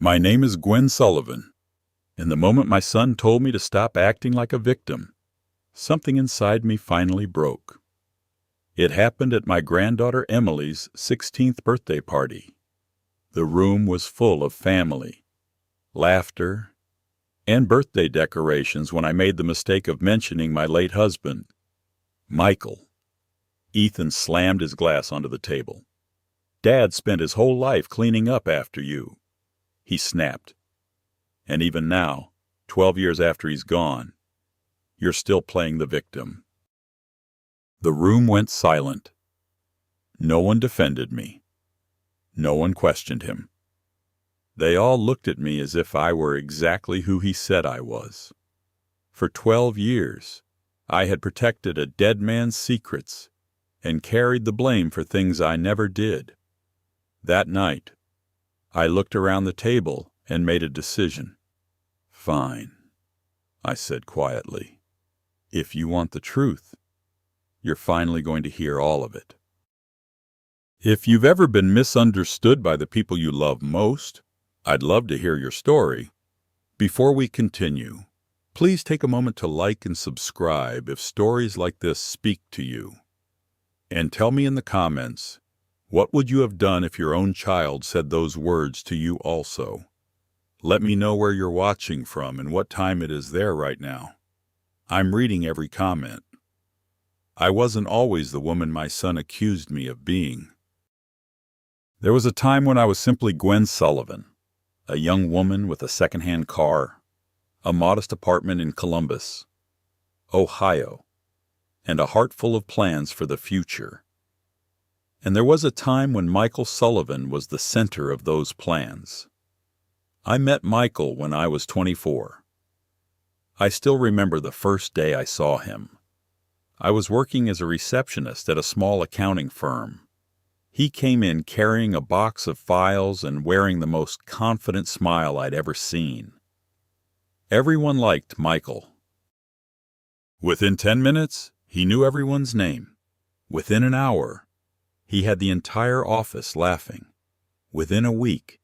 My name is Gwen Sullivan, and the moment my son told me to stop acting like a victim, something inside me finally broke. It happened at my granddaughter Emily's 16th birthday party. The room was full of family, laughter, and birthday decorations when I made the mistake of mentioning my late husband, Michael. Ethan slammed his glass onto the table. "Dad spent his whole life cleaning up after you," he snapped. "And even now, 12 years after he's gone, you're still playing the victim." The room went silent. No one defended me. No one questioned him. They all looked at me as if I were exactly who he said I was. For 12 years, I had protected a dead man's secrets and carried the blame for things I never did. That night, I looked around the table and made a decision. "Fine," I said quietly. "If you want the truth, you're finally going to hear all of it." If you've ever been misunderstood by the people you love most, I'd love to hear your story. Before we continue, please take a moment to like and subscribe if stories like this speak to you. And tell me in the comments, what would you have done if your own child said those words to you also? Let me know where you're watching from and what time it is there right now. I'm reading every comment. I wasn't always the woman my son accused me of being. There was a time when I was simply Gwen Sullivan, a young woman with a secondhand car, a modest apartment in Columbus, Ohio, and a heart full of plans for the future. And there was a time when Michael Sullivan was the center of those plans. I met Michael when I was 24. I still remember the first day I saw him. I was working as a receptionist at a small accounting firm. He came in carrying a box of files and wearing the most confident smile I'd ever seen. Everyone liked Michael. Within 10 minutes, he knew everyone's name. Within an hour, he had the entire office laughing. Within a week,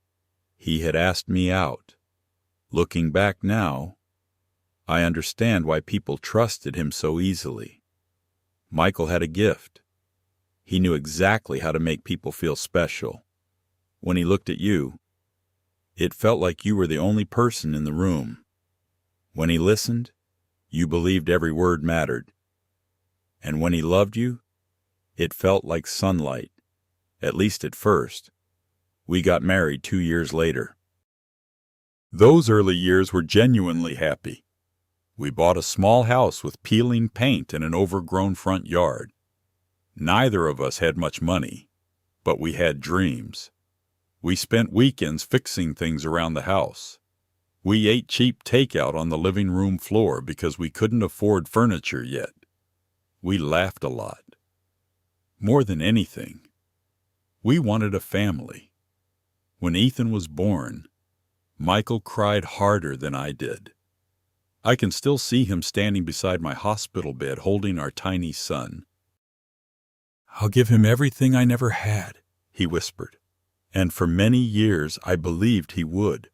he had asked me out. Looking back now, I understand why people trusted him so easily. Michael had a gift. He knew exactly how to make people feel special. When he looked at you, it felt like you were the only person in the room. When he listened, you believed every word mattered. And when he loved you, it felt like sunlight, at least at first. We got married 2 years later. Those early years were genuinely happy. We bought a small house with peeling paint and an overgrown front yard. Neither of us had much money, but we had dreams. We spent weekends fixing things around the house. We ate cheap takeout on the living room floor because we couldn't afford furniture yet. We laughed a lot. More than anything, we wanted a family. When Ethan was born, Michael cried harder than I did. I can still see him standing beside my hospital bed holding our tiny son. "I'll give him everything I never had," he whispered. And for many years I believed he would.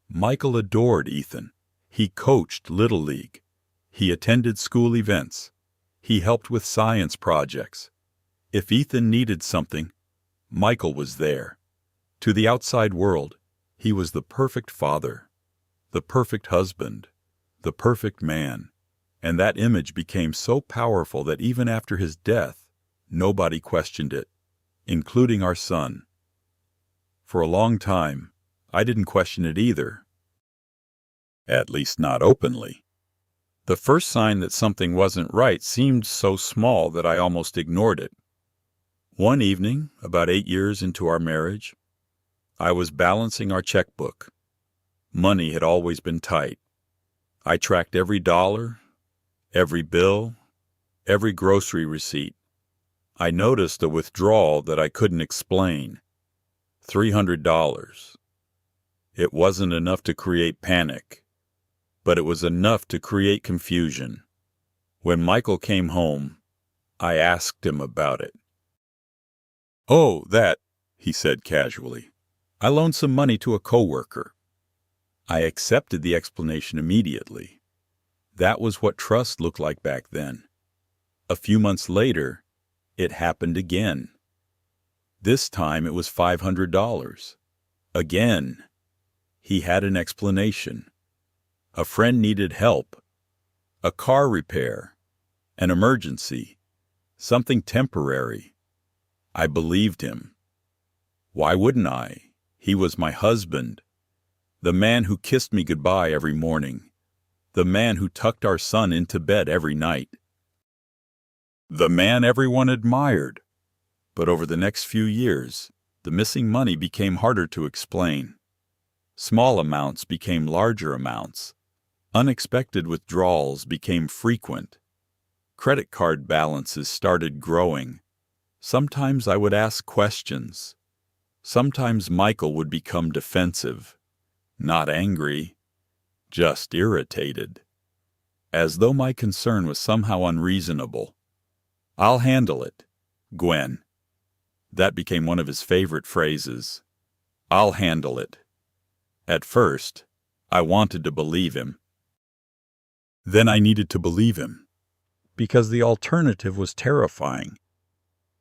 Michael adored Ethan. He coached Little League. He attended school events. He helped with science projects. If Ethan needed something, Michael was there. To the outside world, he was the perfect father, the perfect husband, the perfect man. And that image became so powerful that even after his death, nobody questioned it, including our son. For a long time, I didn't question it either. At least not openly. The first sign that something wasn't right seemed so small that I almost ignored it. One evening, about 8 years into our marriage, I was balancing our checkbook. Money had always been tight. I tracked every dollar, every bill, every grocery receipt. I noticed a withdrawal that I couldn't explain. $300. It wasn't enough to create panic, but it was enough to create confusion. When Michael came home, I asked him about it. "Oh, that," he said casually. I loaned some money to a coworker. I accepted the explanation immediately. That was what trust looked like back then. A few months later, it happened again. This time it was $500. Again, he had an explanation. A friend needed help. A car repair. An emergency. Something temporary. I believed him. Why wouldn't I? He was my husband. The man who kissed me goodbye every morning. The man who tucked our son into bed every night. The man everyone admired. But over the next few years, the missing money became harder to explain. Small amounts became larger amounts. Unexpected withdrawals became frequent. Credit card balances started growing. Sometimes I would ask questions. Sometimes Michael would become defensive. Not angry, just irritated. As though my concern was somehow unreasonable. "I'll handle it, Gwen." That became one of his favorite phrases. "I'll handle it." At first, I wanted to believe him. Then I needed to believe him, because the alternative was terrifying.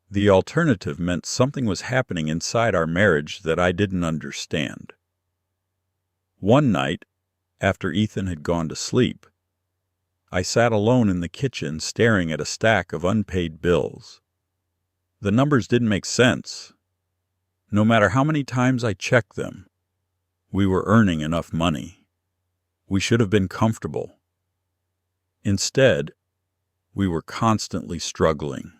The alternative meant something was happening inside our marriage that I didn't understand. One night, after Ethan had gone to sleep, I sat alone in the kitchen staring at a stack of unpaid bills. The numbers didn't make sense. No matter how many times I checked them, we were earning enough money. We should have been comfortable. Instead, we were constantly struggling.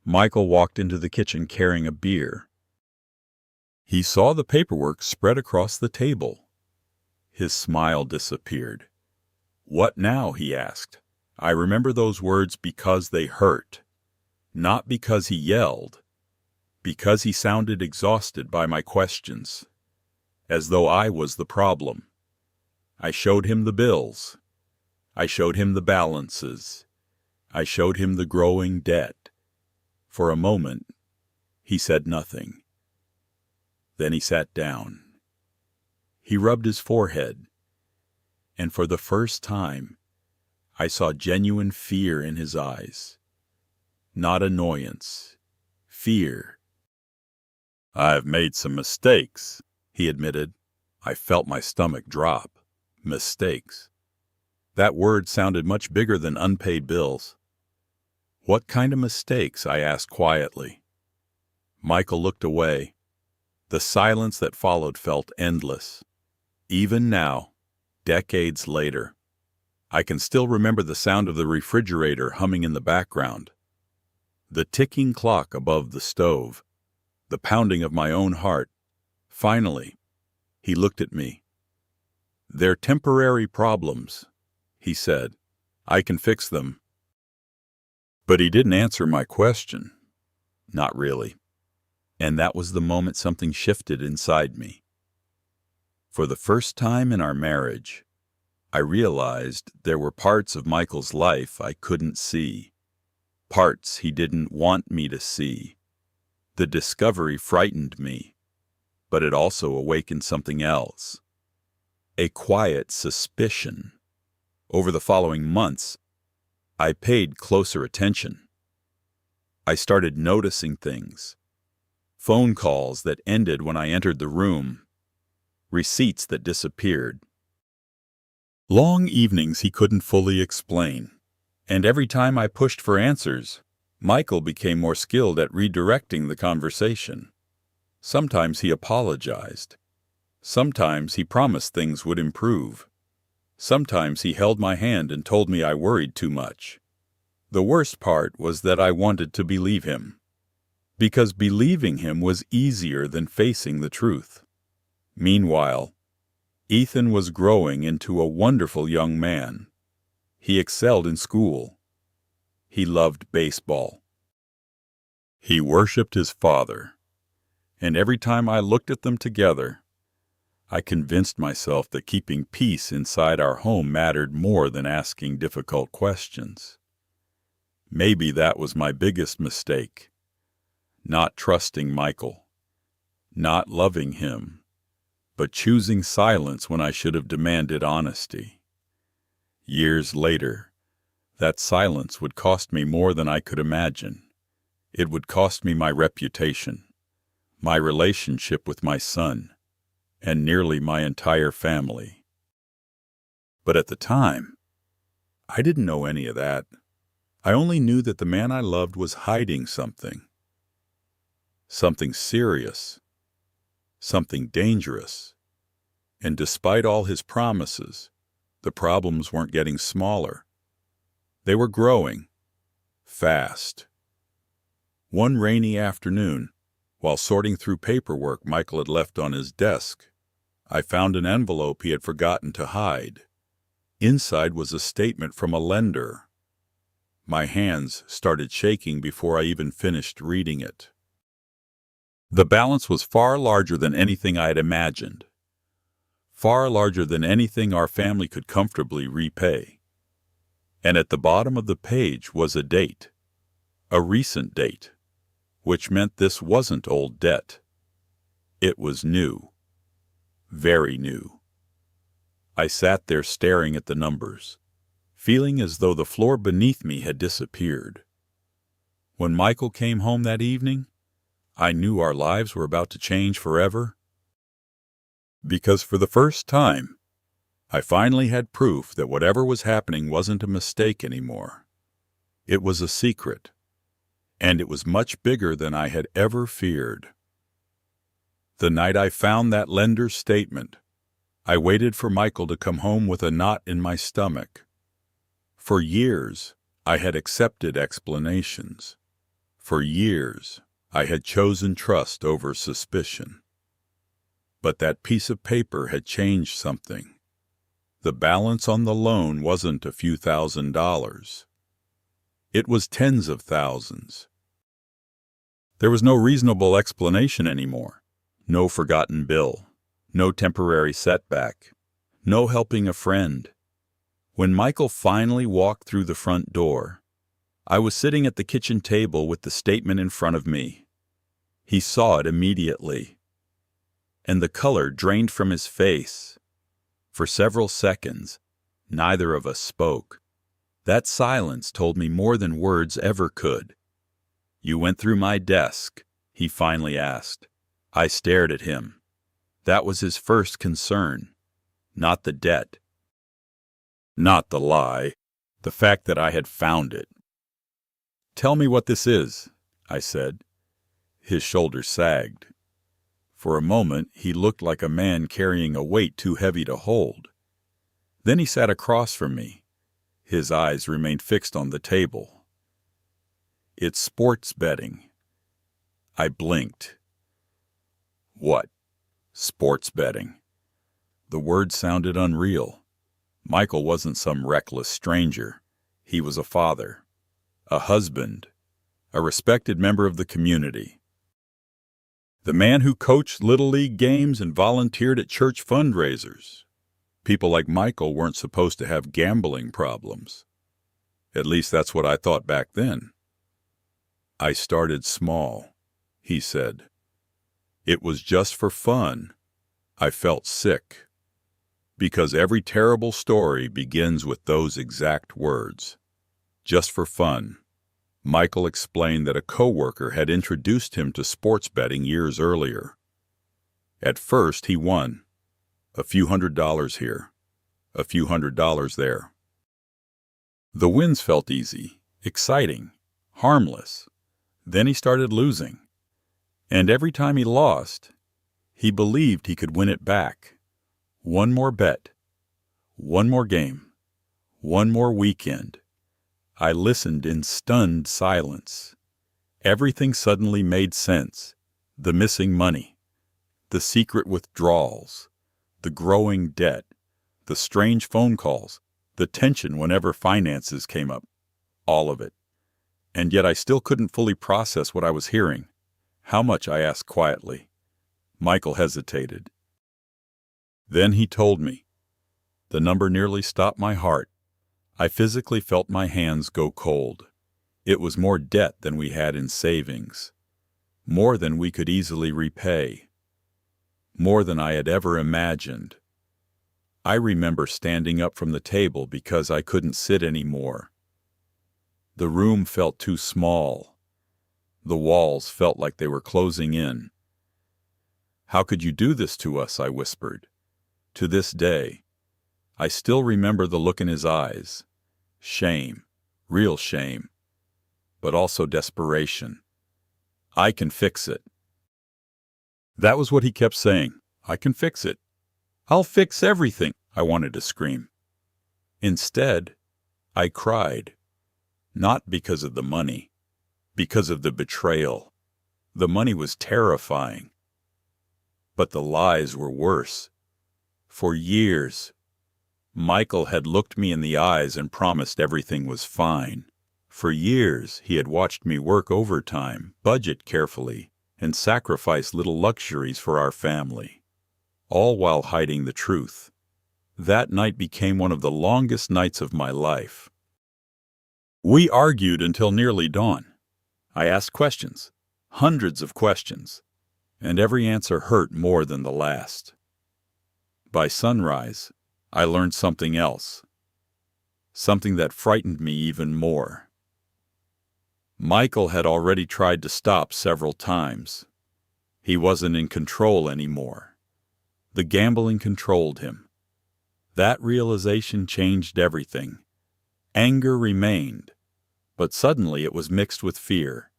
Michael walked into the kitchen carrying a beer. He saw the paperwork spread across the table. His smile disappeared. "What now?" he asked. I remember those words because they hurt. Not because he yelled. Because he sounded exhausted by my questions. As though I was the problem. I showed him the bills. I showed him the balances. I showed him the growing debt. For a moment, he said nothing. Then he sat down. He rubbed his forehead, and for the first time, I saw genuine fear in his eyes. Not annoyance, fear. "I've made some mistakes," he admitted. I felt my stomach drop. Mistakes. That word sounded much bigger than unpaid bills. "What kind of mistakes?" I asked quietly. Michael looked away. The silence that followed felt endless. Even now, decades later, I can still remember the sound of the refrigerator humming in the background, the ticking clock above the stove, the pounding of my own heart. Finally, he looked at me. "They're temporary problems," he said. "I can fix them." But he didn't answer my question. Not really. And that was the moment something shifted inside me. For the first time in our marriage, I realized there were parts of Michael's life I couldn't see. Parts he didn't want me to see. The discovery frightened me, but it also awakened something else. A quiet suspicion. Over the following months, I paid closer attention. I started noticing things. Phone calls that ended when I entered the room. Receipts that disappeared. Long evenings he couldn't fully explain. And every time I pushed for answers, Michael became more skilled at redirecting the conversation. Sometimes he apologized. Sometimes he promised things would improve. Sometimes he held my hand and told me I worried too much. The worst part was that I wanted to believe him, because believing him was easier than facing the truth. Meanwhile, Ethan was growing into a wonderful young man. He excelled in school. He loved baseball. He worshipped his father. And every time I looked at them together, I convinced myself that keeping peace inside our home mattered more than asking difficult questions. Maybe that was my biggest mistake. Not trusting Michael. not loving him, but choosing silence when I should have demanded honesty. Years later, that silence would cost me more than I could imagine. It would cost me my reputation, my relationship with my son, and nearly my entire family. But at the time, I didn't know any of that. I only knew that the man I loved was hiding something. Something serious. Something dangerous. And despite all his promises, the problems weren't getting smaller. They were growing. Fast. One rainy afternoon, while sorting through paperwork Michael had left on his desk, I found an envelope he had forgotten to hide. Inside was a statement from a lender. My hands started shaking before I even finished reading it. The balance was far larger than anything I had imagined. Far larger than anything our family could comfortably repay. And at the bottom of the page was a date. A recent date. Which meant this wasn't old debt. It was new. Very new. I sat there staring at the numbers, feeling as though the floor beneath me had disappeared. When Michael came home that evening, I knew our lives were about to change forever. Because for the first time, I finally had proof that whatever was happening wasn't a mistake anymore. It was a secret. And it was much bigger than I had ever feared. The night I found that lender's statement, I waited for Michael to come home with a knot in my stomach. For years, I had accepted explanations. For years, I had chosen trust over suspicion. But that piece of paper had changed something. The balance on the loan wasn't a few $1,000s. It was tens of thousands. There was no reasonable explanation anymore. No forgotten bill. No temporary setback. No helping a friend. When Michael finally walked through the front door, I was sitting at the kitchen table with the statement in front of me. He saw it immediately. And the color drained from his face. For several seconds, neither of us spoke. That silence told me more than words ever could. "You went through my desk?" he finally asked. I stared at him. That was his first concern. Not the debt. Not the lie. The fact that I had found it. "Tell me what this is," I said. His shoulders sagged. For a moment, he looked like a man carrying a weight too heavy to hold. Then he sat across from me. His eyes remained fixed on the table. "It's sports betting." I blinked. What? Sports betting? The word sounded unreal. Michael wasn't some reckless stranger. He was a father, a husband, a respected member of the community. The man who coached Little League games and volunteered at church fundraisers. People like Michael weren't supposed to have gambling problems. At least that's what I thought back then. "I started small," he said. "It was just for fun." I felt sick. Because every terrible story begins with those exact words. Just for fun. Michael explained that a coworker had introduced him to sports betting years earlier. At first he won. A few $100s here, a few $100s there. The wins felt easy, exciting, harmless. Then he started losing. And every time he lost, he believed he could win it back. One more bet. One more game. One more weekend. I listened in stunned silence. Everything suddenly made sense. The missing money. The secret withdrawals. The growing debt. The strange phone calls. The tension whenever finances came up. All of it. And yet I still couldn't fully process what I was hearing. "How much?" I asked quietly. Michael hesitated. Then he told me. The number nearly stopped my heart. I physically felt my hands go cold. It was more debt than we had in savings. More than we could easily repay. more than I had ever imagined. I remember standing up from the table because I couldn't sit anymore. The room felt too small. The walls felt like they were closing in. "How could you do this to us?" I whispered. To this day, I still remember the look in his eyes. Shame, real shame, but also desperation. "I can fix it." That was what he kept saying. "I can fix it. I'll fix everything." I wanted to scream. Instead, I cried. Not because of the money, because of the betrayal. The money was terrifying. But the lies were worse. For years, Michael had looked me in the eyes and promised everything was fine. For years, he had watched me work overtime, budget carefully, and sacrifice little luxuries for our family, all while hiding the truth. That night became one of the longest nights of my life. We argued until nearly dawn. I asked questions, hundreds of questions, and every answer hurt more than the last. By sunrise, I learned something else, something that frightened me even more. Michael had already tried to stop several times. He wasn't in control anymore. The gambling controlled him. That realization changed everything. Anger remained, but suddenly it was mixed with fear,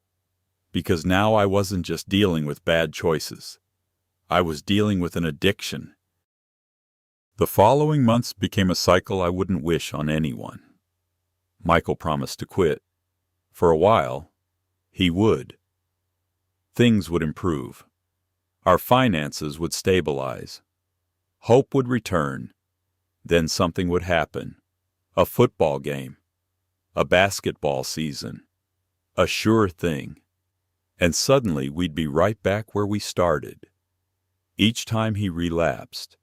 because now I wasn't just dealing with bad choices. I was dealing with an addiction. The following months became a cycle I wouldn't wish on anyone. Michael promised to quit. For a while, he would. Things would improve. Our finances would stabilize. Hope would return. Then something would happen. A football game. A basketball season. A sure thing. And suddenly we'd be right back where we started. Each time he relapsed,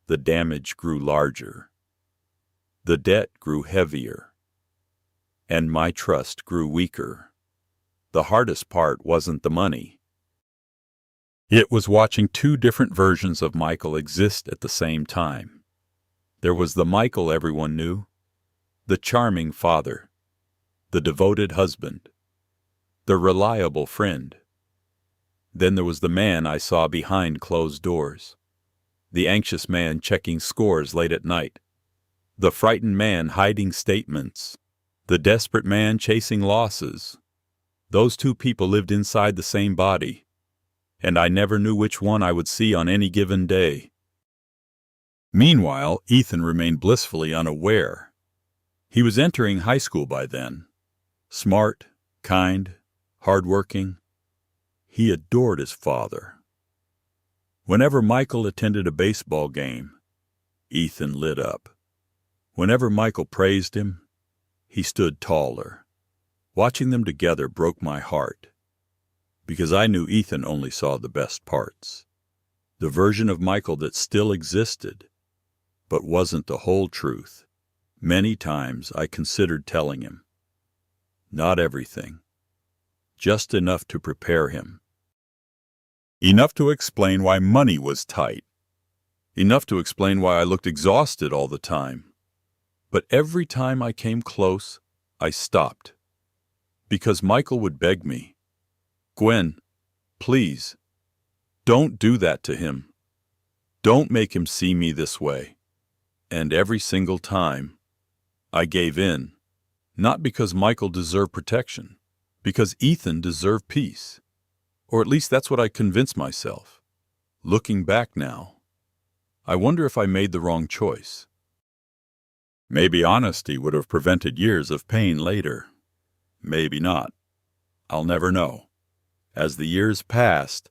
the damage grew larger. The debt grew heavier. And my trust grew weaker. The hardest part wasn't the money. It was watching two different versions of Michael exist at the same time. There was the Michael everyone knew, the charming father, the devoted husband, the reliable friend. Then there was the man I saw behind closed doors, the anxious man checking scores late at night, the frightened man hiding statements, the desperate man chasing losses. Those two people lived inside the same body, and I never knew which one I would see on any given day. Meanwhile, Ethan remained blissfully unaware. He was entering high school by then. Smart, kind, hardworking. He adored his father. Whenever Michael attended a baseball game, Ethan lit up. Whenever Michael praised him, he stood taller. Watching them together broke my heart, because I knew Ethan only saw the best parts, the version of Michael that still existed, but wasn't the whole truth. Many times I considered telling him. Not everything, just enough to prepare him. Enough to explain why money was tight. Enough to explain why I looked exhausted all the time. But every time I came close, I stopped. Because Michael would beg me, "Gwen, please, don't do that to him. Don't make him see me this way." And every single time, I gave in. Not because Michael deserved protection, because Ethan deserved peace. Or at least that's what I convinced myself. Looking back now, I wonder if I made the wrong choice. Maybe honesty would have prevented years of pain later. Maybe not. I'll never know. As the years passed,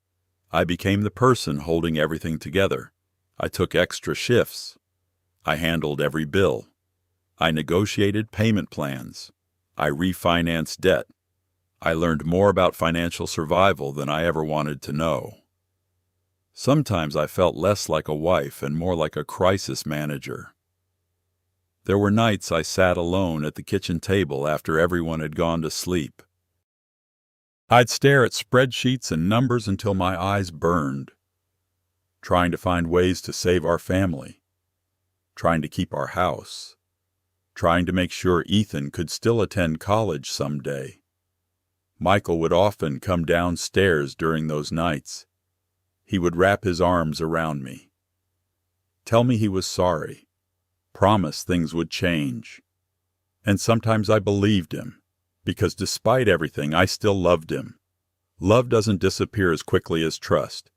I became the person holding everything together. I took extra shifts. I handled every bill. I negotiated payment plans. I refinanced debt. I learned more about financial survival than I ever wanted to know. Sometimes I felt less like a wife and more like a crisis manager. There were nights I sat alone at the kitchen table after everyone had gone to sleep. I'd stare at spreadsheets and numbers until my eyes burned. trying to find ways to save our family, trying to keep our house, trying to make sure Ethan could still attend college someday. Michael would often come downstairs during those nights. He would wrap his arms around me, tell me he was sorry, promise things would change. And sometimes I believed him, because despite everything, I still loved him. Love doesn't disappear as quickly as trust.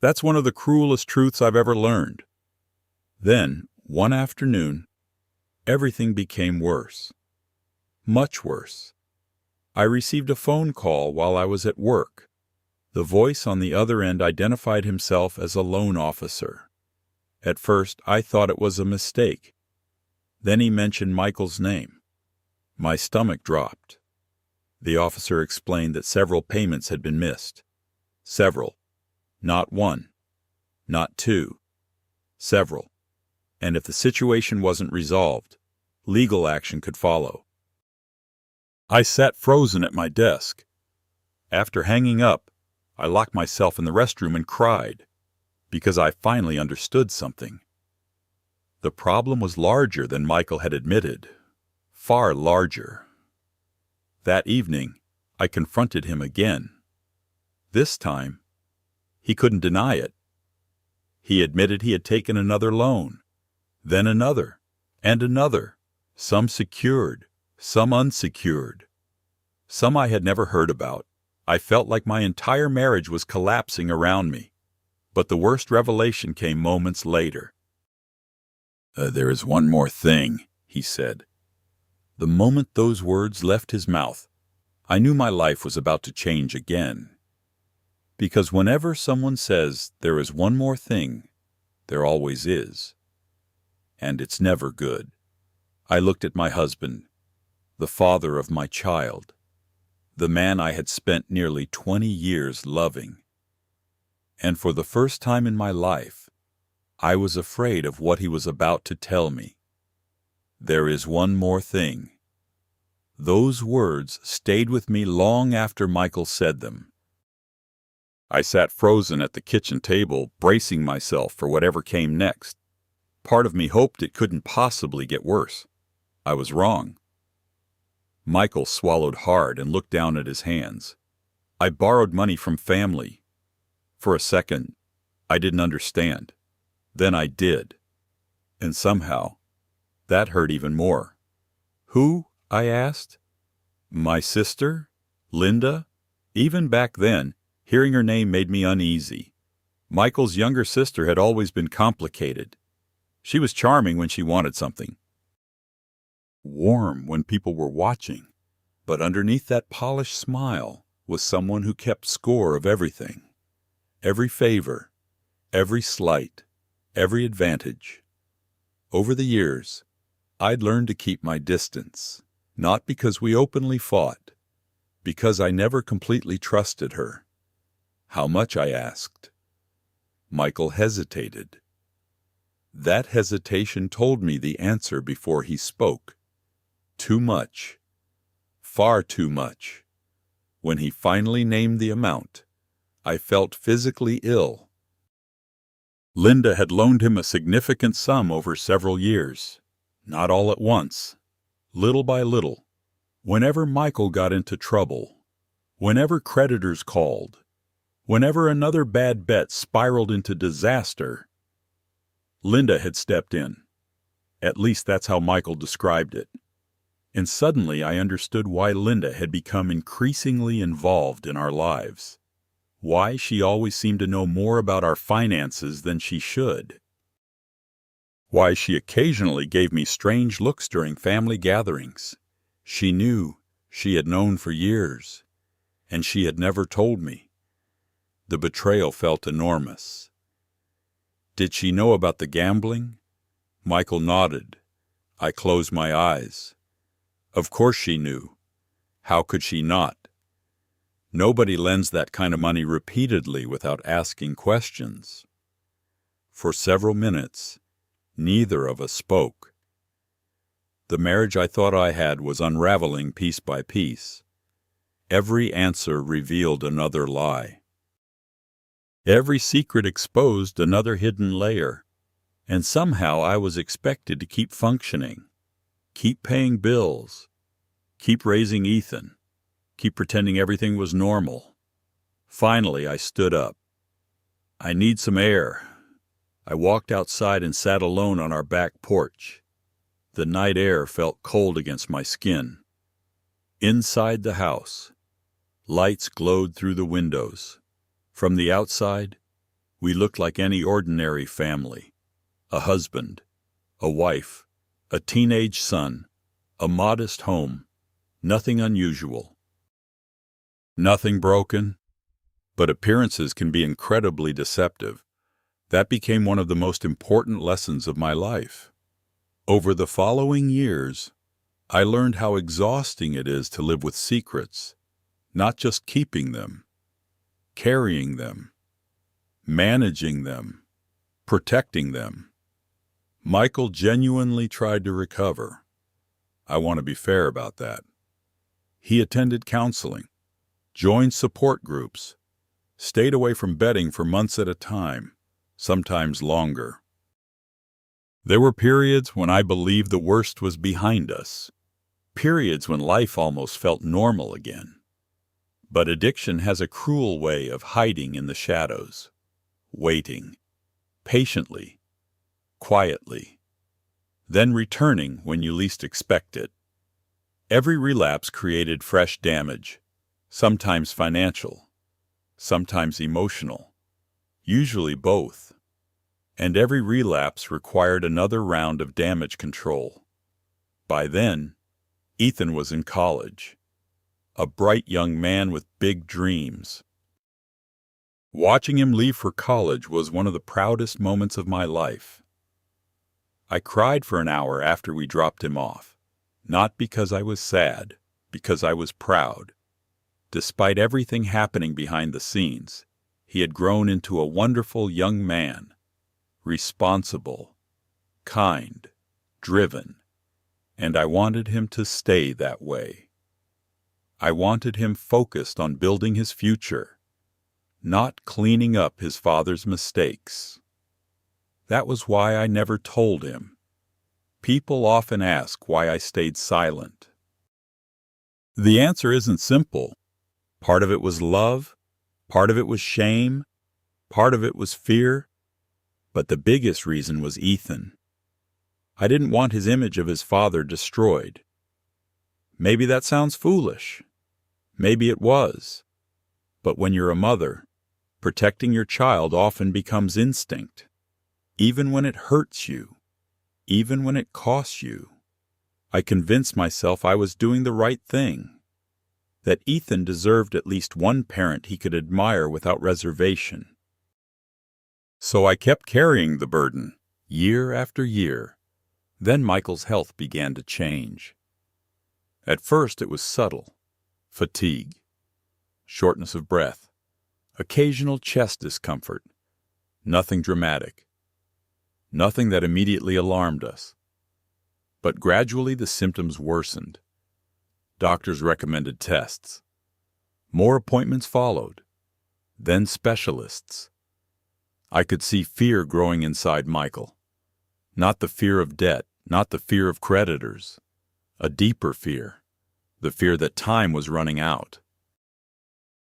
That's one of the cruelest truths I've ever learned. Then, one afternoon, everything became worse. Much worse. I received a phone call while I was at work. The voice on the other end identified himself as a loan officer. At first, I thought it was a mistake. Then he mentioned Michael's name. My stomach dropped. The officer explained that several payments had been missed. Several. Not one. Not two. Several. And if the situation wasn't resolved, legal action could follow. I sat frozen at my desk. After hanging up, I locked myself in the restroom and cried, because I finally understood something. The problem was larger than Michael had admitted, far larger. That evening, I confronted him again. This time, he couldn't deny it. He admitted he had taken another loan, then another, and another, some secured, some unsecured. Some I had never heard about. I felt like my entire marriage was collapsing around me. But the worst revelation came moments later. There is one more thing, he said. The moment those words left his mouth, I knew my life was about to change again. Because whenever someone says there is one more thing, there always is. And it's never good. I looked at my husband, the father of my child, the man I had spent nearly 20 years loving. And for the first time in my life, I was afraid of what he was about to tell me. There is one more thing. Those words stayed with me long after Michael said them. I sat frozen at the kitchen table, bracing myself for whatever came next. Part of me hoped it couldn't possibly get worse. I was wrong. Michael swallowed hard and looked down at his hands. I borrowed money from family. For a second, I didn't understand. Then I did. And somehow, that hurt even more. Who? I asked. My sister? Linda? Even back then, hearing her name made me uneasy. Michael's younger sister had always been complicated. She was charming when she wanted something. Warm when people were watching. But underneath that polished smile was someone who kept score of everything. Every favor, every slight, every advantage. Over the years, I'd learned to keep my distance, not because we openly fought, because I never completely trusted her. How much, I asked. Michael hesitated. That hesitation told me the answer before he spoke. Too much. Far too much. When he finally named the amount, I felt physically ill. Linda had loaned him a significant sum over several years, not all at once, little by little. Whenever Michael got into trouble, whenever creditors called, whenever another bad bet spiraled into disaster, Linda had stepped in. At least that's how Michael described it. And suddenly I understood why Linda had become increasingly involved in our lives. Why she always seemed to know more about our finances than she should. Why she occasionally gave me strange looks during family gatherings. She knew, she had known for years, and she had never told me. The betrayal felt enormous. Did she know about the gambling? Michael nodded. I closed my eyes. Of course she knew. How could she not? Nobody lends that kind of money repeatedly without asking questions. For several minutes, neither of us spoke. The marriage I thought I had was unraveling piece by piece. Every answer revealed another lie. Every secret exposed another hidden layer, and somehow I was expected to keep functioning, keep paying bills, keep raising Ethan, keep pretending everything was normal. Finally, I stood up. "I need some air." I walked outside and sat alone on our back porch. The night air felt cold against my skin. Inside the house, lights glowed through the windows. From the outside, we looked like any ordinary family. A husband, a wife, a teenage son, a modest home. Nothing unusual. Nothing broken. But appearances can be incredibly deceptive. That became one of the most important lessons of my life. Over the following years, I learned how exhausting it is to live with secrets, not just keeping them, carrying them, managing them, protecting them. Michael genuinely tried to recover. I want to be fair about that. He attended counseling, joined support groups, stayed away from betting for months at a time, sometimes longer. There were periods when I believed the worst was behind us, periods when life almost felt normal again. But addiction has a cruel way of hiding in the shadows, waiting, patiently, quietly, then returning when you least expect it. Every relapse created fresh damage, sometimes financial, sometimes emotional, usually both. And every relapse required another round of damage control. By then, Ethan was in college, a bright young man with big dreams. Watching him leave for college was one of the proudest moments of my life. I cried for an hour after we dropped him off, not because I was sad, because I was proud. Despite everything happening behind the scenes, he had grown into a wonderful young man, responsible, kind, driven, and I wanted him to stay that way. I wanted him focused on building his future, not cleaning up his father's mistakes. That was why I never told him. People often ask why I stayed silent. The answer isn't simple. Part of it was love, part of it was shame, part of it was fear, but the biggest reason was Ethan. I didn't want his image of his father destroyed. Maybe that sounds foolish. Maybe it was. But when you're a mother, protecting your child often becomes instinct. Even when it hurts you, even when it costs you. I convinced myself I was doing the right thing, that Ethan deserved at least one parent he could admire without reservation. So I kept carrying the burden, year after year. Then Michael's health began to change. At first it was subtle: fatigue, shortness of breath, occasional chest discomfort. Nothing dramatic, nothing that immediately alarmed us. But gradually the symptoms worsened. Doctors recommended tests. More appointments followed, then specialists. I could see fear growing inside Michael. Not the fear of debt, not the fear of creditors. A deeper fear, the fear that time was running out.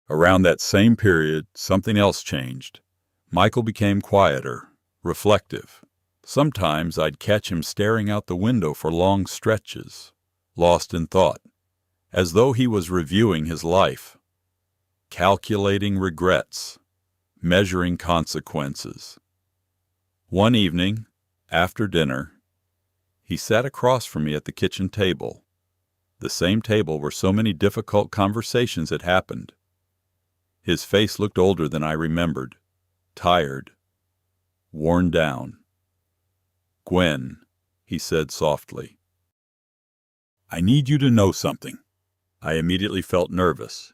Around that same period, something else changed. Michael became quieter, reflective. Sometimes I'd catch him staring out the window for long stretches, lost in thought, as though he was reviewing his life, calculating regrets, measuring consequences. One evening, after dinner, he sat across from me at the kitchen table, the same table where so many difficult conversations had happened. His face looked older than I remembered, tired, worn down. "Gwen," he said softly, "I need you to know something." I immediately felt nervous,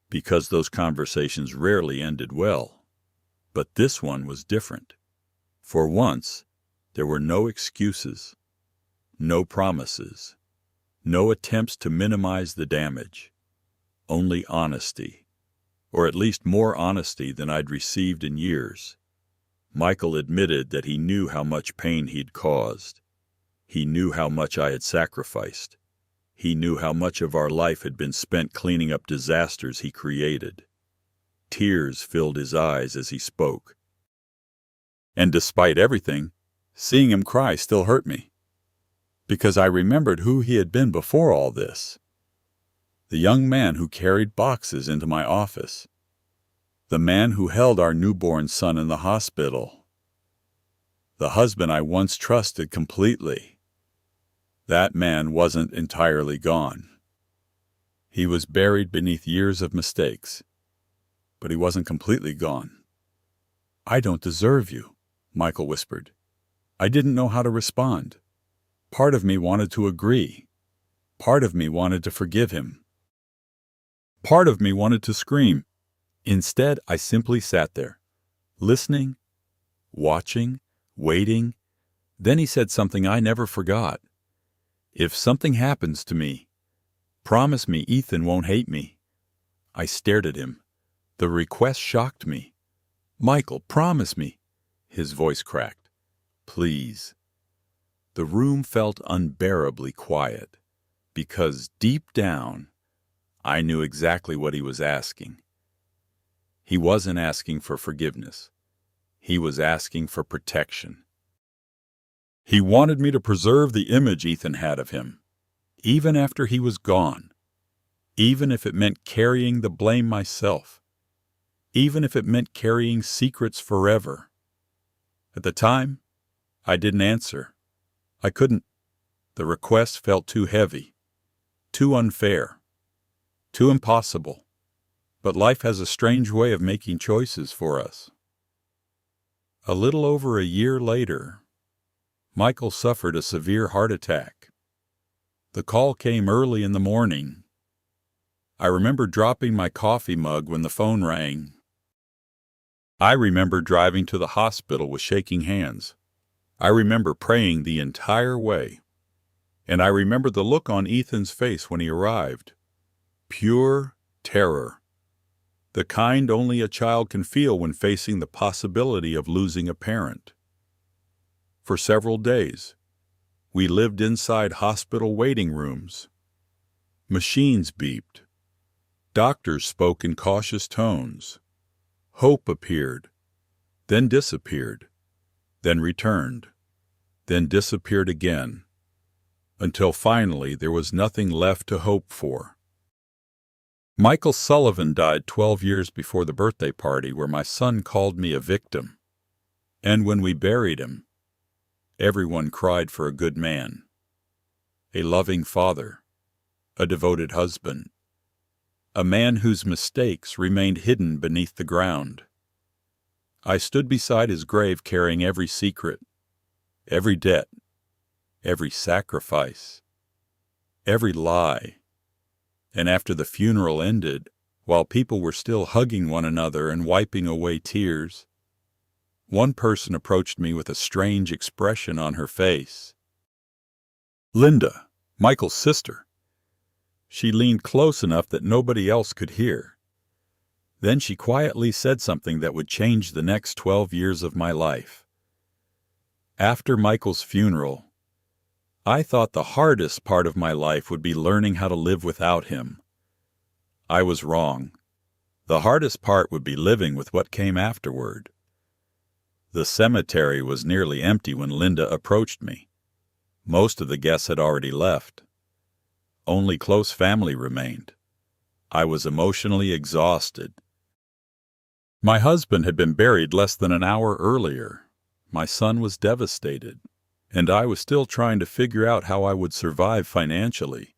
because those conversations rarely ended well. But this one was different. For once, there were no excuses, no promises, no attempts to minimize the damage, only honesty. or at least more honesty than I'd received in years. Michael admitted that he knew how much pain he'd caused. He knew how much I had sacrificed. He knew how much of our life had been spent cleaning up disasters he created. Tears filled his eyes as he spoke. And despite everything, seeing him cry still hurt me, because I remembered who he had been before all this. The young man who carried boxes into my office. The man who held our newborn son in the hospital. The husband I once trusted completely. That man wasn't entirely gone. He was buried beneath years of mistakes, but he wasn't completely gone. "I don't deserve you," Michael whispered. I didn't know how to respond. Part of me wanted to agree. Part of me wanted to forgive him. Part of me wanted to scream. Instead, I simply sat there, listening, watching, waiting. Then he said something I never forgot. "If something happens to me, promise me Ethan won't hate me." I stared at him. The request shocked me. "Michael, promise me." His voice cracked. "Please." The room felt unbearably quiet, because deep down, I knew exactly what he was asking. He wasn't asking for forgiveness. He was asking for protection. He wanted me to preserve the image Ethan had of him, even after he was gone, even if it meant carrying the blame myself, even if it meant carrying secrets forever. At the time, I didn't answer. I couldn't. The request felt too heavy, too unfair, too impossible. But life has a strange way of making choices for us. A little over a year later, Michael suffered a severe heart attack. The call came early in the morning. I remember dropping my coffee mug when the phone rang. I remember driving to the hospital with shaking hands. I remember praying the entire way. And I remember the look on Ethan's face when he arrived. Pure terror. The kind only a child can feel when facing the possibility of losing a parent. For several days, we lived inside hospital waiting rooms. Machines beeped. Doctors spoke in cautious tones. Hope appeared, then disappeared, then returned, then disappeared again, until finally there was nothing left to hope for. Michael Sullivan died 12 years before the birthday party where my son called me a victim. And when we buried him, everyone cried for a good man, a loving father, a devoted husband, a man whose mistakes remained hidden beneath the ground. I stood beside his grave carrying every secret, every debt, every sacrifice, every lie. And after the funeral ended, while people were still hugging one another and wiping away tears, one person approached me with a strange expression on her face. Linda, Michael's sister. She leaned close enough that nobody else could hear. Then she quietly said something that would change the next 12 years of my life. After Michael's funeral, I thought the hardest part of my life would be learning how to live without him. I was wrong. The hardest part would be living with what came afterward. The cemetery was nearly empty when Linda approached me. Most of the guests had already left. Only close family remained. I was emotionally exhausted. My husband had been buried less than an hour earlier. My son was devastated, and I was still trying to figure out how I would survive financially.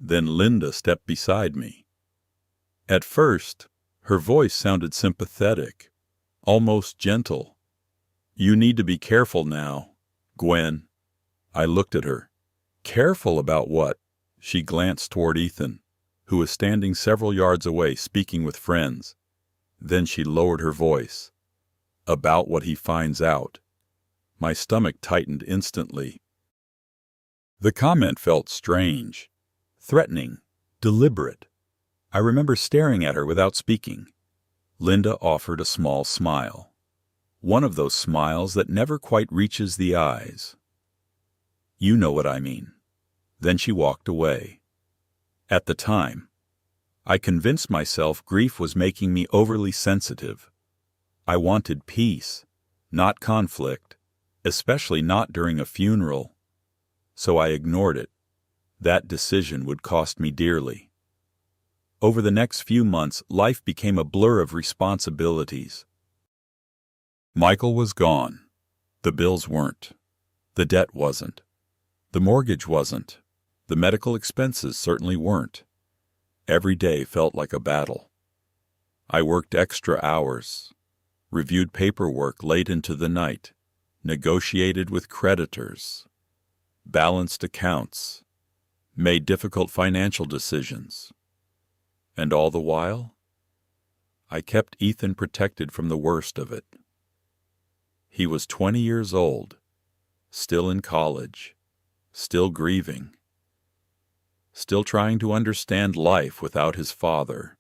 Then Linda stepped beside me. At first, her voice sounded sympathetic, almost gentle. "You need to be careful now, Gwen." I looked at her. "Careful about what?" She glanced toward Ethan, who was standing several yards away speaking with friends. Then she lowered her voice. "About what he finds out." My stomach tightened instantly. The comment felt strange, threatening, deliberate. I remember staring at her without speaking. Linda offered a small smile, one of those smiles that never quite reaches the eyes. You know what I mean. Then she walked away. At the time, I convinced myself grief was making me overly sensitive. I wanted peace, not conflict, especially not during a funeral. So I ignored it. That decision would cost me dearly. Over the next few months, life became a blur of responsibilities. Michael was gone. The bills weren't. The debt wasn't. The mortgage wasn't. The medical expenses certainly weren't. Every day felt like a battle. I worked extra hours, reviewed paperwork late into the night, negotiated with creditors, balanced accounts, made difficult financial decisions. And all the while, I kept Ethan protected from the worst of it. He was 20 years old, still in college, still grieving, still trying to understand life without his father.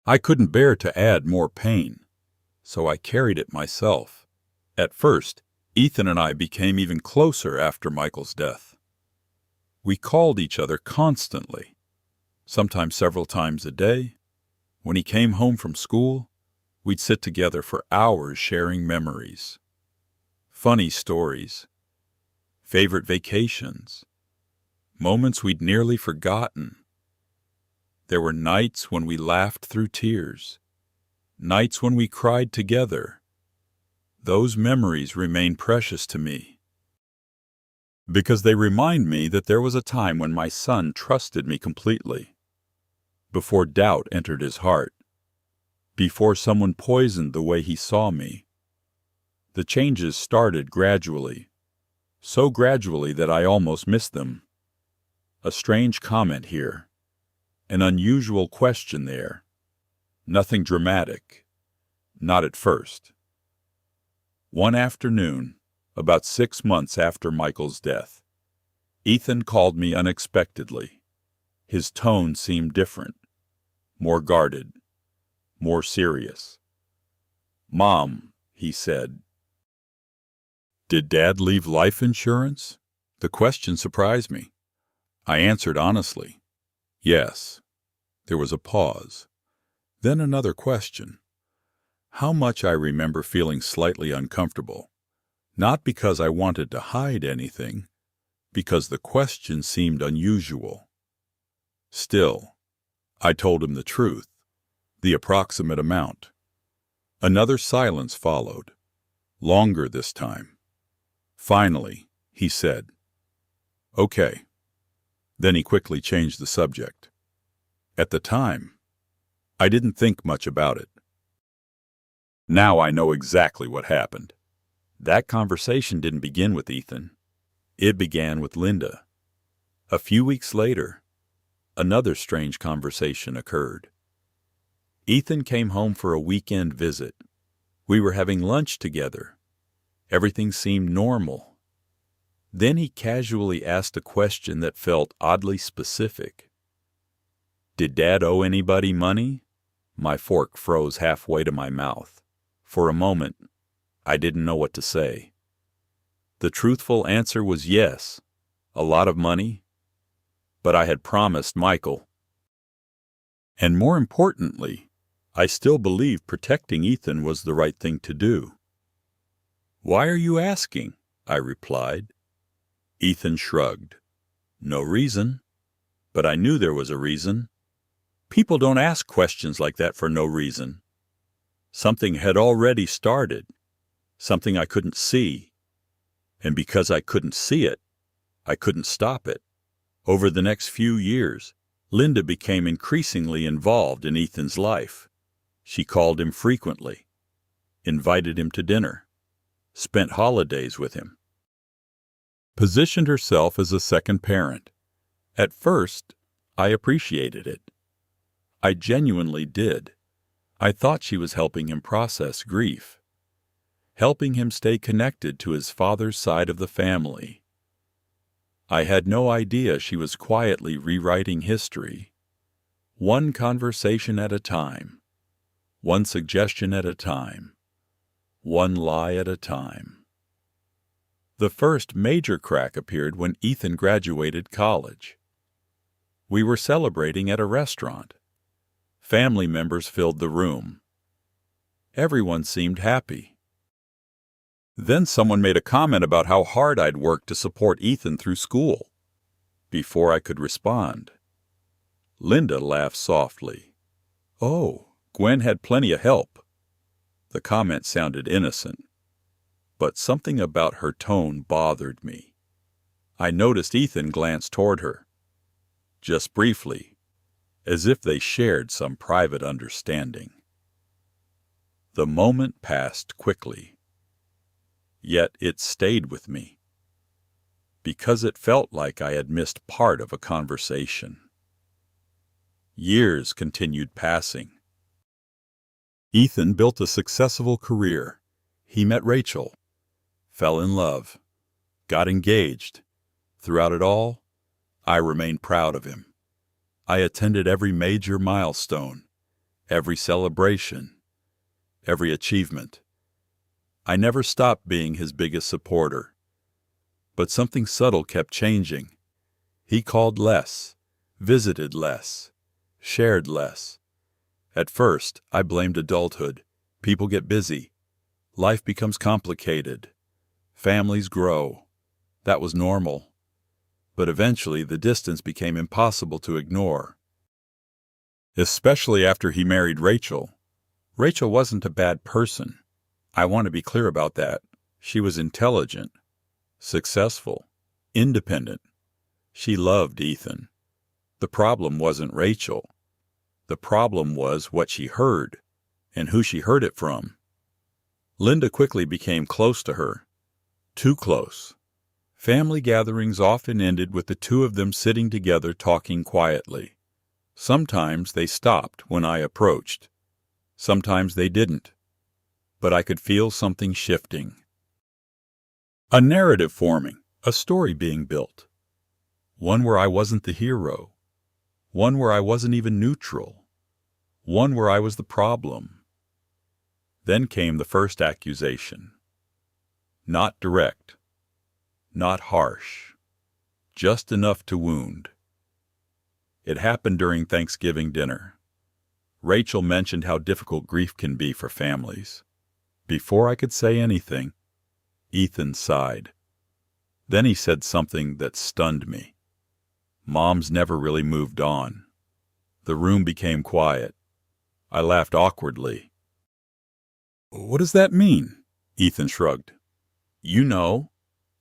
I couldn't bear to add more pain, so I carried it myself. At first, Ethan and I became even closer after Michael's death. We called each other constantly, sometimes several times a day. When he came home from school, we'd sit together for hours sharing memories, funny stories, favorite vacations, moments we'd nearly forgotten. There were nights when we laughed through tears, nights when we cried together. Those memories remain precious to me, because they remind me that there was a time when my son trusted me completely, before doubt entered his heart, before someone poisoned the way he saw me. The changes started gradually, so gradually that I almost missed them. A strange comment here, an unusual question there. Nothing dramatic, not at first. One afternoon, about 6 months after Michael's death, Ethan called me unexpectedly. His tone seemed different, more guarded, more serious. "Mom," he said. "Did Dad leave life insurance?" The question surprised me. I answered honestly, "Yes." There was a pause. Then another question. How much I remember feeling slightly uncomfortable, not because I wanted to hide anything, because the question seemed unusual. Still, I told him the truth, the approximate amount. Another silence followed, longer this time. Finally, he said, "Okay." Then he quickly changed the subject. At the time, I didn't think much about it. Now I know exactly what happened. That conversation didn't begin with Ethan. It began with Linda. A few weeks later, another strange conversation occurred. Ethan came home for a weekend visit. We were having lunch together. Everything seemed normal. Then he casually asked a question that felt oddly specific. "Did Dad owe anybody money?" My fork froze halfway to my mouth. For a moment, I didn't know what to say. The truthful answer was yes, a lot of money. But I had promised Michael. And more importantly, I still believed protecting Ethan was the right thing to do. "Why are you asking?" I replied. Ethan shrugged. "No reason." But I knew there was a reason. People don't ask questions like that for no reason. Something had already started, something I couldn't see. And because I couldn't see it, I couldn't stop it. Over the next few years, Linda became increasingly involved in Ethan's life. She called him frequently, invited him to dinner, spent holidays with him, positioned herself as a second parent. At first, I appreciated it. I genuinely did. I thought she was helping him process grief, helping him stay connected to his father's side of the family. I had no idea she was quietly rewriting history, one conversation at a time, one suggestion at a time, one lie at a time. The first major crack appeared when Ethan graduated college. We were celebrating at a restaurant. Family members filled the room. Everyone seemed happy. Then someone made a comment about how hard I'd worked to support Ethan through school. Before I could respond, Linda laughed softly. "Oh, Gwen had plenty of help." The comment sounded innocent, but something about her tone bothered me. I noticed Ethan glance toward her, just briefly, as if they shared some private understanding. The moment passed quickly, yet it stayed with me, because it felt like I had missed part of a conversation. Years continued passing. Ethan built a successful career. He met Rachel, fell in love, got engaged. Throughout it all, I remained proud of him. I attended every major milestone, every celebration, every achievement. I never stopped being his biggest supporter. But something subtle kept changing. He called less, visited less, shared less. At first, I blamed adulthood. People get busy. Life becomes complicated. Families grow. That was normal. But eventually, the distance became impossible to ignore. Especially after he married Rachel. Rachel wasn't a bad person. I want to be clear about that. She was intelligent, successful, independent. She loved Ethan. The problem wasn't Rachel. The problem was what she heard, and who she heard it from. Linda quickly became close to her. Too close. Family gatherings often ended with the two of them sitting together talking quietly. Sometimes they stopped when I approached. Sometimes they didn't. But I could feel something shifting. A narrative forming, a story being built. One where I wasn't the hero. One where I wasn't even neutral. One where I was the problem. Then came the first accusation. Not direct. Not harsh. Just enough to wound. It happened during Thanksgiving dinner. Rachel mentioned how difficult grief can be for families. Before I could say anything, Ethan sighed. Then he said something that stunned me. Moms never really moved on. The room became quiet. I laughed awkwardly. "What does that mean?" Ethan shrugged. "You know."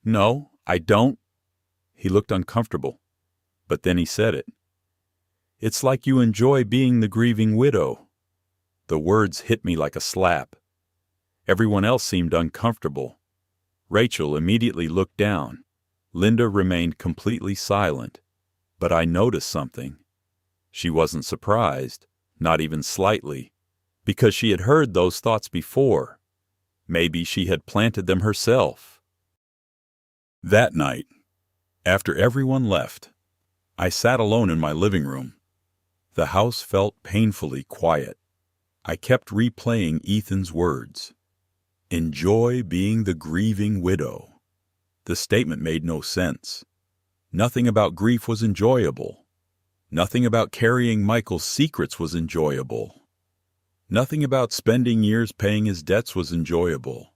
"No, I don't." He looked uncomfortable, but then he said it. "It's like you enjoy being the grieving widow." The words hit me like a slap. Everyone else seemed uncomfortable. Rachel immediately looked down. Linda remained completely silent. But I noticed something. She wasn't surprised, not even slightly, because she had heard those thoughts before. Maybe she had planted them herself. That night, after everyone left, I sat alone in my living room. The house felt painfully quiet. I kept replaying Ethan's words. Enjoy being the grieving widow. The statement made no sense. Nothing about grief was enjoyable. Nothing about carrying Michael's secrets was enjoyable. Nothing about spending years paying his debts was enjoyable.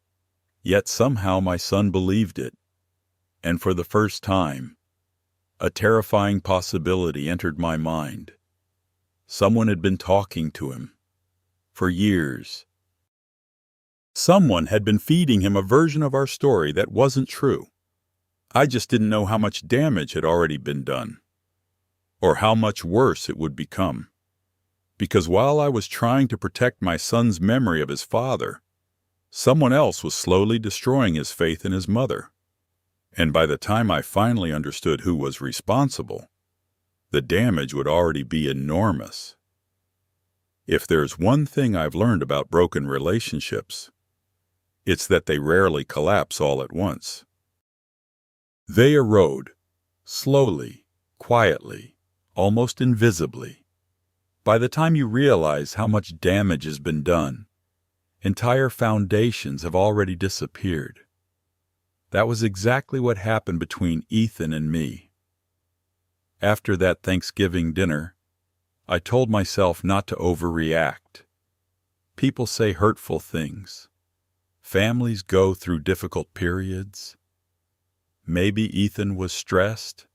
Yet somehow my son believed it. And for the first time, a terrifying possibility entered my mind. Someone had been talking to him. For years. Someone had been feeding him a version of our story that wasn't true. I just didn't know how much damage had already been done, or how much worse it would become. Because while I was trying to protect my son's memory of his father, someone else was slowly destroying his faith in his mother. And by the time I finally understood who was responsible, the damage would already be enormous. If there's one thing I've learned about broken relationships, it's that they rarely collapse all at once. They erode, slowly, quietly, almost invisibly. By the time you realize how much damage has been done, entire foundations have already disappeared. That was exactly what happened between Ethan and me. After that Thanksgiving dinner, I told myself not to overreact. People say hurtful things. Families go through difficult periods. Maybe Ethan was stressed.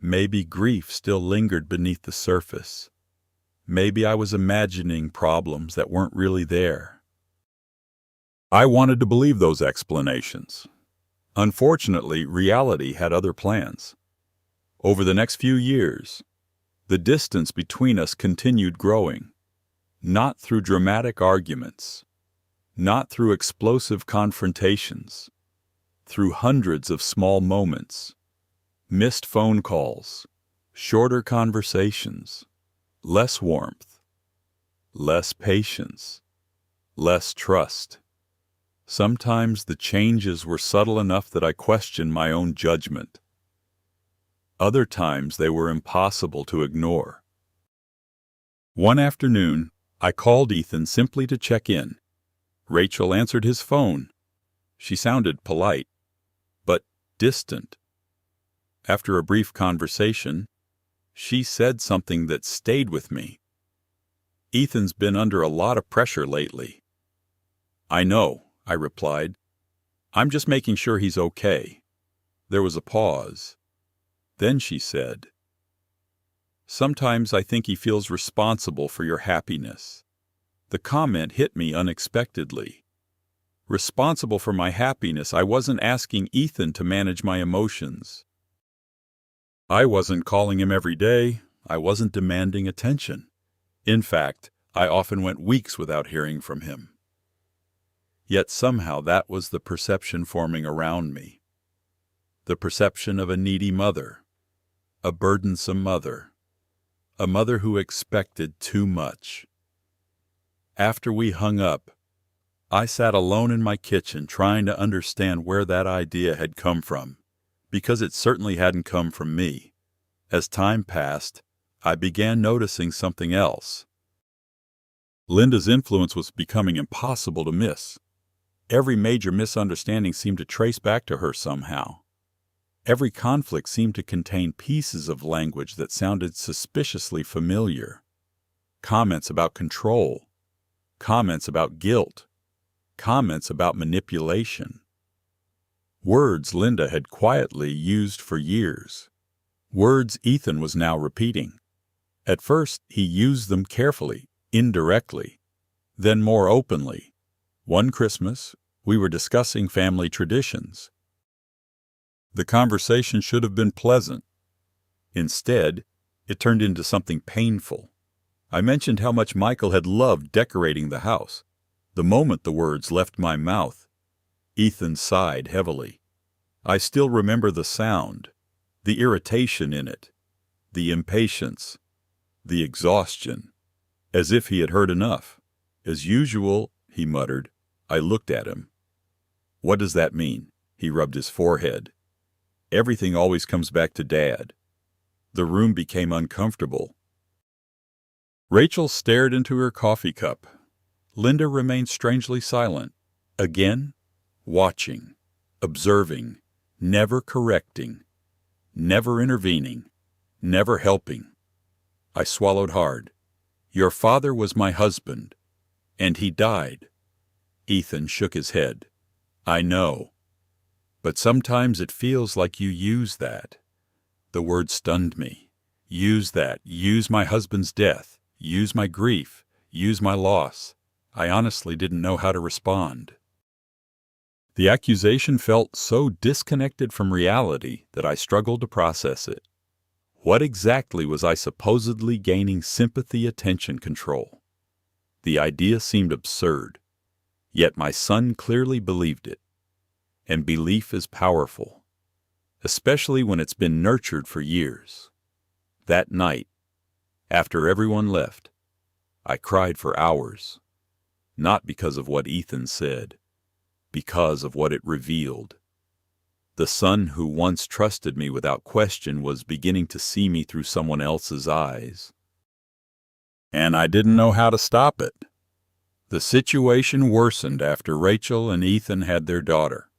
Maybe grief still lingered beneath the surface. Maybe I was imagining problems that weren't really there. I wanted to believe those explanations. Unfortunately, reality had other plans. Over the next few years, the distance between us continued growing, not through dramatic arguments, not through explosive confrontations, through hundreds of small moments, missed phone calls, shorter conversations, less warmth, less patience, less trust. Sometimes the changes were subtle enough that I questioned my own judgment. Other times they were impossible to ignore. One afternoon, I called Ethan simply to check in. Rachel answered his phone. She sounded polite, but distant. After a brief conversation, she said something that stayed with me. "Ethan's been under a lot of pressure lately." "I know," I replied. "I'm just making sure he's okay." There was a pause. Then she said, "Sometimes I think he feels responsible for your happiness." The comment hit me unexpectedly. Responsible for my happiness, I wasn't asking Ethan to manage my emotions. I wasn't calling him every day. I wasn't demanding attention. In fact, I often went weeks without hearing from him. Yet somehow that was the perception forming around me. The perception of a needy mother, a burdensome mother, a mother who expected too much. After we hung up, I sat alone in my kitchen trying to understand where that idea had come from, because it certainly hadn't come from me. As time passed, I began noticing something else. Linda's influence was becoming impossible to miss. Every major misunderstanding seemed to trace back to her somehow. Every conflict seemed to contain pieces of language that sounded suspiciously familiar. Comments about control, comments about guilt, comments about manipulation. Words Linda had quietly used for years. Words Ethan was now repeating. At first, he used them carefully, indirectly, then more openly. One Christmas, we were discussing family traditions. The conversation should have been pleasant. Instead, it turned into something painful. I mentioned how much Michael had loved decorating the house. The moment the words left my mouth, Ethan sighed heavily. I still remember the sound, the irritation in it, the impatience, the exhaustion, as if he had heard enough. "As usual," he muttered. I looked at him. "What does that mean?" He rubbed his forehead. "Everything always comes back to Dad." The room became uncomfortable. Rachel stared into her coffee cup. Linda remained strangely silent. Again, watching, observing, never correcting, never intervening, never helping. I swallowed hard. "Your father was my husband, and he died." Ethan shook his head. "I know. But sometimes it feels like you use that." The word stunned me. Use that. Use my husband's death. Use my grief. Use my loss. I honestly didn't know how to respond. The accusation felt so disconnected from reality that I struggled to process it. What exactly was I supposedly gaining sympathy, attention, control? The idea seemed absurd, yet my son clearly believed it. And belief is powerful, especially when it's been nurtured for years. That night, after everyone left, I cried for hours, not because of what Ethan said, because of what it revealed. The son who once trusted me without question was beginning to see me through someone else's eyes. and I didn't know how to stop it. The situation worsened after Rachel and Ethan had their daughter,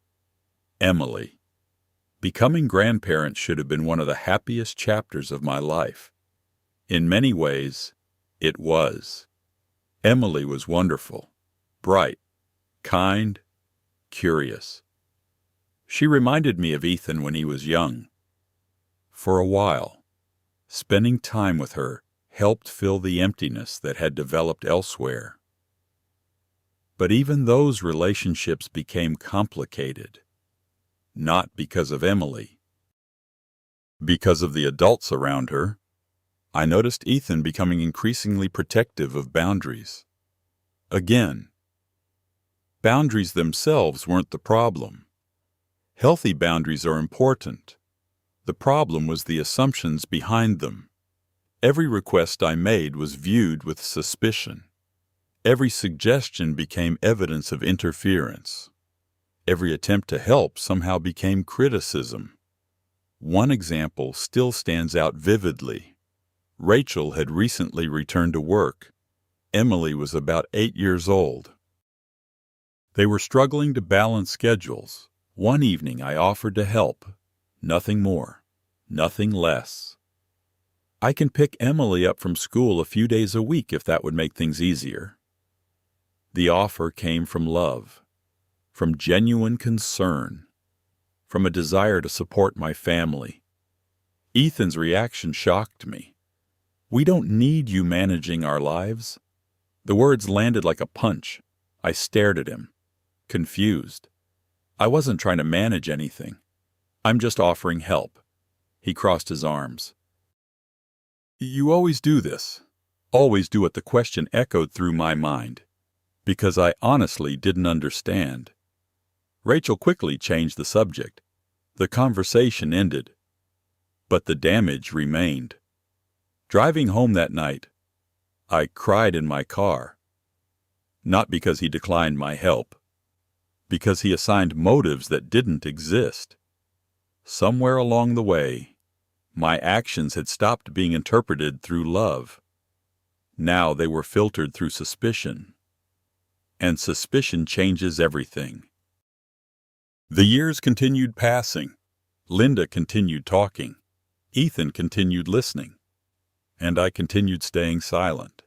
Emily. Becoming grandparents should have been one of the happiest chapters of my life. In many ways, it was. Emily was wonderful, bright, kind, curious. She reminded me of Ethan when he was young. For a while, spending time with her helped fill the emptiness that had developed elsewhere. But even those relationships became complicated, not because of Emily. Because of the adults around her, I noticed Ethan becoming increasingly protective of boundaries. Again, boundaries themselves weren't the problem. Healthy boundaries are important. The problem was the assumptions behind them. Every request I made was viewed with suspicion. Every suggestion became evidence of interference. Every attempt to help somehow became criticism. One example still stands out vividly. Rachel had recently returned to work. Emily was about 8 years old. They were struggling to balance schedules. One evening I offered to help. Nothing more, nothing less. I can pick Emily up from school a few days a week if that would make things easier. The offer came from love, from genuine concern, from a desire to support my family. Ethan's reaction shocked me. "We don't need you managing our lives." The words landed like a punch. I stared at him, confused. I wasn't trying to manage anything. I'm just offering help. He crossed his arms. "You always do this." Always do what the question echoed through my mind, because I honestly didn't understand. Rachel quickly changed the subject. The conversation ended, but the damage remained. Driving home that night, I cried in my car. Not because he declined my help, because he assigned motives that didn't exist. Somewhere along the way, my actions had stopped being interpreted through love. Now they were filtered through suspicion. And suspicion changes everything. The years continued passing. Linda continued talking. Ethan continued listening. And I continued staying silent.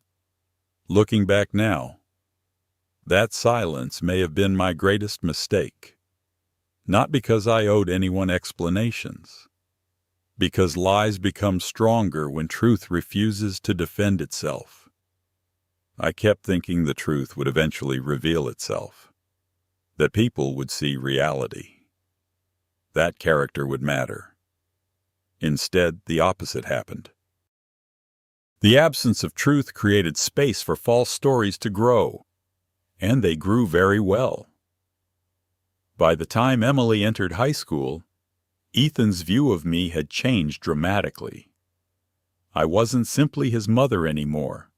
Looking back now, that silence may have been my greatest mistake. Not because I owed anyone explanations. Because lies become stronger when truth refuses to defend itself. I kept thinking the truth would eventually reveal itself, that people would see reality, that character would matter. Instead, the opposite happened. The absence of truth created space for false stories to grow, and they grew very well. By the time Emily entered high school, Ethan's view of me had changed dramatically. I wasn't simply his mother anymore.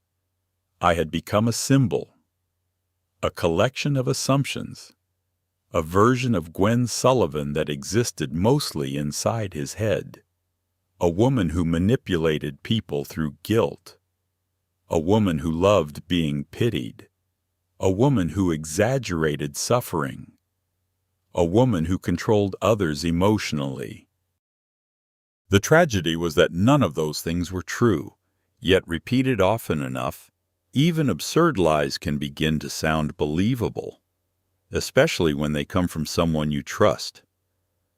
I had become a symbol, a collection of assumptions, a version of Gwen Sullivan that existed mostly inside his head, a woman who manipulated people through guilt, a woman who loved being pitied, a woman who exaggerated suffering, a woman who controlled others emotionally. The tragedy was that none of those things were true, yet repeated often enough, even absurd lies can begin to sound believable, especially when they come from someone you trust.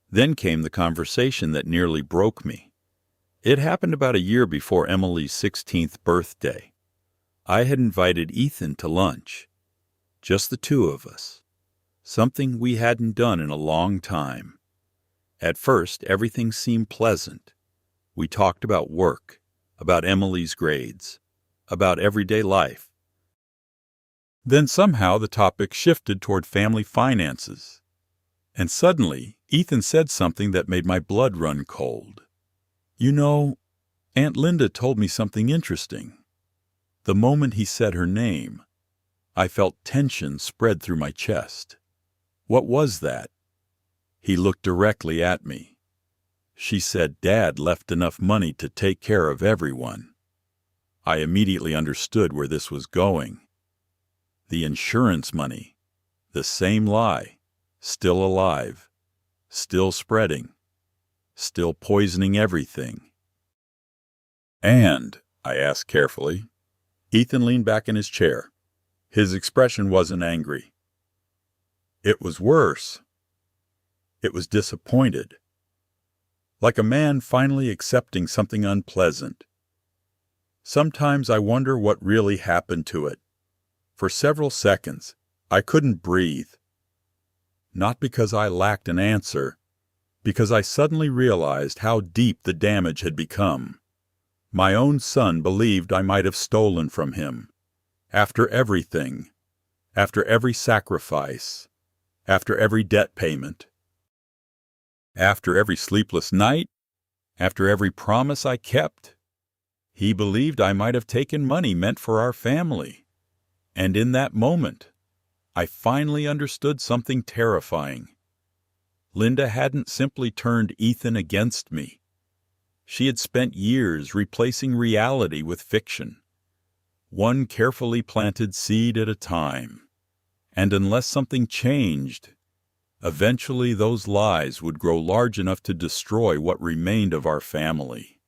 Then came the conversation that nearly broke me. It happened about a year before Emily's 16th birthday. I had invited Ethan to lunch, just the two of us, something we hadn't done in a long time. At first, everything seemed pleasant. We talked about work, about Emily's grades, about everyday life. Then somehow the topic shifted toward family finances. And suddenly, Ethan said something that made my blood run cold. "You know, Aunt Linda told me something interesting." The moment he said her name, I felt tension spread through my chest. What was that? He looked directly at me. "She said Dad left enough money to take care of everyone." I immediately understood where this was going. The insurance money, the same lie, still alive, still spreading, still poisoning everything. "And?" I asked carefully. Ethan leaned back in his chair. His expression wasn't angry. It was worse. It was disappointed. Like a man finally accepting something unpleasant. Sometimes I wonder what really happened to it. For several seconds, I couldn't breathe. Not because I lacked an answer, because I suddenly realized how deep the damage had become. My own son believed I might have stolen from him. After everything, after every sacrifice, after every debt payment, after every sleepless night, after every promise I kept, he believed I might have taken money meant for our family. And in that moment, I finally understood something terrifying. Linda hadn't simply turned Ethan against me. She had spent years replacing reality with fiction, one carefully planted seed at a time. And unless something changed, eventually those lies would grow large enough to destroy what remained of our family.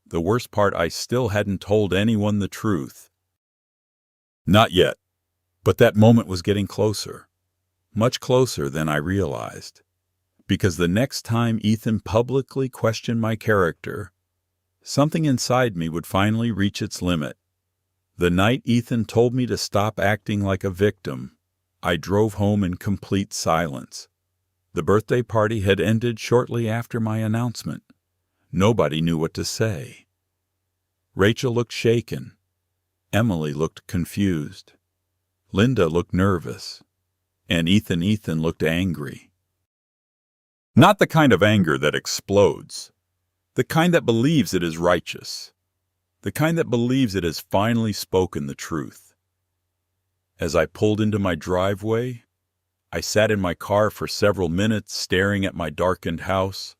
The worst part, I still hadn't told anyone the truth. Not yet, but that moment was getting closer, much closer than I realized. Because the next time Ethan publicly questioned my character, something inside me would finally reach its limit. The night Ethan told me to stop acting like a victim, I drove home in complete silence. The birthday party had ended shortly after my announcement. Nobody knew what to say. Rachel looked shaken. Emily looked confused. Linda looked nervous. And Ethan looked angry. Not the kind of anger that explodes. The kind that believes it is righteous. The kind that believes it has finally spoken the truth. As I pulled into my driveway, I sat in my car for several minutes staring at my darkened house.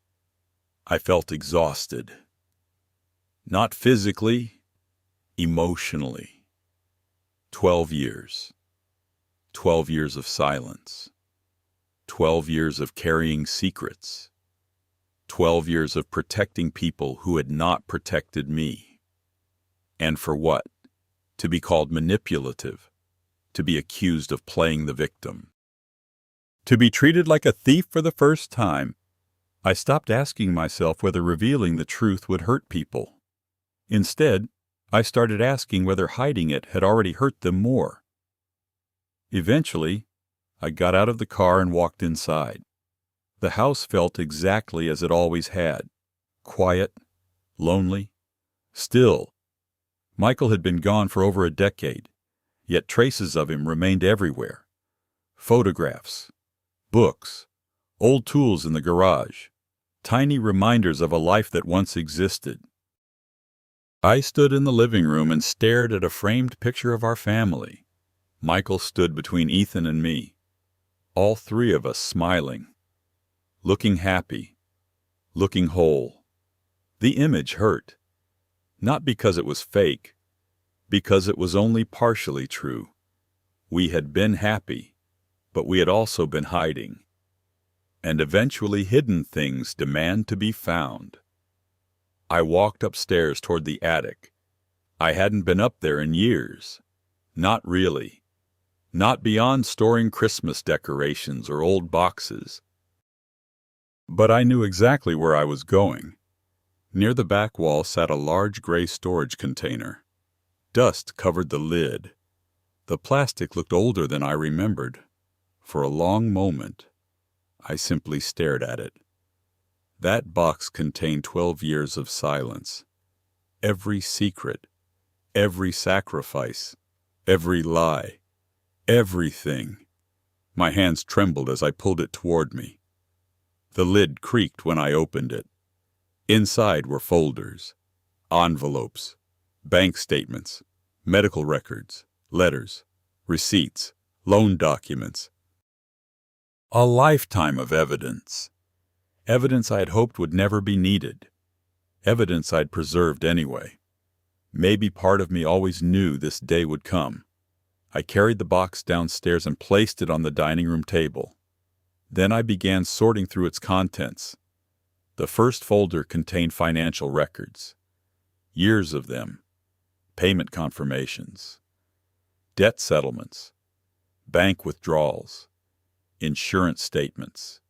I felt exhausted. Not physically, emotionally. 12 years. 12 years of silence. 12 years of carrying secrets. 12 years of protecting people who had not protected me. And for what? To be called manipulative. To be accused of playing the victim. To be treated like a thief for the first time. I stopped asking myself whether revealing the truth would hurt people. Instead, I started asking whether hiding it had already hurt them more. Eventually, I got out of the car and walked inside. The house felt exactly as it always had. Quiet, lonely, still. Michael had been gone for over a decade, yet traces of him remained everywhere. Photographs, books, old tools in the garage, tiny reminders of a life that once existed. I stood in the living room and stared at a framed picture of our family. Michael stood between Ethan and me. All three of us smiling, looking happy, looking whole. The image hurt, not because it was fake, because it was only partially true. We had been happy, but we had also been hiding. And eventually hidden things demand to be found. I walked upstairs toward the attic. I hadn't been up there in years. Not really. Not beyond storing Christmas decorations or old boxes. But I knew exactly where I was going. Near the back wall sat a large gray storage container. Dust covered the lid. The plastic looked older than I remembered. For a long moment, I simply stared at it. That box contained 12 years of silence. Every secret, every sacrifice, every lie. Everything. My hands trembled as I pulled it toward me. The lid creaked when I opened it. Inside were folders, envelopes, bank statements, medical records, letters, receipts, loan documents. A lifetime of evidence. Evidence I'd hoped would never be needed. Evidence I'd preserved anyway. Maybe part of me always knew this day would come. I carried the box downstairs and placed it on the dining room table. Then I began sorting through its contents. The first folder contained financial records. Years of them. Payment confirmations. Debt settlements. Bank withdrawals. Insurance statements.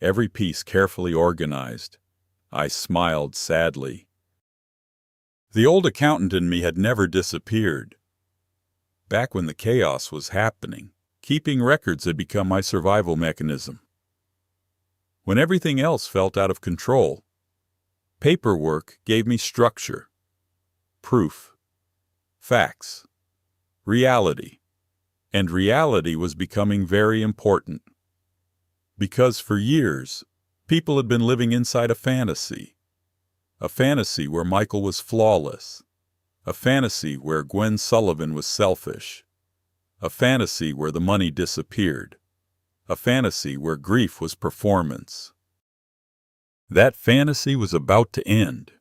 Every piece carefully organized. I smiled sadly. The old accountant in me had never disappeared. Back when the chaos was happening, keeping records had become my survival mechanism. When everything else felt out of control, paperwork gave me structure, proof, facts, reality. And reality was becoming very important. Because for years, people had been living inside a fantasy where Michael was flawless, a fantasy where Gwen Sullivan was selfish, a fantasy where the money disappeared, a fantasy where grief was performance. That fantasy was about to end.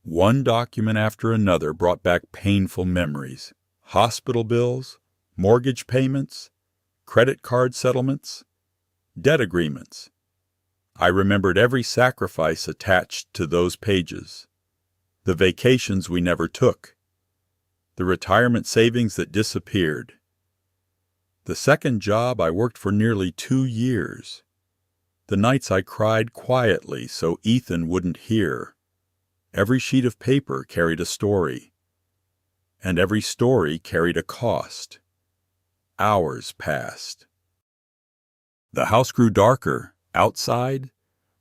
One document after another brought back painful memories, hospital bills, mortgage payments, credit card settlements, debt agreements. I remembered every sacrifice attached to those pages, the vacations we never took, the retirement savings that disappeared. The second job I worked for nearly 2 years. The nights I cried quietly so Ethan wouldn't hear. Every sheet of paper carried a story, and every story carried a cost. Hours passed. The house grew darker. Outside,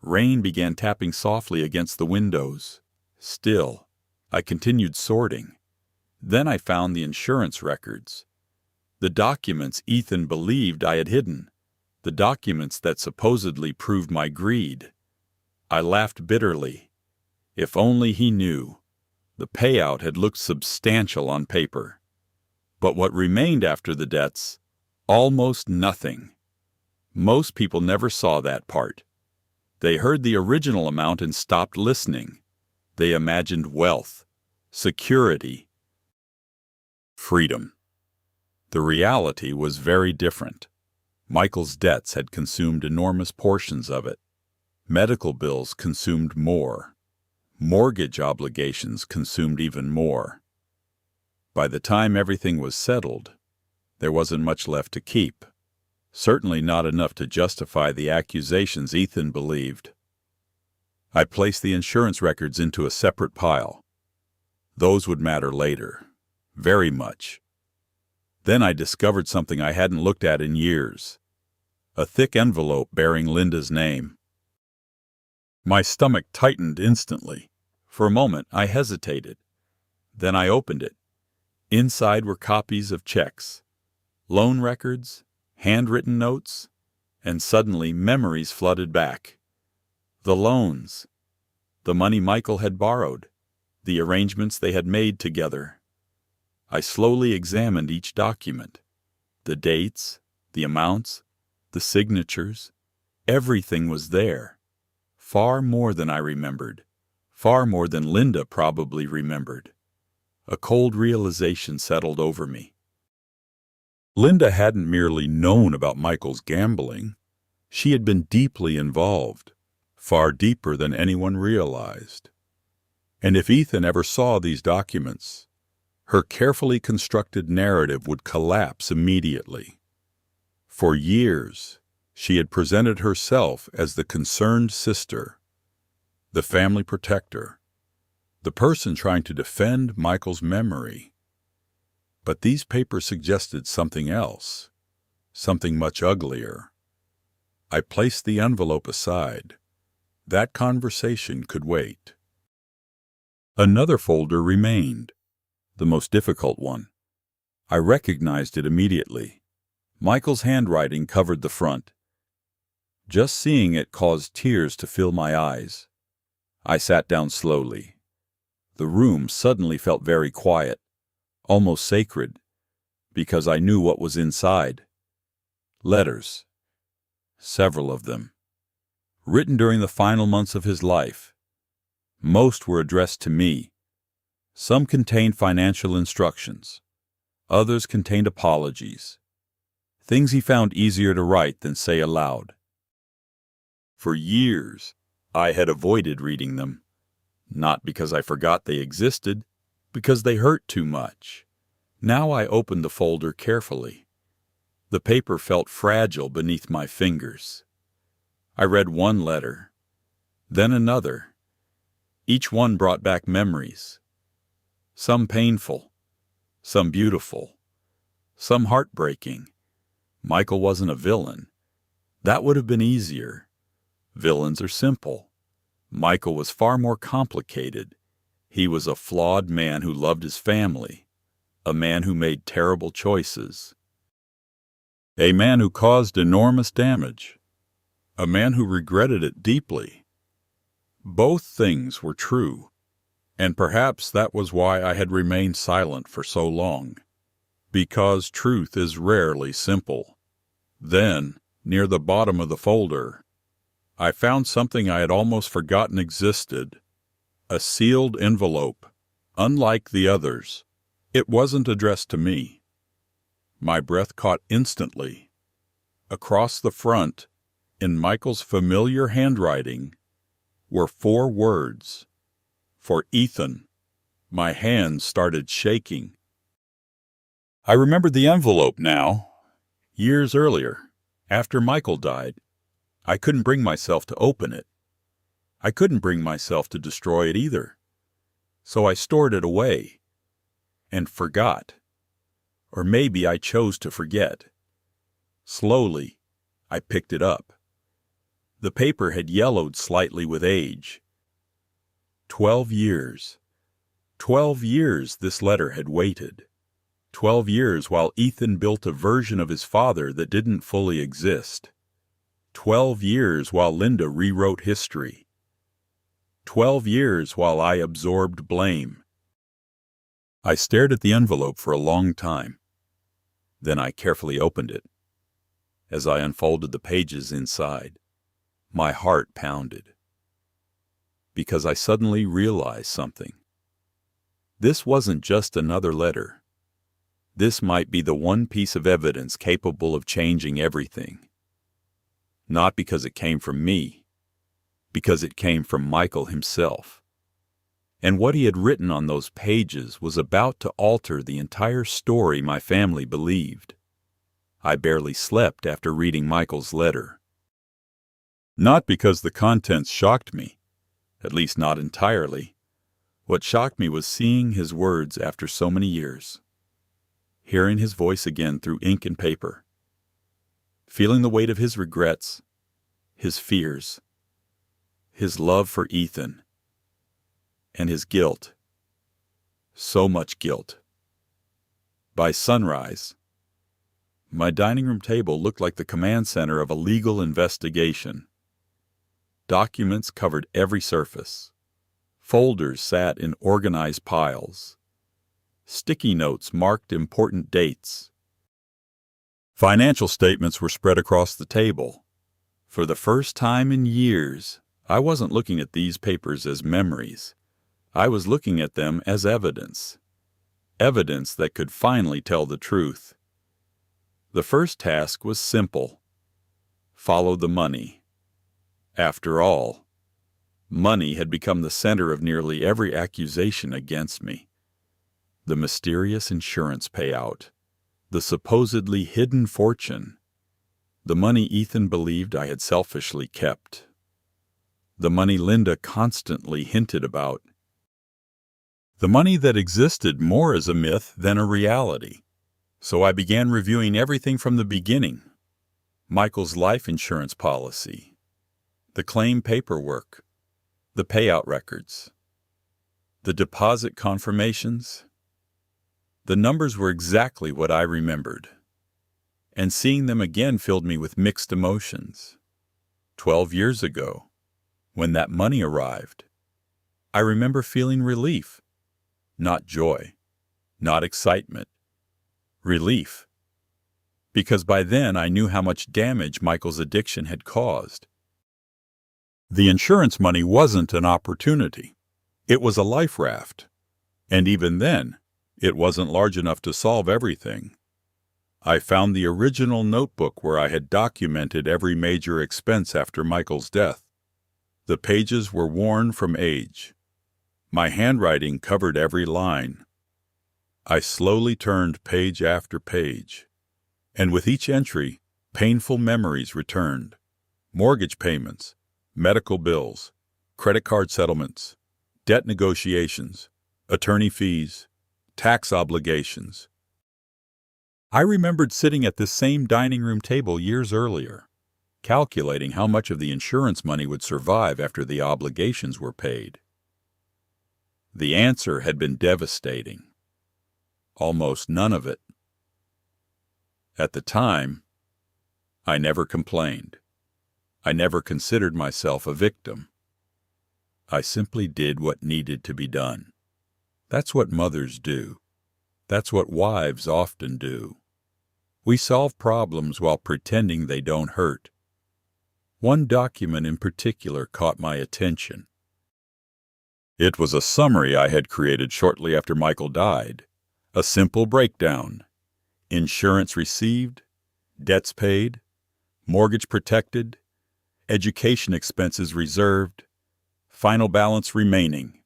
rain began tapping softly against the windows. Still, I continued sorting. Then I found the insurance records. The documents Ethan believed I had hidden. The documents that supposedly proved my greed. I laughed bitterly. If only he knew. The payout had looked substantial on paper. But what remained after the debts? Almost nothing. Most people never saw that part. They heard the original amount and stopped listening. They imagined wealth, security, freedom. The reality was very different. Michael's debts had consumed enormous portions of it. Medical bills consumed more. Mortgage obligations consumed even more. By the time everything was settled, there wasn't much left to keep. Certainly not enough to justify the accusations Ethan believed. I placed the insurance records into a separate pile. Those would matter later. Very much. Then I discovered something I hadn't looked at in years. A thick envelope bearing Linda's name. My stomach tightened instantly. For a moment I hesitated. Then I opened it. Inside were copies of checks, loan records, handwritten notes, and suddenly memories flooded back. The loans, the money Michael had borrowed, the arrangements they had made together. I slowly examined each document. The dates, the amounts, the signatures, everything was there. Far more than I remembered. Far more than Linda probably remembered. A cold realization settled over me. Linda hadn't merely known about Michael's gambling. She had been deeply involved, far deeper than anyone realized. And if Ethan ever saw these documents, her carefully constructed narrative would collapse immediately. For years, she had presented herself as the concerned sister, the family protector, the person trying to defend Michael's memory. But these papers suggested something else, something much uglier. I placed the envelope aside. That conversation could wait. Another folder remained, the most difficult one. I recognized it immediately. Michael's handwriting covered the front. Just seeing it caused tears to fill my eyes. I sat down slowly. The room suddenly felt very quiet, almost sacred, because I knew what was inside. Letters. Several of them. Written during the final months of his life. Most were addressed to me. Some contained financial instructions. Others contained apologies. Things he found easier to write than say aloud. For years, I had avoided reading them, not because I forgot they existed, because they hurt too much. Now I opened the folder carefully. The paper felt fragile beneath my fingers. I read one letter, then another. Each one brought back memories. Some painful, some beautiful, some heartbreaking. Michael wasn't a villain. That would have been easier. Villains are simple. Michael was far more complicated. He was a flawed man who loved his family, a man who made terrible choices, a man who caused enormous damage, a man who regretted it deeply. Both things were true, and perhaps that was why I had remained silent for so long, because truth is rarely simple. Then, near the bottom of the folder, I found something I had almost forgotten existed, a sealed envelope, unlike the others. It wasn't addressed to me. My breath caught instantly. Across the front, in Michael's familiar handwriting, were 4 words. For Ethan. My hands started shaking. I remembered the envelope now. Years earlier, after Michael died, I couldn't bring myself to open it. I couldn't bring myself to destroy it either. So I stored it away and forgot. Or maybe I chose to forget. Slowly, I picked it up. The paper had yellowed slightly with age. 12 years. 12 years this letter had waited. 12 years while Ethan built a version of his father that didn't fully exist. 12 years while Linda rewrote history. 12 years while I absorbed blame. I stared at the envelope for a long time. Then I carefully opened it. As I unfolded the pages inside, my heart pounded. Because I suddenly realized something. This wasn't just another letter. This might be the one piece of evidence capable of changing everything. Not because it came from me, because it came from Michael himself. And what he had written on those pages was about to alter the entire story my family believed. I barely slept after reading Michael's letter. Not because the contents shocked me, at least not entirely. What shocked me was seeing his words after so many years. Hearing his voice again through ink and paper. Feeling the weight of his regrets, his fears, his love for Ethan, and his guilt. So much guilt. By sunrise, my dining room table looked like the command center of a legal investigation. Documents covered every surface. Folders sat in organized piles. Sticky notes marked important dates. Financial statements were spread across the table. For the first time in years, I wasn't looking at these papers as memories. I was looking at them as evidence. Evidence that could finally tell the truth. The first task was simple. Follow the money. After all, money had become the center of nearly every accusation against me. The mysterious insurance payout, the supposedly hidden fortune, the money Ethan believed I had selfishly kept, the money Linda constantly hinted about, the money that existed more as a myth than a reality. So I began reviewing everything from the beginning. Michael's life insurance policy, the claim paperwork, the payout records, the deposit confirmations. The numbers were exactly what I remembered, and seeing them again filled me with mixed emotions. 12 years ago, when that money arrived, I remember feeling relief, not joy, not excitement, relief, because by then I knew how much damage Michael's addiction had caused. The insurance money wasn't an opportunity. It was a life raft. And even then, it wasn't large enough to solve everything. I found the original notebook where I had documented every major expense after Michael's death. The pages were worn from age. My handwriting covered every line. I slowly turned page after page, and with each entry, painful memories returned. Mortgage payments, medical bills, credit card settlements, debt negotiations, attorney fees, tax obligations. I remembered sitting at this same dining room table years earlier, calculating how much of the insurance money would survive after the obligations were paid. The answer had been devastating. Almost none of it. At the time, I never complained. I never considered myself a victim. I simply did what needed to be done. That's what mothers do. That's what wives often do. We solve problems while pretending they don't hurt. One document in particular caught my attention. It was a summary I had created shortly after Michael died. A simple breakdown. Insurance received, debts paid, mortgage protected, education expenses reserved, final balance remaining.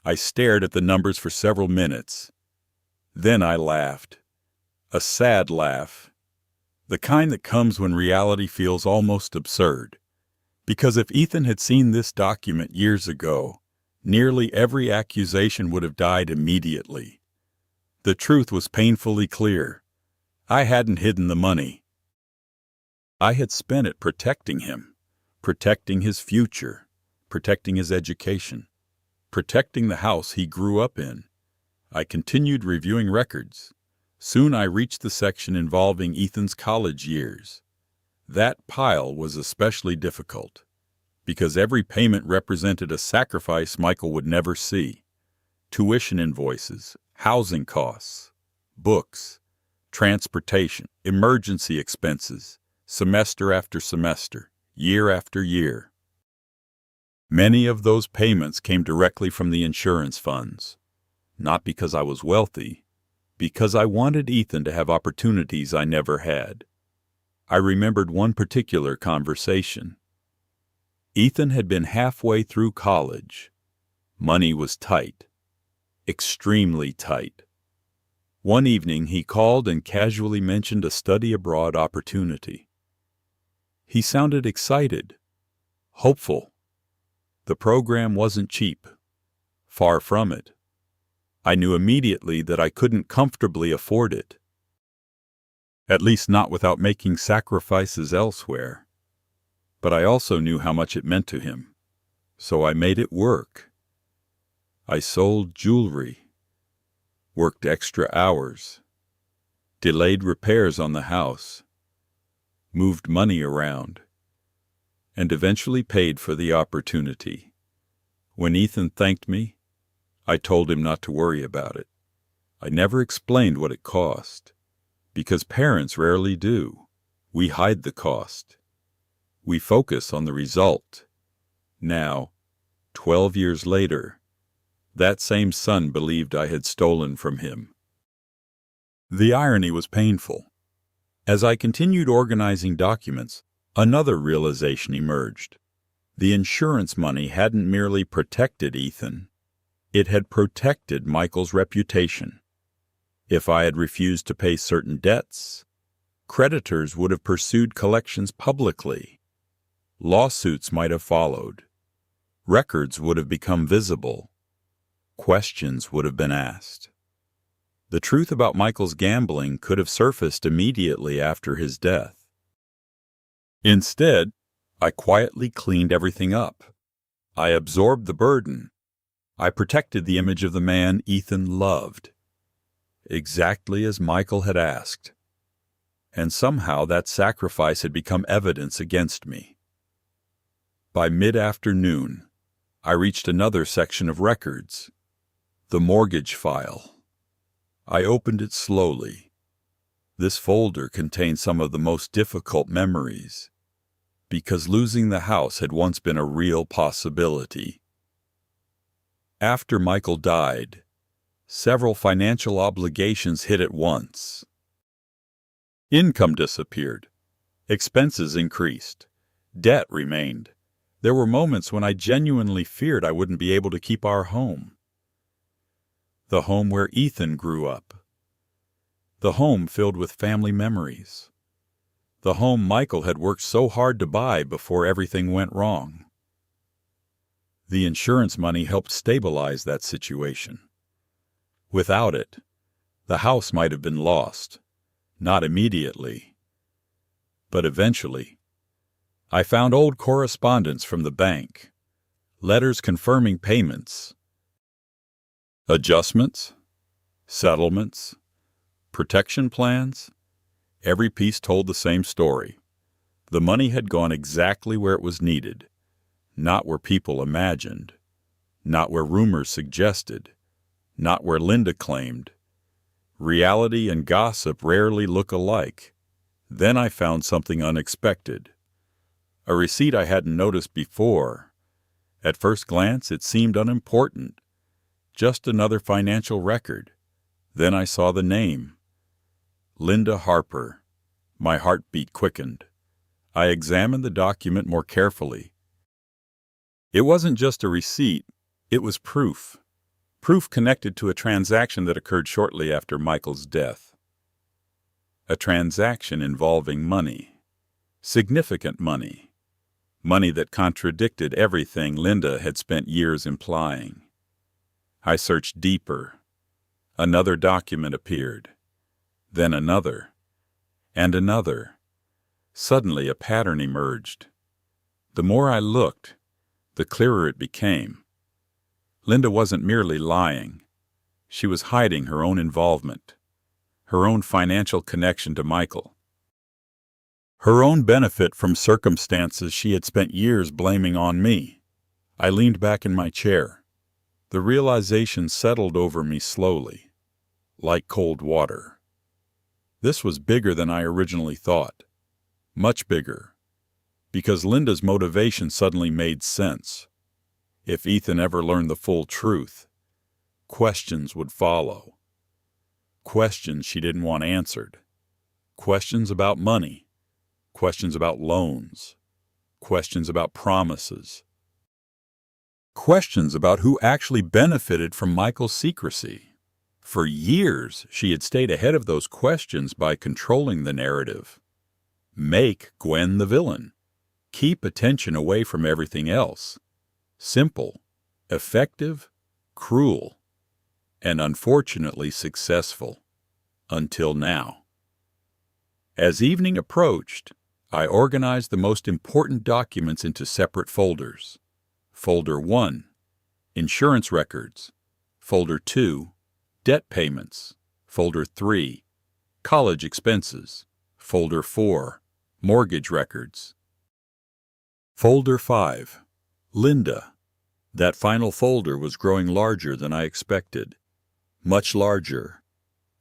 I stared at the numbers for several minutes. Then I laughed. A sad laugh. The kind that comes when reality feels almost absurd. Because if Ethan had seen this document years ago, nearly every accusation would have died immediately. The truth was painfully clear. I hadn't hidden the money. I had spent it protecting him, protecting his future, protecting his education, protecting the house he grew up in. I continued reviewing records. Soon I reached the section involving Ethan's college years. That pile was especially difficult, because every payment represented a sacrifice Michael would never see. Tuition invoices, housing costs, books, transportation, emergency expenses, semester after semester, year after year. Many of those payments came directly from the insurance funds. Not because I was wealthy, because I wanted Ethan to have opportunities I never had. I remembered one particular conversation. Ethan had been halfway through college. Money was tight. Extremely tight. One evening he called and casually mentioned a study abroad opportunity. He sounded excited, hopeful. The program wasn't cheap. Far from it. I knew immediately that I couldn't comfortably afford it. At least not without making sacrifices elsewhere. But I also knew how much it meant to him. So I made it work. I sold jewelry, worked extra hours, delayed repairs on the house, moved money around, and eventually paid for the opportunity. When Ethan thanked me, I told him not to worry about it. I never explained what it cost, because parents rarely do. We hide the cost. We focus on the result. Now, 12 years later, that same son believed I had stolen from him. The irony was painful. As I continued organizing documents, another realization emerged. The insurance money hadn't merely protected Ethan. It had protected Michael's reputation. If I had refused to pay certain debts, creditors would have pursued collections publicly. Lawsuits might have followed. Records would have become visible. Questions would have been asked. The truth about Michael's gambling could have surfaced immediately after his death. Instead, I quietly cleaned everything up. I absorbed the burden. I protected the image of the man Ethan loved, exactly as Michael had asked. And somehow that sacrifice had become evidence against me. By mid-afternoon, I reached another section of records, the mortgage file. I opened it slowly. This folder contained some of the most difficult memories, because losing the house had once been a real possibility. After Michael died, Several financial obligations hit at once. Income disappeared. Expenses increased. Debt remained. There were moments when I genuinely feared I wouldn't be able to keep our home. The home where Ethan grew up. The home filled with family memories. The home Michael had worked so hard to buy before everything went wrong. The insurance money helped stabilize that situation. Without it, the house might have been lost. Not immediately, but eventually. I found old correspondence from the bank, letters confirming payments, adjustments, settlements, protection plans. Every piece told the same story. The money had gone exactly where it was needed, not where people imagined, not where rumors suggested, not where Linda claimed. Reality and gossip rarely look alike. Then I found something unexpected. A receipt I hadn't noticed before. At first glance, it seemed unimportant. Just another financial record. Then I saw the name. Linda Harper. My heartbeat quickened. I examined the document more carefully. It wasn't just a receipt. It was proof. Proof connected to a transaction that occurred shortly after Michael's death. A transaction involving money. Significant money. Money that contradicted everything Linda had spent years implying. I searched deeper. Another document appeared. Then another. And another. Suddenly a pattern emerged. The more I looked, the clearer it became. Linda wasn't merely lying. She was hiding her own involvement, her own financial connection to Michael, her own benefit from circumstances she had spent years blaming on me. I leaned back in my chair. The realization settled over me slowly, like cold water. This was bigger than I originally thought. Much bigger. Because Linda's motivation suddenly made sense. If Ethan ever learned the full truth, questions would follow. Questions she didn't want answered. Questions about money. Questions about loans. Questions about promises. Questions about who actually benefited from Michael's secrecy. For years, she had stayed ahead of those questions by controlling the narrative. Make Gwen the villain. Keep attention away from everything else. Simple, effective, cruel, and unfortunately successful. Until now. As evening approached, I organized the most important documents into separate folders. Folder 1, Insurance Records. Folder 2, Debt Payments. Folder 3, College Expenses. Folder 4, Mortgage Records. Folder 5, Linda. That final folder was growing larger than I expected. Much larger.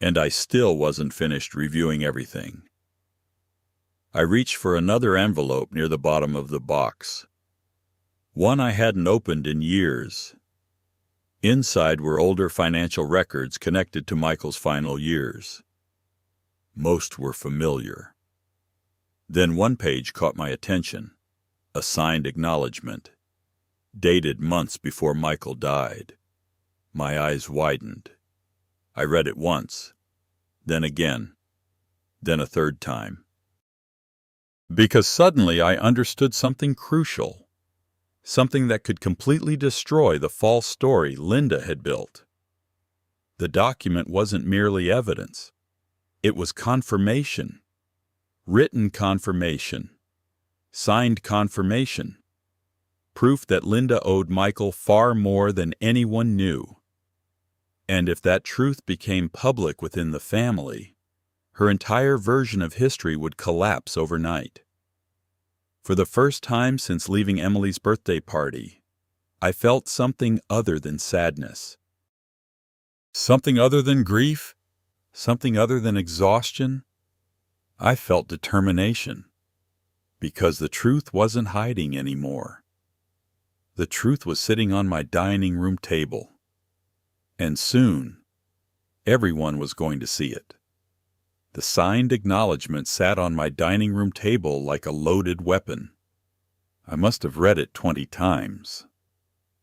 And I still wasn't finished reviewing everything. I reached for another envelope near the bottom of the box. One I hadn't opened in years. Inside were older financial records connected to Michael's final years. Most were familiar. Then one page caught my attention. A signed acknowledgement. Dated months before Michael died. My eyes widened. I read it once, then again, then a third time. Because suddenly I understood something crucial, something that could completely destroy the false story Linda had built. The document wasn't merely evidence. It was confirmation. Written confirmation. Signed confirmation. Proof that Linda owed Michael far more than anyone knew. And if that truth became public within the family, her entire version of history would collapse overnight. For the first time since leaving Emily's birthday party, I felt something other than sadness. Something other than grief? Something other than exhaustion? I felt determination. Because the truth wasn't hiding anymore. The truth was sitting on my dining room table. And soon, Everyone was going to see it. The signed acknowledgment sat on my dining room table like a loaded weapon. I must have read it 20 times.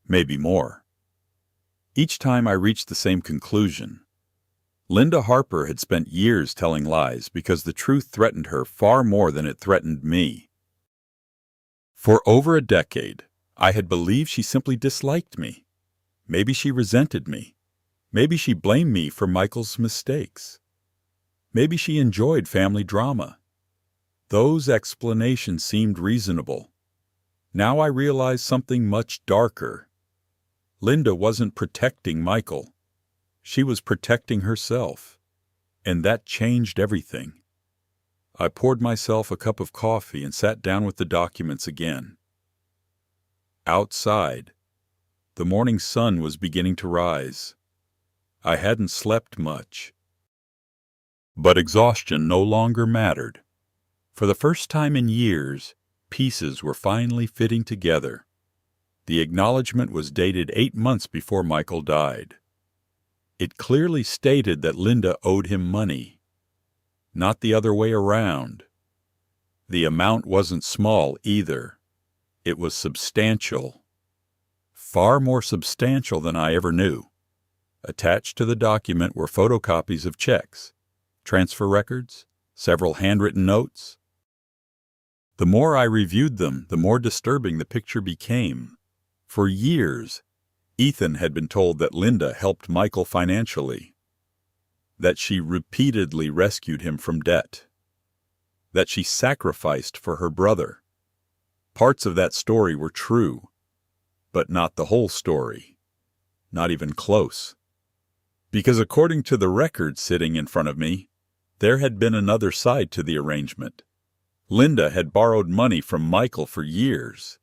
Maybe more. Each time I reached the same conclusion. Linda Harper had spent years telling lies because the truth threatened her far more than it threatened me. For over a decade, I had believed she simply disliked me. Maybe she resented me. Maybe she blamed me for Michael's mistakes. Maybe she enjoyed family drama. Those explanations seemed reasonable. Now I realized something much darker. Linda wasn't protecting Michael. She was protecting herself, and that changed everything. I poured myself a cup of coffee and sat down with the documents again. Outside, the morning sun was beginning to rise. I hadn't slept much. But exhaustion no longer mattered. For the first time in years, pieces were finally fitting together. The acknowledgment was dated 8 months before Michael died. It clearly stated that Linda owed him money, not the other way around. The amount wasn't small either. It was substantial. Far more substantial than I ever knew. Attached to the document were photocopies of checks, transfer records, several handwritten notes. The more I reviewed them, the more disturbing the picture became. For years, Ethan had been told that Linda helped Michael financially, that she repeatedly rescued him from debt, that she sacrificed for her brother. Parts of that story were true, but not the whole story, not even close. Because according to the record sitting in front of me, there had been another side to the arrangement. Linda had borrowed money from Michael for years,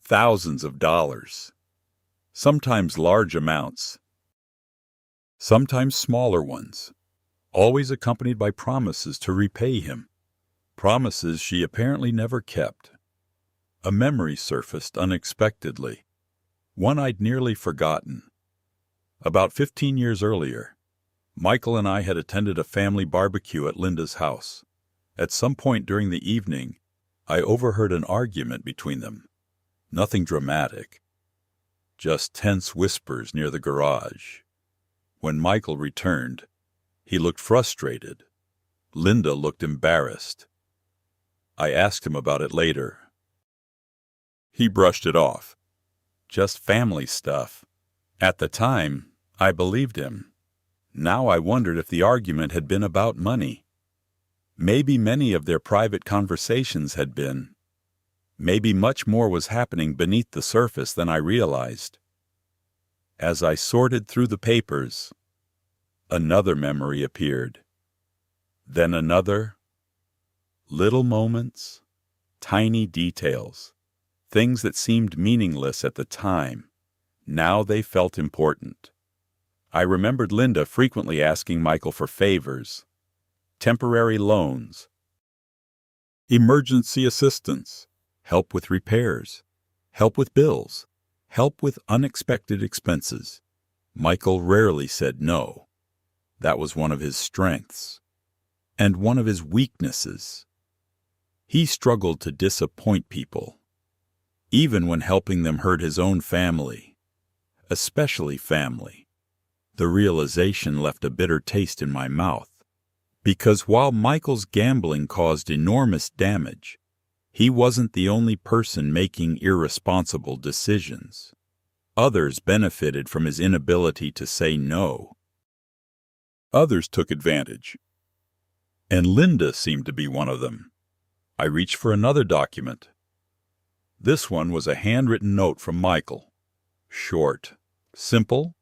thousands of dollars. Sometimes large amounts, sometimes smaller ones, always accompanied by promises to repay him, promises she apparently never kept. A memory surfaced unexpectedly, one I'd nearly forgotten. About 15 years earlier, Michael and I had attended a family barbecue at Linda's house. At some point during the evening, I overheard an argument between them. Nothing dramatic. Just tense whispers near the garage. When Michael returned, he looked frustrated. Linda looked embarrassed. I asked him about it later. He brushed it off. Just family stuff. At the time, I believed him. Now I wondered if the argument had been about money. Maybe many of their private conversations had been. Maybe much more was happening beneath the surface than I realized. As I sorted through the papers, another memory appeared. Then another. Little moments, tiny details, things that seemed meaningless at the time. Now they felt important. I remembered Linda frequently asking Michael for favors, temporary loans, emergency assistance, help with repairs, help with bills, help with unexpected expenses. Michael rarely said no. That was one of his strengths, and one of his weaknesses. He struggled to disappoint people, even when helping them hurt his own family, especially family. The realization left a bitter taste in my mouth, because while Michael's gambling caused enormous damage, he wasn't the only person making irresponsible decisions. Others benefited from his inability to say no. Others took advantage, and Linda seemed to be one of them. I reached for another document. This one was a handwritten note from Michael. Short, simple,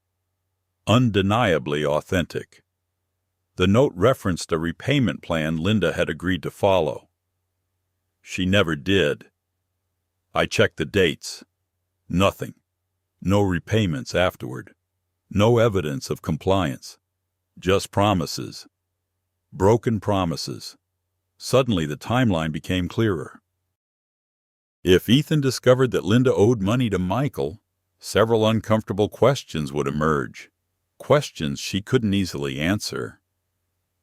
undeniably authentic. The note referenced a repayment plan Linda had agreed to follow. She never did. I checked the dates. Nothing. No repayments afterward. No evidence of compliance. Just promises. Broken promises. Suddenly the timeline became clearer. If Ethan discovered that Linda owed money to Michael, several uncomfortable questions would emerge. questions she couldn't easily answer.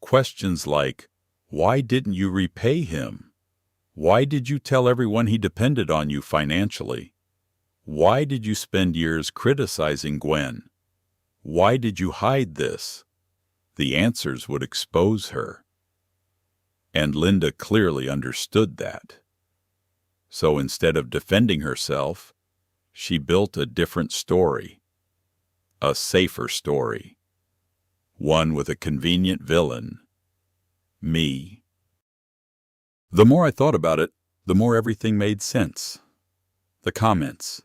Questions like, why didn't you repay him? Why did you tell everyone he depended on you financially? Why did you spend years criticizing Gwen? Why did you hide this? The answers would expose her. And Linda clearly understood that. So instead of defending herself, she built a different story. A safer story. One with a convenient villain. Me. The more I thought about it, the more everything made sense. The comments,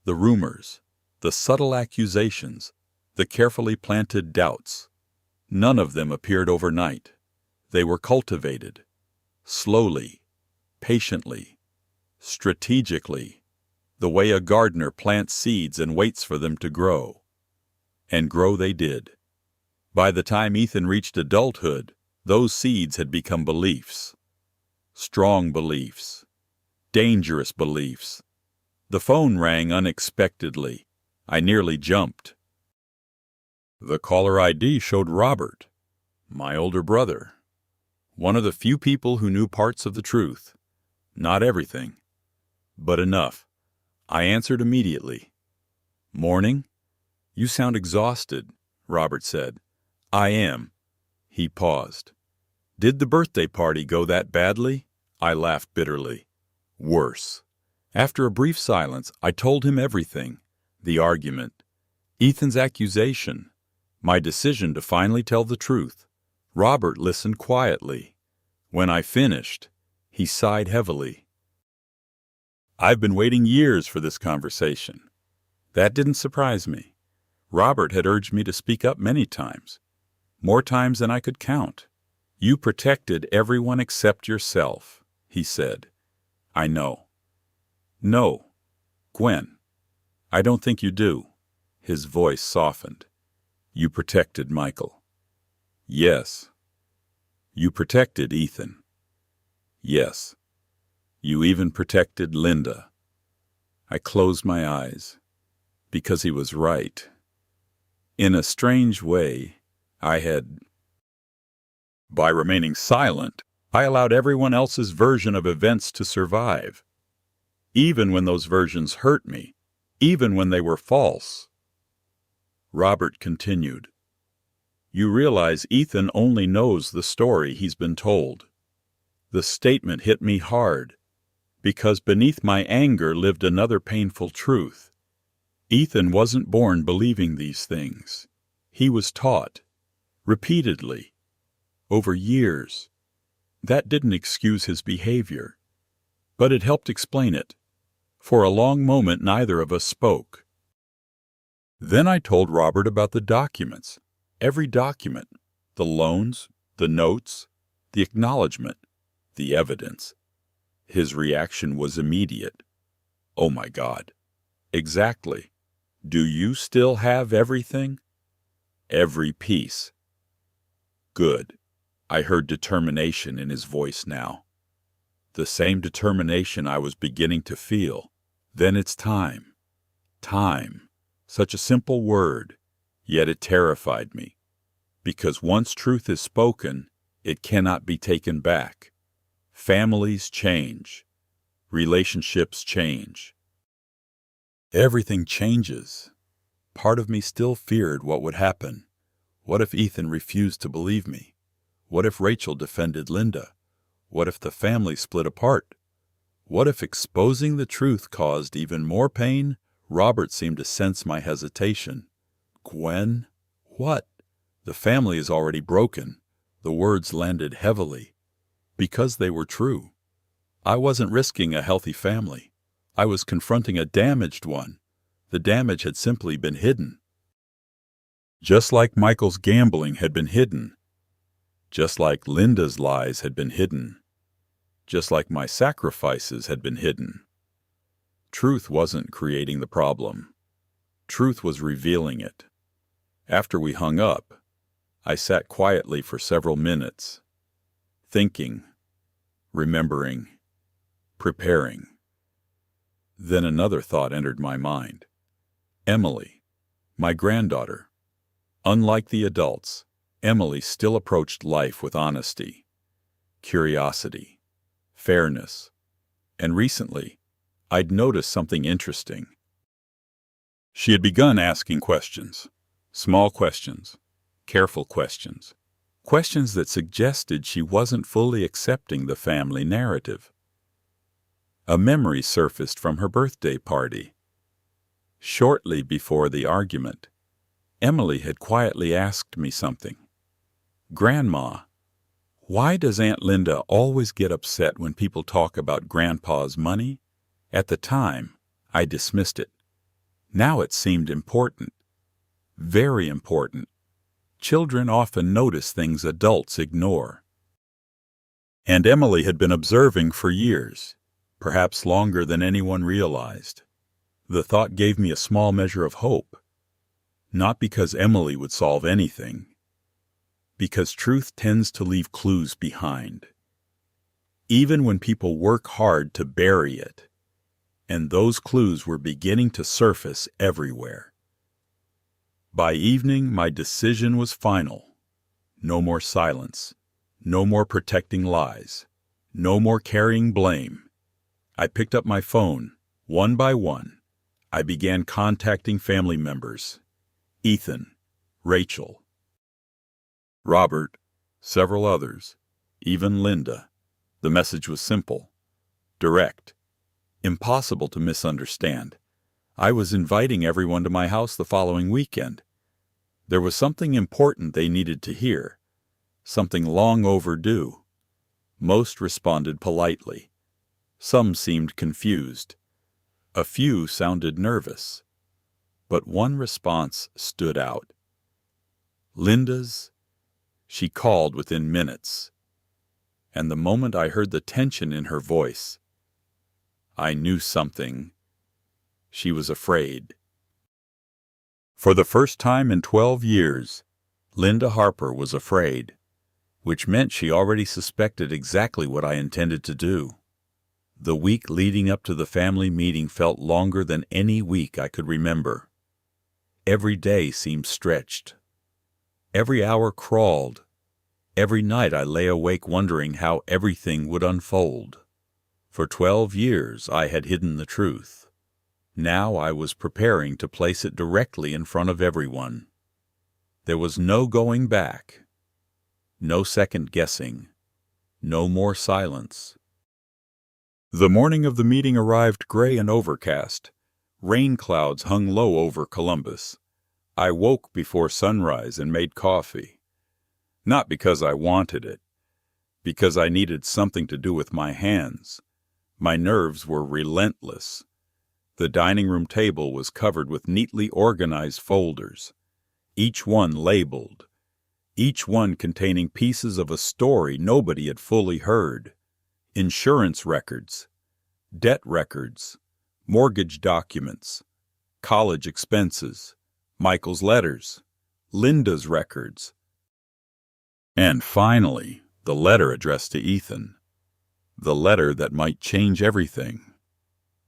the rumors, the subtle accusations, the carefully planted doubts. None of them appeared overnight. They were cultivated. Slowly, patiently, strategically, the way a gardener plants seeds and waits for them to grow. And grow they did. By the time Ethan reached adulthood, those seeds had become beliefs. Strong beliefs. Dangerous beliefs. The phone rang unexpectedly. I nearly jumped. The caller ID showed Robert, my older brother. One of the few people who knew parts of the truth. Not everything, but enough. I answered immediately. Morning? You sound exhausted, Robert said. I am. He paused. Did the birthday party go that badly? I laughed bitterly. Worse. After a brief silence, I told him everything. The argument. Ethan's accusation. My decision to finally tell the truth. Robert listened quietly. When I finished, he sighed heavily. I've been waiting years for this conversation. That didn't surprise me. Robert had urged me to speak up many times. More times than I could count. You protected everyone except yourself, he said. I know. No, Gwen, I don't think you do. His voice softened. You protected Michael. Yes. You protected Ethan. Yes. You even protected Linda. I closed my eyes, because he was right. In a strange way, by remaining silent, I allowed everyone else's version of events to survive. Even when those versions hurt me, even when they were false. Robert continued. You realize Ethan only knows the story he's been told. The statement hit me hard, because beneath my anger lived another painful truth. Ethan wasn't born believing these things. He was taught, repeatedly, over years. That didn't excuse his behavior, but it helped explain it. For a long moment, neither of us spoke. Then I told Robert about the documents. Every document. The loans, the notes, the acknowledgement, the evidence. His reaction was immediate. Oh my God. Exactly. Do you still have everything? Every piece. Good. I heard determination in his voice now. The same determination I was beginning to feel. Then it's time. Time. Such a simple word, yet it terrified me. Because once truth is spoken, it cannot be taken back. Families change. Relationships change. Everything changes. Part of me still feared what would happen. What if Ethan refused to believe me? What if Rachel defended Linda? What if the family split apart? What if exposing the truth caused even more pain? Robert seemed to sense my hesitation. Gwen? What? The family is already broken. The words landed heavily. Because they were true. I wasn't risking a healthy family. I was confronting a damaged one. The damage had simply been hidden. Just like Michael's gambling had been hidden. Just like Linda's lies had been hidden. Just like my sacrifices had been hidden. Truth wasn't creating the problem. Truth was revealing it. After we hung up, I sat quietly for several minutes, thinking, remembering, preparing. Then another thought entered my mind. Emily, my granddaughter. Unlike the adults, Emily still approached life with honesty, curiosity, fairness, and recently, I'd noticed something interesting. She had begun asking questions, small questions, careful questions, questions that suggested she wasn't fully accepting the family narrative. A memory surfaced from her birthday party. Shortly before the argument, Emily had quietly asked me something. "Grandma, why does Aunt Linda always get upset when people talk about Grandpa's money?" At the time, I dismissed it. Now it seemed important. Very important. Children often notice things adults ignore. And Emily had been observing for years, perhaps longer than anyone realized. The thought gave me a small measure of hope. Not because Emily would solve anything, because truth tends to leave clues behind, even when people work hard to bury it, and those clues were beginning to surface everywhere. By evening, my decision was final. No more silence, no more protecting lies, no more carrying blame. I picked up my phone, one by one. I began contacting family members. Ethan, Rachel, Robert, several others, even Linda. The message was simple, direct, impossible to misunderstand. I was inviting everyone to my house the following weekend. There was something important they needed to hear, something long overdue. Most responded politely. Some seemed confused. A few sounded nervous. But one response stood out. Linda's. She called within minutes. And the moment I heard the tension in her voice, I knew something. She was afraid. For the first time in 12 years, Linda Harper was afraid, which meant she already suspected exactly what I intended to do. The week leading up to the family meeting felt longer than any week I could remember. Every day seemed stretched. Every hour crawled. Every night I lay awake wondering how everything would unfold. For 12 years I had hidden the truth. Now I was preparing to place it directly in front of everyone. There was no going back. No second guessing. No more silence. The morning of the meeting arrived gray and overcast. Rain clouds hung low over Columbus. I woke before sunrise and made coffee. Not because I wanted it, because I needed something to do with my hands. My nerves were relentless. The dining room table was covered with neatly organized folders, each one labeled, each one containing pieces of a story nobody had fully heard. Insurance records, debt records, mortgage documents, college expenses, Michael's letters, Linda's records, and finally, the letter addressed to Ethan. The letter that might change everything.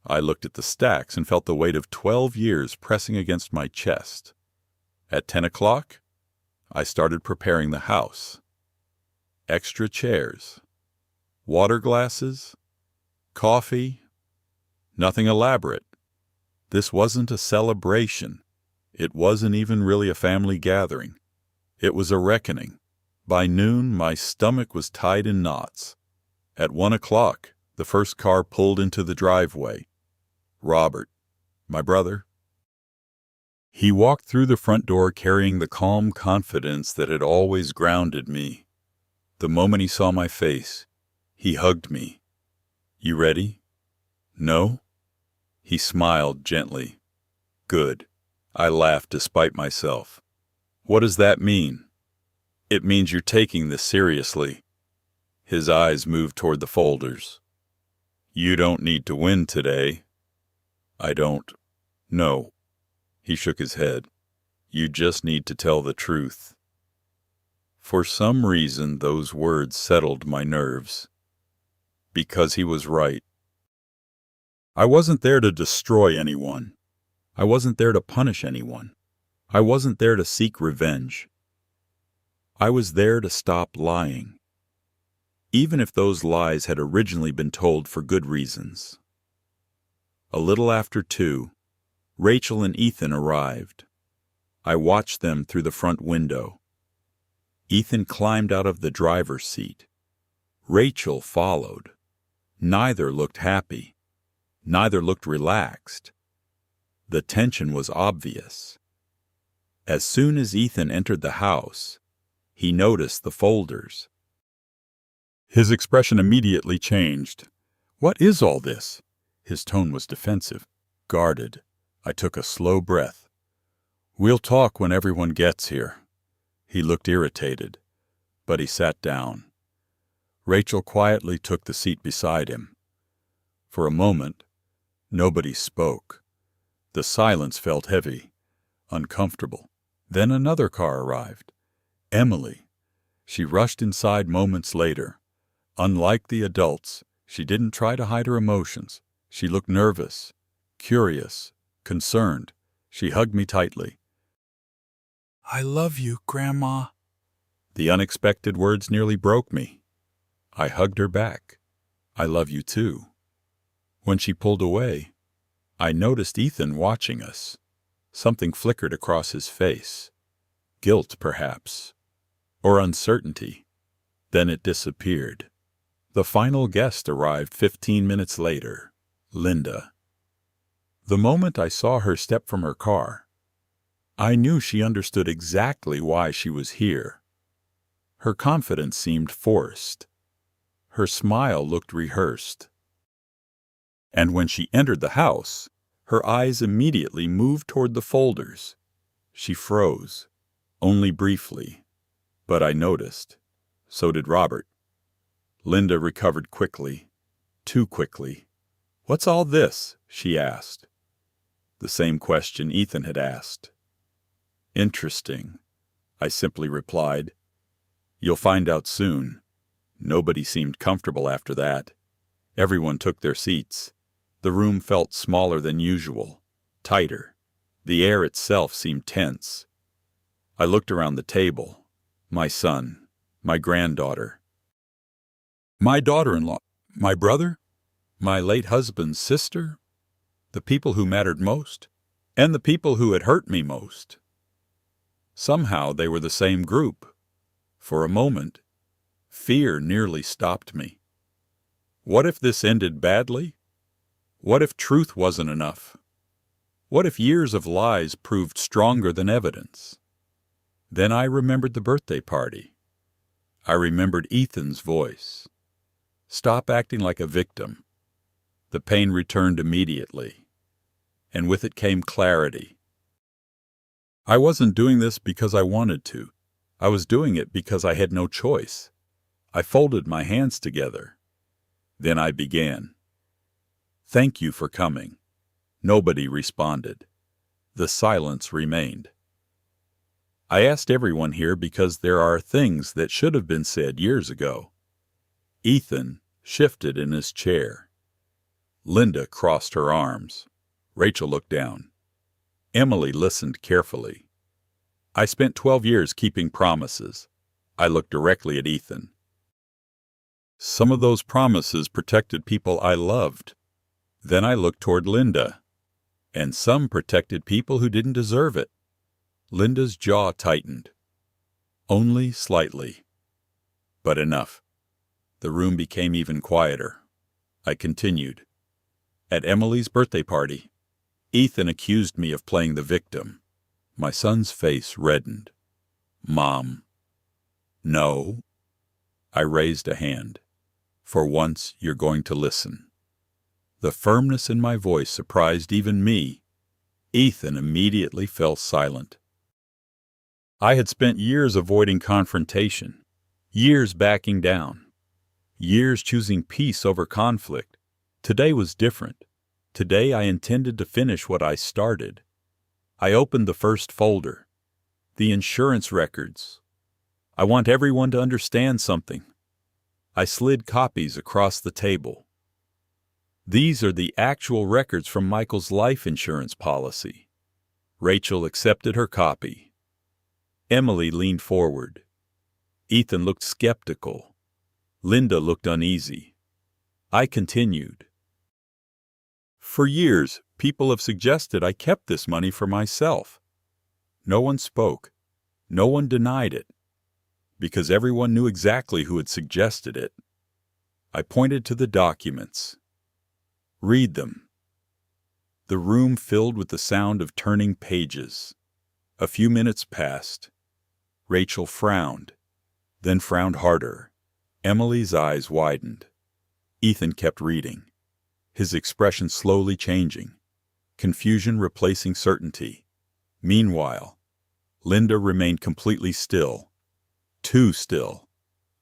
I looked at the stacks and felt the weight of 12 years pressing against my chest. At 10 o'clock, I started preparing the house. Extra chairs, water glasses, coffee, nothing elaborate. This wasn't a celebration. It wasn't even really a family gathering. It was a reckoning. By noon, my stomach was tied in knots. At 1 o'clock, the first car pulled into the driveway. Robert, my brother. He walked through the front door carrying the calm confidence that had always grounded me. The moment he saw my face, he hugged me. "You ready?" "No?" He smiled gently. "Good." I laughed despite myself. "What does that mean?" "It means you're taking this seriously." His eyes moved toward the folders. "You don't need to win today." "I don't." "No." He shook his head. "You just need to tell the truth." For some reason, those words settled my nerves. Because he was right. I wasn't there to destroy anyone. I wasn't there to punish anyone. I wasn't there to seek revenge. I was there to stop lying, even if those lies had originally been told for good reasons. A little after 2, Rachel and Ethan arrived. I watched them through the front window. Ethan climbed out of the driver's seat. Rachel followed. Neither looked happy. Neither looked relaxed. The tension was obvious. As soon as Ethan entered the house, he noticed the folders. His expression immediately changed. "What is all this?" His tone was defensive, guarded. I took a slow breath. "We'll talk when everyone gets here." He looked irritated, but he sat down. Rachel quietly took the seat beside him. For a moment, nobody spoke. The silence felt heavy, uncomfortable. Then another car arrived. Emily. She rushed inside moments later. Unlike the adults, she didn't try to hide her emotions. She looked nervous, curious, concerned. She hugged me tightly. "I love you, Grandma." The unexpected words nearly broke me. I hugged her back. "I love you too." When she pulled away, I noticed Ethan watching us. Something flickered across his face. Guilt, perhaps, or uncertainty. Then it disappeared. The final guest arrived 15 minutes later, Linda. The moment I saw her step from her car, I knew she understood exactly why she was here. Her confidence seemed forced. Her smile looked rehearsed. And when she entered the house, her eyes immediately moved toward the folders. She froze, only briefly, but I noticed. So did Robert. Linda recovered quickly, too quickly. "What's all this?" she asked. The same question Ethan had asked. "Interesting," I simply replied. "You'll find out soon." Nobody seemed comfortable after that. Everyone took their seats. The room felt smaller than usual, tighter. The air itself seemed tense. I looked around the table. My son, my granddaughter, my daughter-in-law, my brother, my late husband's sister, the people who mattered most, and the people who had hurt me most. Somehow they were the same group. For a moment, fear nearly stopped me. What if this ended badly? What if truth wasn't enough? What if years of lies proved stronger than evidence? Then I remembered the birthday party. I remembered Ethan's voice. "Stop acting like a victim." The pain returned immediately, and with it came clarity. I wasn't doing this because I wanted to. I was doing it because I had no choice. I folded my hands together. Then I began. "Thank you for coming." Nobody responded. The silence remained. I asked everyone here because there are things that should have been said years ago. Ethan shifted in his chair. Linda crossed her arms. Rachel looked down. Emily listened carefully. I spent 12 years keeping promises. I looked directly at Ethan. Some of those promises protected people I loved. Then I looked toward Linda. And some protected people who didn't deserve it. Linda's jaw tightened. Only slightly. But enough. The room became even quieter. I continued. At Emily's birthday party, Ethan accused me of playing the victim. My son's face reddened. "Mom." "No." I raised a hand. "For once, you're going to listen." The firmness in my voice surprised even me. Ethan immediately fell silent. I had spent years avoiding confrontation, years backing down, years choosing peace over conflict. Today was different. Today I intended to finish what I started. I opened the first folder, the insurance records. I want everyone to understand something. I slid copies across the table. These are the actual records from Michael's life insurance policy. Rachel accepted her copy. Emily leaned forward. Ethan looked skeptical. Linda looked uneasy. I continued. For years, people have suggested I kept this money for myself. No one spoke. No one denied it. Because everyone knew exactly who had suggested it. I pointed to the documents. Read them. The room filled with the sound of turning pages. A few minutes passed. Rachel frowned, then frowned harder. Emily's eyes widened. Ethan kept reading, his expression slowly changing, confusion replacing certainty. Meanwhile, Linda remained completely still. Too still.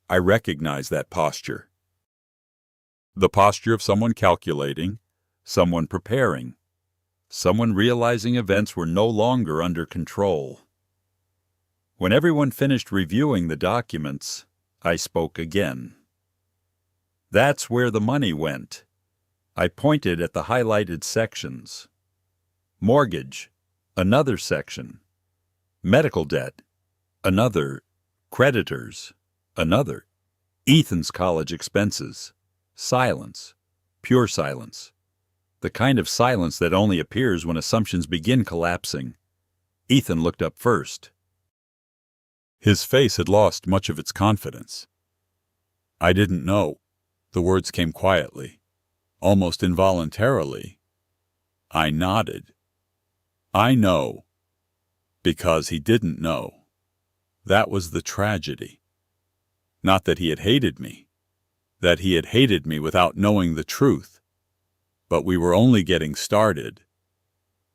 I recognized that posture. The posture of someone calculating, someone preparing, someone realizing events were no longer under control. When everyone finished reviewing the documents, I spoke again. That's where the money went. I pointed at the highlighted sections. Mortgage, another section. Medical debt, another. Creditors, another. Ethan's college expenses. Silence, pure silence. The kind of silence that only appears when assumptions begin collapsing. Ethan looked up first. His face had lost much of its confidence. I didn't know. The words came quietly, almost involuntarily. I nodded. I know. Because he didn't know. That was the tragedy. Not that he had hated me. That he had hated me without knowing the truth. But we were only getting started.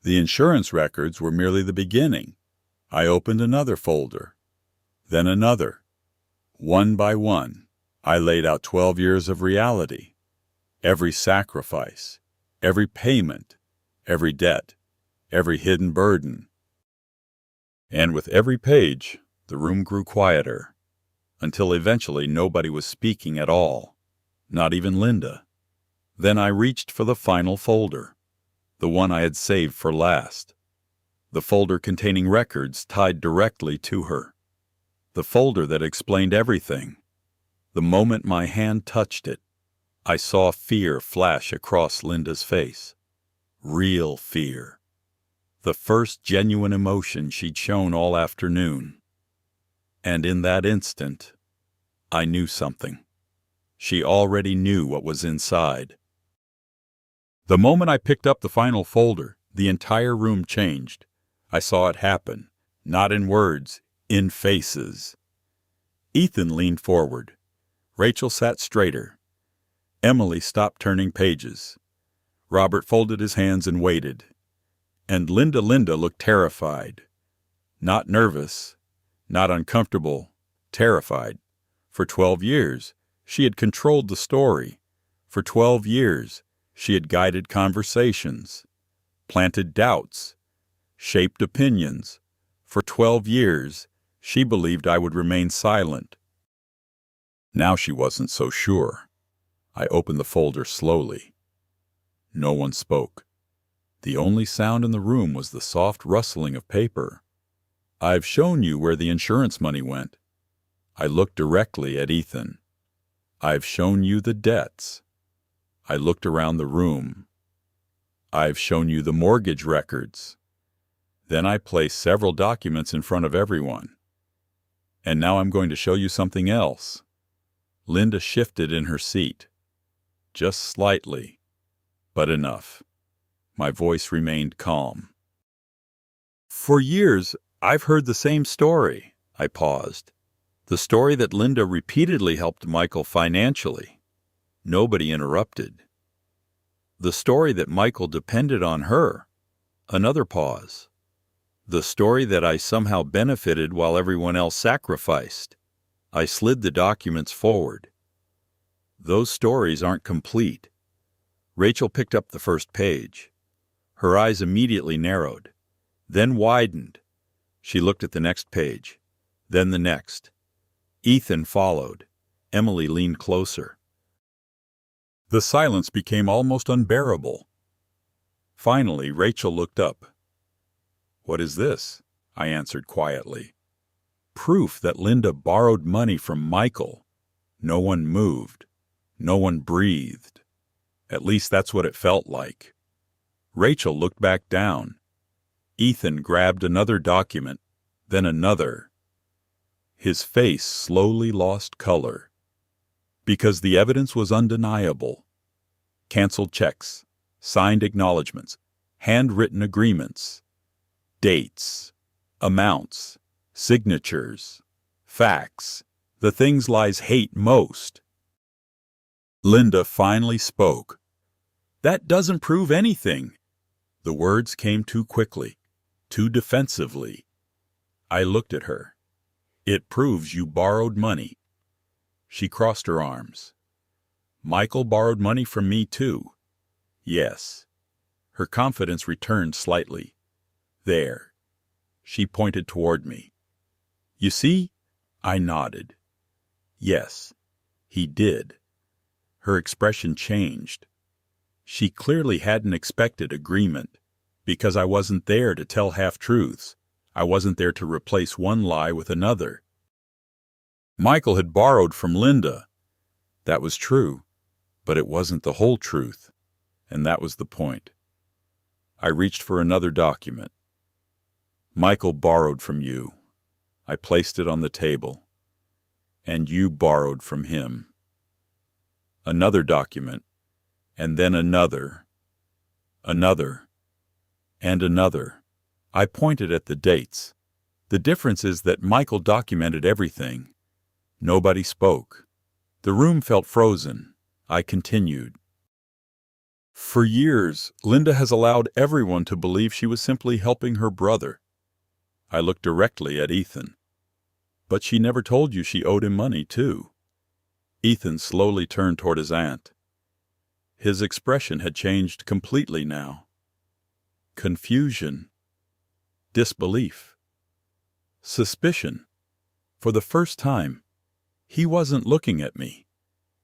The insurance records were merely the beginning. I opened another folder. Then another. One by one, I laid out 12 years of reality. Every sacrifice, every payment, every debt, every hidden burden. And with every page, the room grew quieter, until eventually nobody was speaking at all, not even Linda. Then I reached for the final folder, the one I had saved for last, the folder containing records tied directly to her, the folder that explained everything. The moment my hand touched it, I saw fear flash across Linda's face. Real fear. The first genuine emotion she'd shown all afternoon. And in that instant, I knew something. She already knew what was inside. The moment I picked up the final folder, the entire room changed. I saw it happen, not in words, in faces. Ethan leaned forward. Rachel sat straighter. Emily stopped turning pages. Robert folded his hands and waited. And Linda looked terrified. Not nervous, not uncomfortable, terrified. For 12 years, she had controlled the story. For 12 years, she had guided conversations, planted doubts, shaped opinions. For 12 years, she believed I would remain silent. Now she wasn't so sure. I opened the folder slowly. No one spoke. The only sound in the room was the soft rustling of paper. I've shown you where the insurance money went. I looked directly at Ethan. I've shown you the debts. I looked around the room. I've shown you the mortgage records. Then I placed several documents in front of everyone. And now I'm going to show you something else. Linda shifted in her seat. Just slightly, but enough. My voice remained calm. For years, I've heard the same story. I paused. The story that Linda repeatedly helped Michael financially. Nobody interrupted. The story that Michael depended on her. Another pause. The story that I somehow benefited while everyone else sacrificed. I slid the documents forward. Those stories aren't complete. Rachel picked up the first page. Her eyes immediately narrowed, then widened. She looked at the next page, then the next. Ethan followed. Emily leaned closer. The silence became almost unbearable. Finally, Rachel looked up. "What is this?" I answered quietly. "Proof that Linda borrowed money from Michael." No one moved. No one breathed. At least that's what it felt like. Rachel looked back down. Ethan grabbed another document, then another. His face slowly lost color. Because the evidence was undeniable. Canceled checks, signed acknowledgments, handwritten agreements, dates, amounts, signatures, facts, the things lies hate most. Linda finally spoke. "That doesn't prove anything." The words came too quickly, too defensively. I looked at her. "It proves you borrowed money." She crossed her arms. "Michael borrowed money from me too." "Yes." Her confidence returned slightly. "There." She pointed toward me. "You see?" I nodded. "Yes, he did." Her expression changed. She clearly hadn't expected agreement, because I wasn't there to tell half-truths. I wasn't there to replace one lie with another. Michael had borrowed from Linda. That was true, but it wasn't the whole truth, and that was the point. I reached for another document. "Michael borrowed from you." I placed it on the table. "And you borrowed from him." Another document, and then another, and another. I pointed at the dates. The difference is that Michael documented everything. Nobody spoke. The room felt frozen. I continued. "For years, Linda has allowed everyone to believe she was simply helping her brother." I looked directly at Ethan. "But she never told you she owed him money, too." Ethan slowly turned toward his aunt. His expression had changed completely now. Confusion. Disbelief. Suspicion. For the first time, he wasn't looking at me.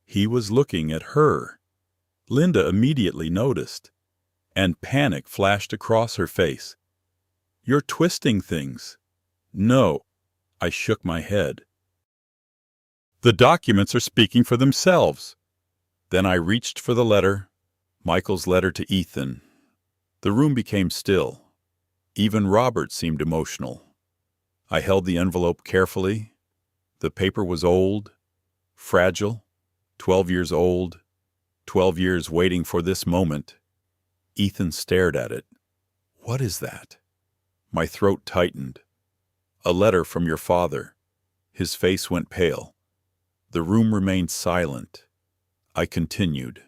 He was looking at her. Linda immediately noticed, and panic flashed across her face. "You're twisting things." "No." I shook my head. "The documents are speaking for themselves." Then I reached for the letter, Michael's letter to Ethan. The room became still. Even Robert seemed emotional. I held the envelope carefully. The paper was old, fragile, 12 years old, 12 years waiting for this moment. Ethan stared at it. "What is that?" My throat tightened. "A letter from your father." His face went pale. The room remained silent. I continued.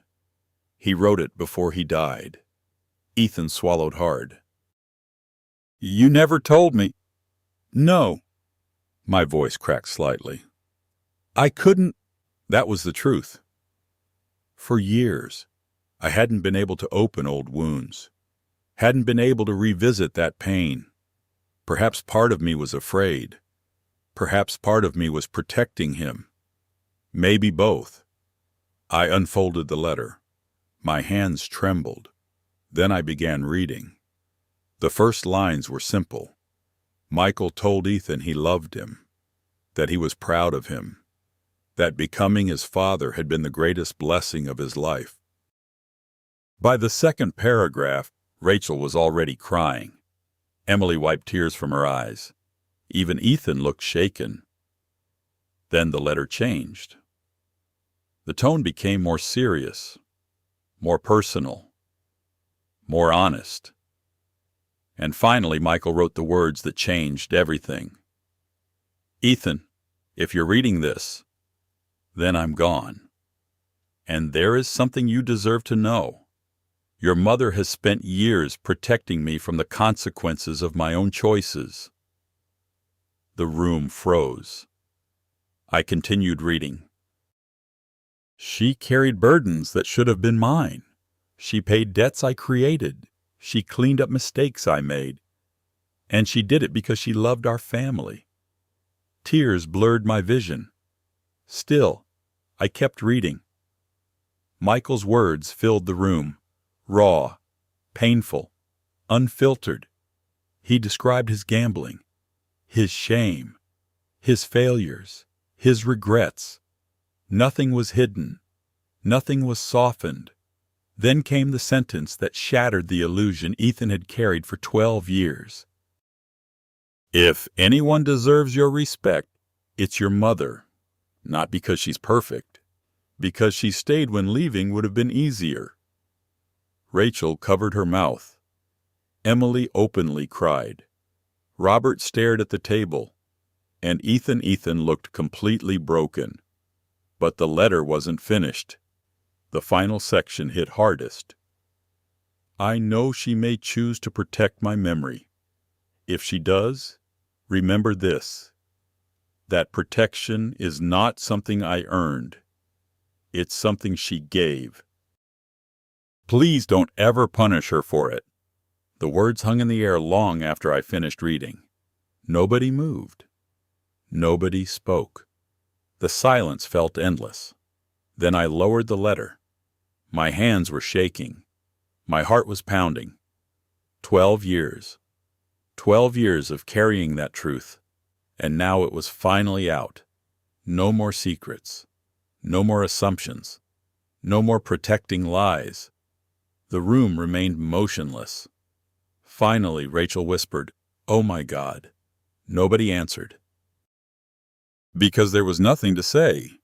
"He wrote it before he died." Ethan swallowed hard. "You never told me." "No." My voice cracked slightly. "I couldn't." That was the truth. For years, I hadn't been able to open old wounds. Hadn't been able to revisit that pain. Perhaps part of me was afraid. Perhaps part of me was protecting him. Maybe both. I unfolded the letter. My hands trembled. Then I began reading. The first lines were simple. Michael told Ethan he loved him, that he was proud of him, that becoming his father had been the greatest blessing of his life. By the second paragraph, Rachel was already crying. Emily wiped tears from her eyes. Even Ethan looked shaken. Then the letter changed. The tone became more serious, more personal, more honest. And finally, Michael wrote the words that changed everything. "Ethan, if you're reading this, then I'm gone. And there is something you deserve to know. Your mother has spent years protecting me from the consequences of my own choices." The room froze. I continued reading. "She carried burdens that should have been mine. She paid debts I created. She cleaned up mistakes I made. And she did it because she loved our family." Tears blurred my vision. Still, I kept reading. Michael's words filled the room, raw, painful, unfiltered. He described his gambling, his shame, his failures, his regrets. Nothing was hidden. Nothing was softened. Then came the sentence that shattered the illusion Ethan had carried for 12 years. If anyone deserves your respect, it's your mother. Not because she's perfect. Because she stayed when leaving would have been easier. Rachel covered her mouth. Emily openly cried. Robert stared at the table, and Ethan looked completely broken. But the letter wasn't finished. The final section hit hardest. I know she may choose to protect my memory. If she does, remember this. That protection is not something I earned. It's something she gave. Please don't ever punish her for it. The words hung in the air long after I finished reading. Nobody moved. Nobody spoke. The silence felt endless. Then I lowered the letter. My hands were shaking. My heart was pounding. 12 years. 12 years of carrying that truth. And now it was finally out. No more secrets. No more assumptions. No more protecting lies. The room remained motionless. Finally, Rachel whispered, "Oh my God." Nobody answered. Because there was nothing to say.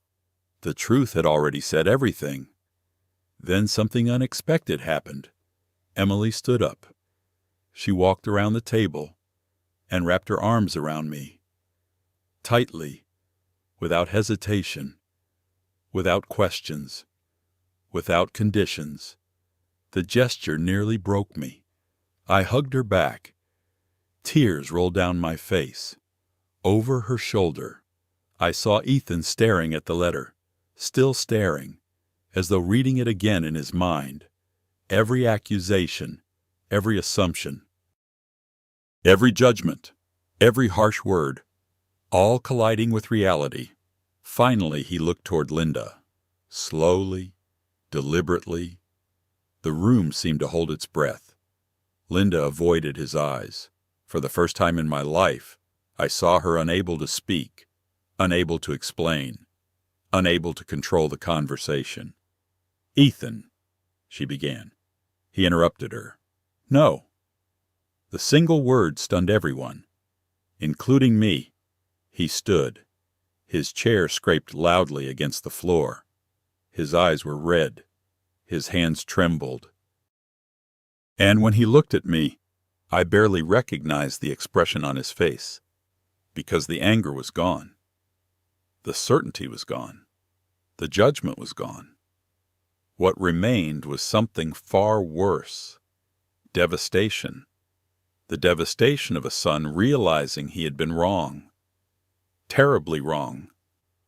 The truth had already said everything. Then something unexpected happened. Emily stood up. She walked around the table and wrapped her arms around me. Tightly, without hesitation, without questions, without conditions. The gesture nearly broke me. I hugged her back. Tears rolled down my face. Over her shoulder, I saw Ethan staring at the letter, still staring, as though reading it again in his mind. Every accusation, every assumption, every judgment, every harsh word, all colliding with reality. Finally, he looked toward Linda. Slowly, deliberately. The room seemed to hold its breath. Linda avoided his eyes. For the first time in my life, I saw her unable to speak, unable to explain, unable to control the conversation. "Ethan," she began. He interrupted her. "No." The single word stunned everyone, including me. He stood. His chair scraped loudly against the floor. His eyes were red. His hands trembled. And when he looked at me, I barely recognized the expression on his face, because the anger was gone. The certainty was gone. The judgment was gone. What remained was something far worse. Devastation. The devastation of a son realizing he had been wrong. Terribly wrong.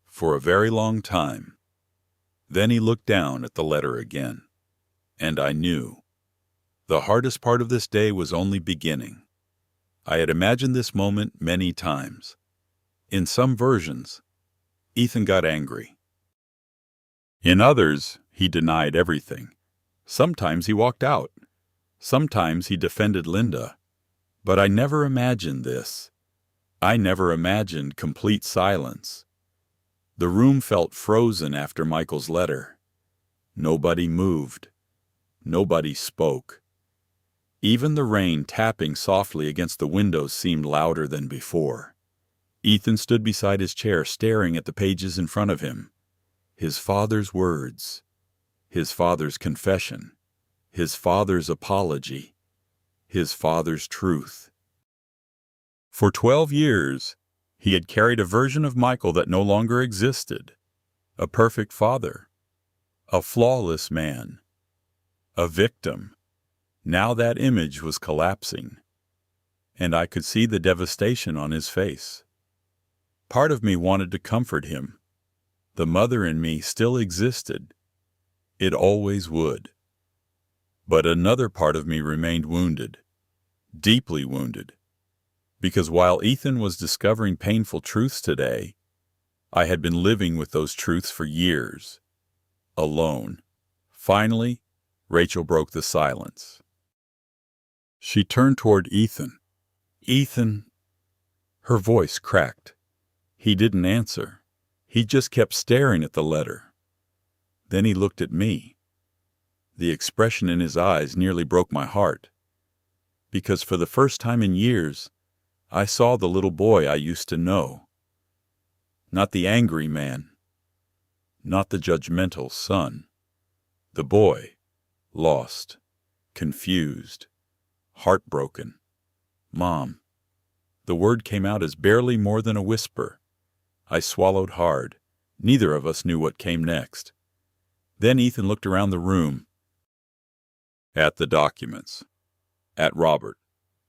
For a very long time. Then he looked down at the letter again. And I knew. The hardest part of this day was only beginning. I had imagined this moment many times. In some versions, Ethan got angry. In others, he denied everything. Sometimes he walked out. Sometimes he defended Linda. But I never imagined this. I never imagined complete silence. The room felt frozen after Michael's letter. Nobody moved. Nobody spoke. Even the rain tapping softly against the windows seemed louder than before. Ethan stood beside his chair, staring at the pages in front of him. His father's words. His father's confession. His father's apology. His father's truth. For 12 years, he had carried a version of Michael that no longer existed. A perfect father. A flawless man. A victim. Now that image was collapsing, and I could see the devastation on his face. Part of me wanted to comfort him. The mother in me still existed. It always would. But another part of me remained wounded, deeply wounded, because while Ethan was discovering painful truths today, I had been living with those truths for years, alone. Finally, Rachel broke the silence. She turned toward Ethan. Ethan. Her voice cracked. He didn't answer. He just kept staring at the letter. Then he looked at me. The expression in his eyes nearly broke my heart, because for the first time in years, I saw the little boy I used to know. Not the angry man, not the judgmental son. The boy, lost, confused, heartbroken. Mom. The word came out as barely more than a whisper. I swallowed hard. Neither of us knew what came next. Then Ethan looked around the room, at the documents, at Robert,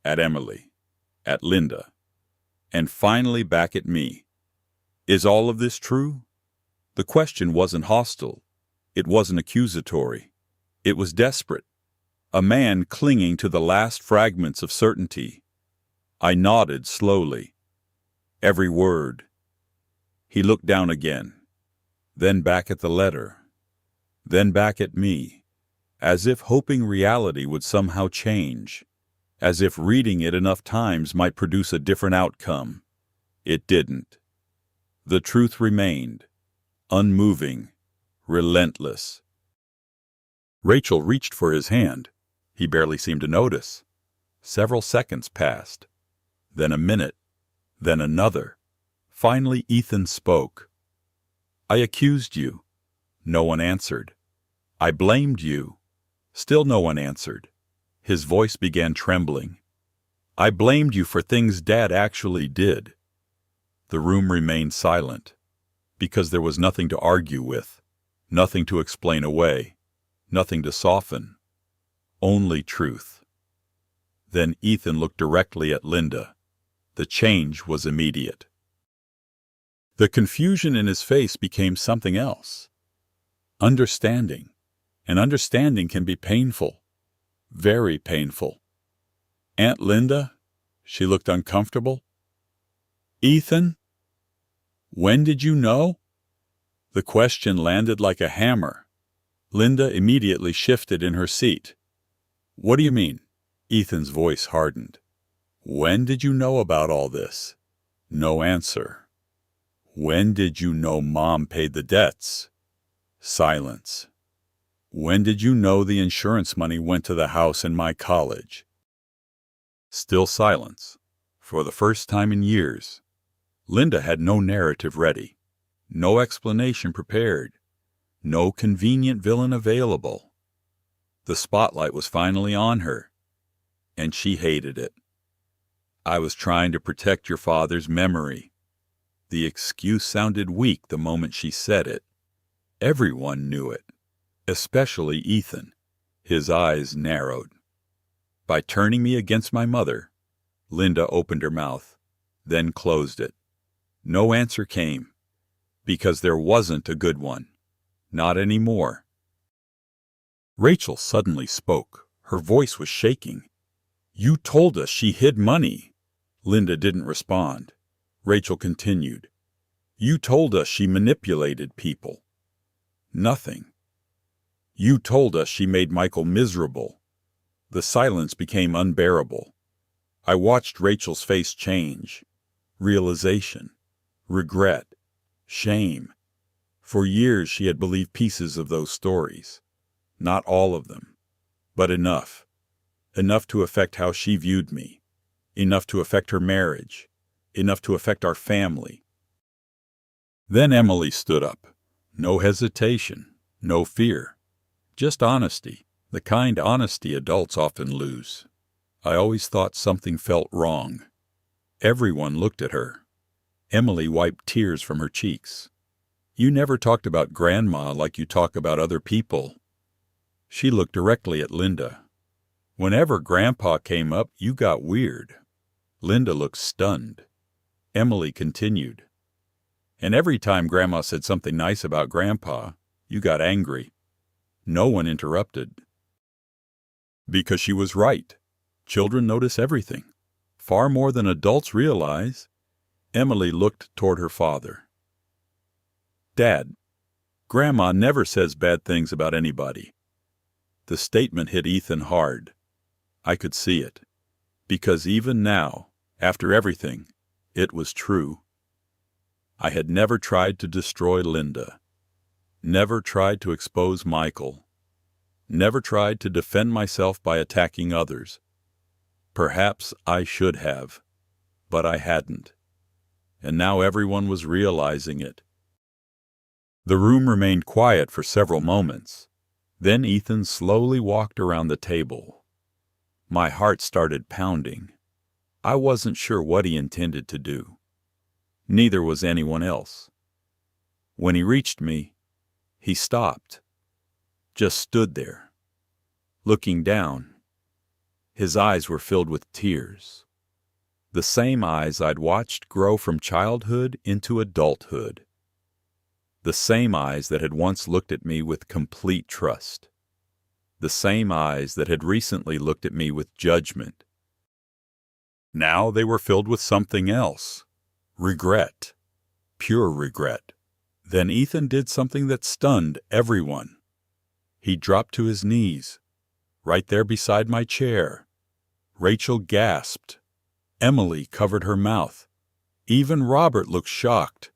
at Emily, at Linda, and finally back at me. Is all of this true? The question wasn't hostile. It wasn't accusatory. It was desperate. A man clinging to the last fragments of certainty. I nodded slowly. Every word. He looked down again, then back at the letter, then back at me, as if hoping reality would somehow change, as if reading it enough times might produce a different outcome. It didn't. The truth remained, unmoving, relentless. Rachel reached for his hand. He barely seemed to notice. Several seconds passed, then a minute, then another. Finally, Ethan spoke. I accused you. No one answered. I blamed you. Still no one answered. His voice began trembling. I blamed you for things Dad actually did. The room remained silent, because there was nothing to argue with, nothing to explain away, nothing to soften. Only truth. Then Ethan looked directly at Linda. The change was immediate. The confusion in his face became something else. Understanding. And understanding can be painful. Very painful. Aunt Linda? She looked uncomfortable. Ethan? When did you know? The question landed like a hammer. Linda immediately shifted in her seat. What do you mean? Ethan's voice hardened. When did you know about all this? No answer. When did you know Mom paid the debts? Silence. When did you know the insurance money went to the house in my college? Still silence. For the first time in years. Linda had no narrative ready, no explanation prepared, no convenient villain available. The spotlight was finally on her, and she hated it. I was trying to protect your father's memory. The excuse sounded weak the moment she said it. Everyone knew it. Especially Ethan. His eyes narrowed. By turning me against my mother, Linda opened her mouth, then closed it. No answer came, because there wasn't a good one. Not anymore. Rachel suddenly spoke. Her voice was shaking. You told us she hid money. Linda didn't respond. Rachel continued. You told us she manipulated people. Nothing. You told us she made Michael miserable. The silence became unbearable. I watched Rachel's face change. Realization. Regret. Shame. For years she had believed pieces of those stories. Not all of them, but enough. Enough to affect how she viewed me. Enough to affect her marriage. Enough to affect our family. Then Emily stood up. No hesitation. No fear. Just honesty, the kind honesty adults often lose. I always thought something felt wrong. Everyone looked at her. Emily wiped tears from her cheeks. You never talked about Grandma like you talk about other people. She looked directly at Linda. Whenever Grandpa came up, you got weird. Linda looked stunned. Emily continued. And every time Grandma said something nice about Grandpa, you got angry. No one interrupted. Because she was right. Children notice everything, far more than adults realize. Emily looked toward her father. Dad, Grandma never says bad things about anybody. The statement hit Ethan hard. I could see it. Because even now, After everything, it was true. I had never tried to destroy Linda, never tried to expose Michael, never tried to defend myself by attacking others. Perhaps I should have, but I hadn't. And now everyone was realizing it. The room remained quiet for several moments. Then Ethan slowly walked around the table. My heart started pounding. I wasn't sure what he intended to do. Neither was anyone else. When he reached me, he stopped, just stood there, looking down. His eyes were filled with tears, the same eyes I'd watched grow from childhood into adulthood, the same eyes that had once looked at me with complete trust, the same eyes that had recently looked at me with judgment. Now they were filled with something else, regret, pure regret. Then Ethan did something that stunned everyone. He dropped to his knees, right there beside my chair. Rachel gasped. Emily covered her mouth. Even Robert looked shocked.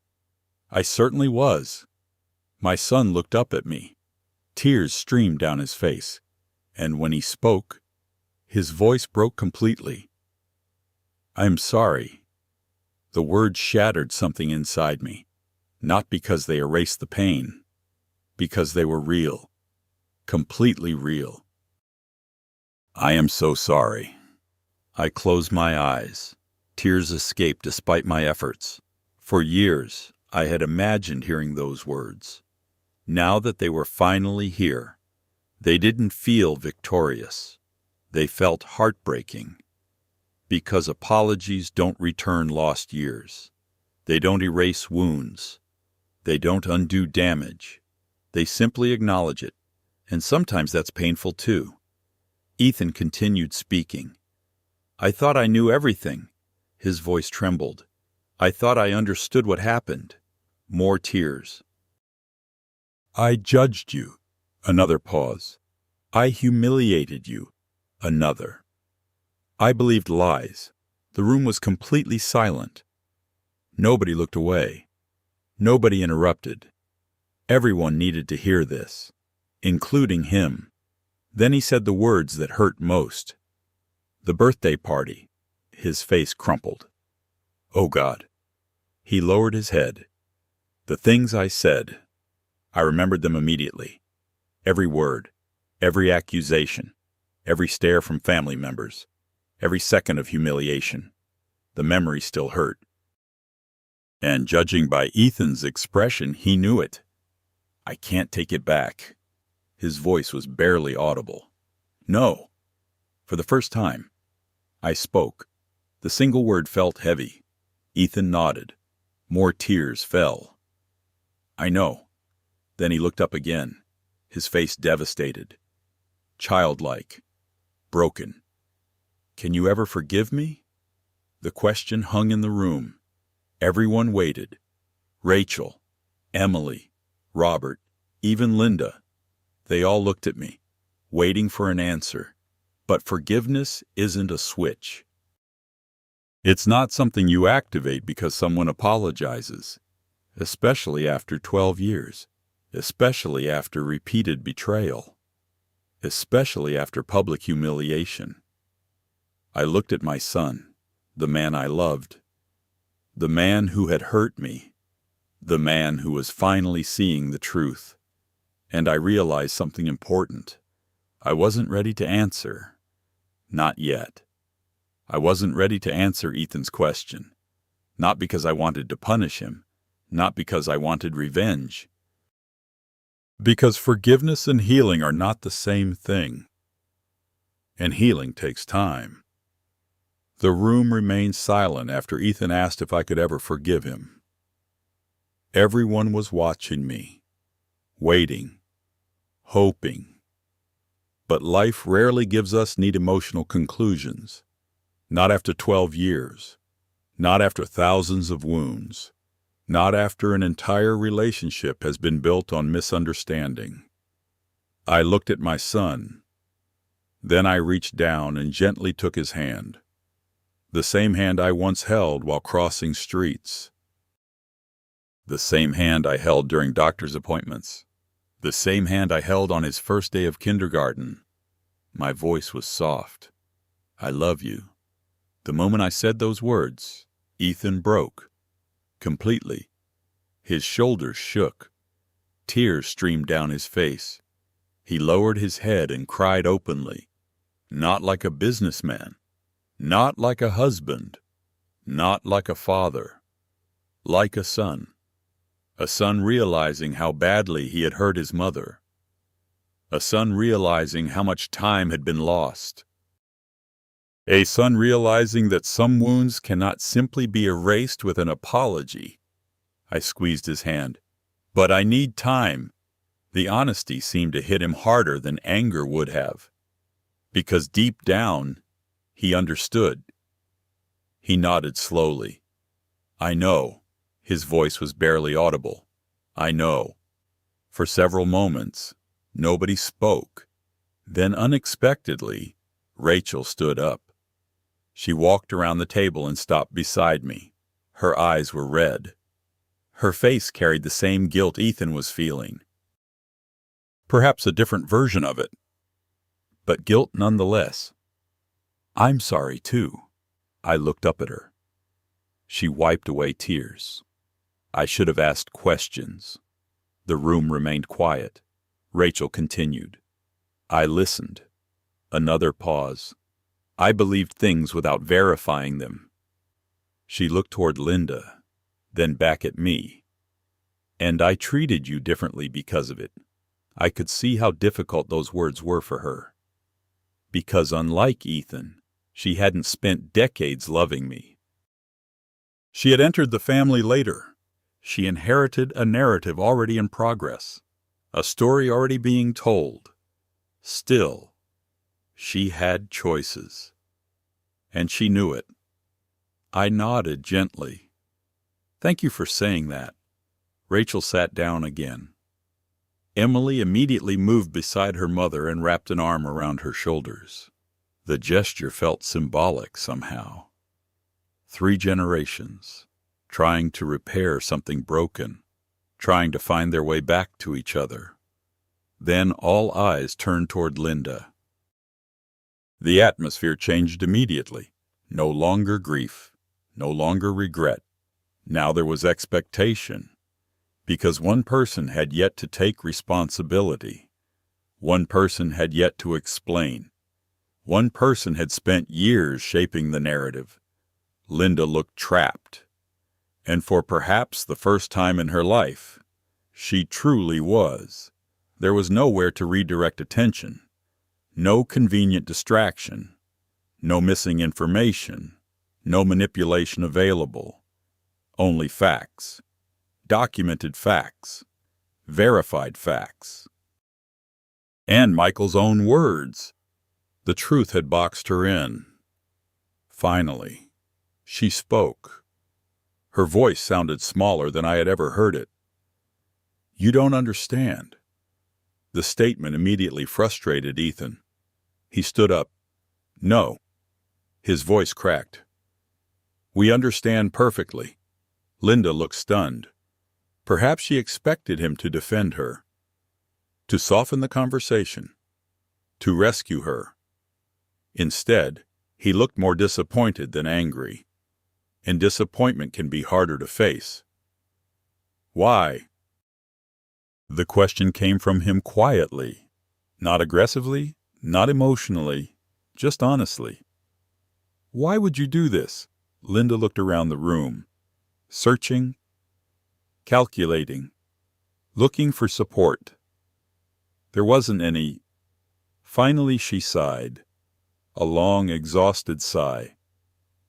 I certainly was. My son looked up at me. Tears streamed down his face, and when he spoke, his voice broke completely. "I'm sorry." The words shattered something inside me, not because they erased the pain, because they were real, completely real. "I am so sorry." I closed my eyes. Tears escaped despite my efforts. For years, I had imagined hearing those words. Now that they were finally here, they didn't feel victorious. They felt heartbreaking. Because apologies don't return lost years. They don't erase wounds. They don't undo damage. They simply acknowledge it, and sometimes that's painful too. Ethan continued speaking. "I thought I knew everything." His voice trembled. "I thought I understood what happened." More tears. "I judged you." Another pause. "I humiliated you." Another. I believed lies. The room was completely silent. Nobody looked away. Nobody interrupted. Everyone needed to hear this, including him. Then he said the words that hurt most. "The birthday party." His face crumpled. "Oh God." He lowered his head. The things I said, I remembered them immediately. Every word, every accusation, every stare from family members, every second of humiliation. The memory still hurt. And judging by Ethan's expression, he knew it. "I can't take it back." His voice was barely audible. "No." For the first time, I spoke. The single word felt heavy. Ethan nodded. More tears fell. "I know." Then he looked up again, his face devastated, childlike, broken. "Can you ever forgive me?" The question hung in the room. Everyone waited. Rachel, Emily, Robert, even Linda. They all looked at me, waiting for an answer. But forgiveness isn't a switch. It's not something you activate because someone apologizes, especially after 12 years, especially after repeated betrayal, especially after public humiliation. I looked at my son, the man I loved, the man who had hurt me, the man who was finally seeing the truth, and I realized something important. I wasn't ready to answer. Not yet. I wasn't ready to answer Ethan's question. Not because I wanted to punish him, not because I wanted revenge. Because forgiveness and healing are not the same thing. And healing takes time. The room remained silent after Ethan asked if I could ever forgive him. Everyone was watching me, waiting, hoping. But life rarely gives us neat emotional conclusions. Not after 12 years. Not after thousands of wounds. Not after an entire relationship has been built on misunderstanding. I looked at my son. Then I reached down and gently took his hand. The same hand I once held while crossing streets. The same hand I held during doctor's appointments. The same hand I held on his first day of kindergarten. My voice was soft. I love you. The moment I said those words, Ethan broke. Completely. His shoulders shook. Tears streamed down his face. He lowered his head and cried openly. Not like a businessman. Not like a husband. Not like a father. Like a son. A son realizing how badly he had hurt his mother. A son realizing how much time had been lost. A son realizing that some wounds cannot simply be erased with an apology. I squeezed his hand. But I need time. The honesty seemed to hit him harder than anger would have. Because deep down, he understood. He nodded slowly. I know. His voice was barely audible. I know. For several moments, nobody spoke. Then unexpectedly, Rachel stood up. She walked around the table and stopped beside me. Her eyes were red. Her face carried the same guilt Ethan was feeling. Perhaps a different version of it, but guilt nonetheless. I'm sorry, too. I looked up at her. She wiped away tears. I should have asked questions. The room remained quiet. Rachel continued. I listened. Another pause. I believed things without verifying them. She looked toward Linda, then back at me. And I treated you differently because of it. I could see how difficult those words were for her. Because unlike Ethan, she hadn't spent decades loving me. She had entered the family later. She inherited a narrative already in progress, a story already being told. Still, she had choices. And she knew it. I nodded gently. Thank you for saying that. Rachel sat down again. Emily immediately moved beside her mother and wrapped an arm around her shoulders. The gesture felt symbolic somehow. 3 generations, trying to repair something broken, trying to find their way back to each other. Then all eyes turned toward Linda. The atmosphere changed immediately. No longer grief, no longer regret. Now there was expectation. Because one person had yet to take responsibility. One person had yet to explain. One person had spent years shaping the narrative. Linda looked trapped. And for perhaps the first time in her life, she truly was. There was nowhere to redirect attention. No convenient distraction. No missing information. No manipulation available. Only facts. Documented facts, verified facts. And Michael's own words. The truth had boxed her in. Finally, she spoke. Her voice sounded smaller than I had ever heard it. You don't understand. The statement immediately frustrated Ethan. He stood up. No. His voice cracked. We understand perfectly. Linda looked stunned. Perhaps she expected him to defend her, to soften the conversation, to rescue her. Instead, he looked more disappointed than angry, and disappointment can be harder to face. Why? The question came from him quietly, not aggressively, not emotionally, just honestly. Why would you do this? Linda looked around the room, searching, calculating, looking for support. There wasn't any. Finally she sighed, a long, exhausted sigh.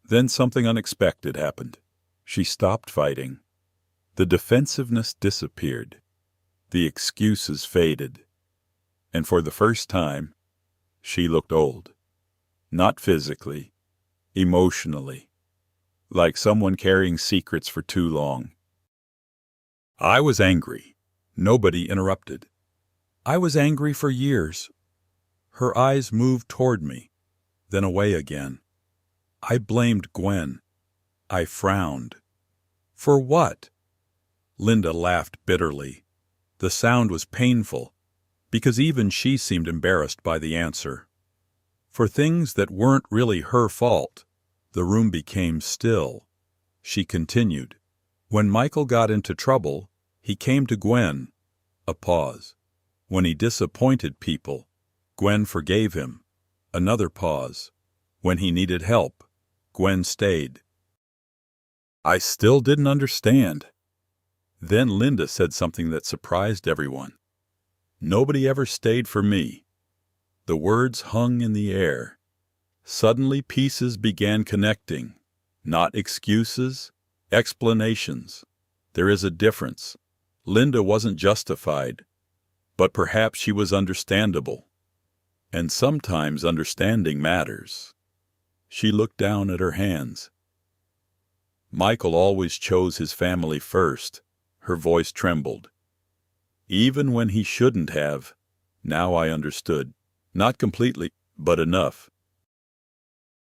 Then something unexpected happened. She stopped fighting. The defensiveness disappeared. The excuses faded. And for the first time, she looked old. Not physically, emotionally, like someone carrying secrets for too long. I was angry. Nobody interrupted. I was angry for years. Her eyes moved toward me, then away again. I blamed Gwen. I frowned. For what? Linda laughed bitterly. The sound was painful, because even she seemed embarrassed by the answer. For things that weren't really her fault. The room became still. She continued. When Michael got into trouble, he came to Gwen. A pause. When he disappointed people, Gwen forgave him. Another pause. When he needed help, Gwen stayed. I still didn't understand. Then Linda said something that surprised everyone. Nobody ever stayed for me. The words hung in the air. Suddenly pieces began connecting. Not excuses, explanations. There is a difference. Linda wasn't justified, but perhaps she was understandable. And sometimes understanding matters. She looked down at her hands. Michael always chose his family first. Her voice trembled. Even when he shouldn't have. Now I understood. Not completely, but enough.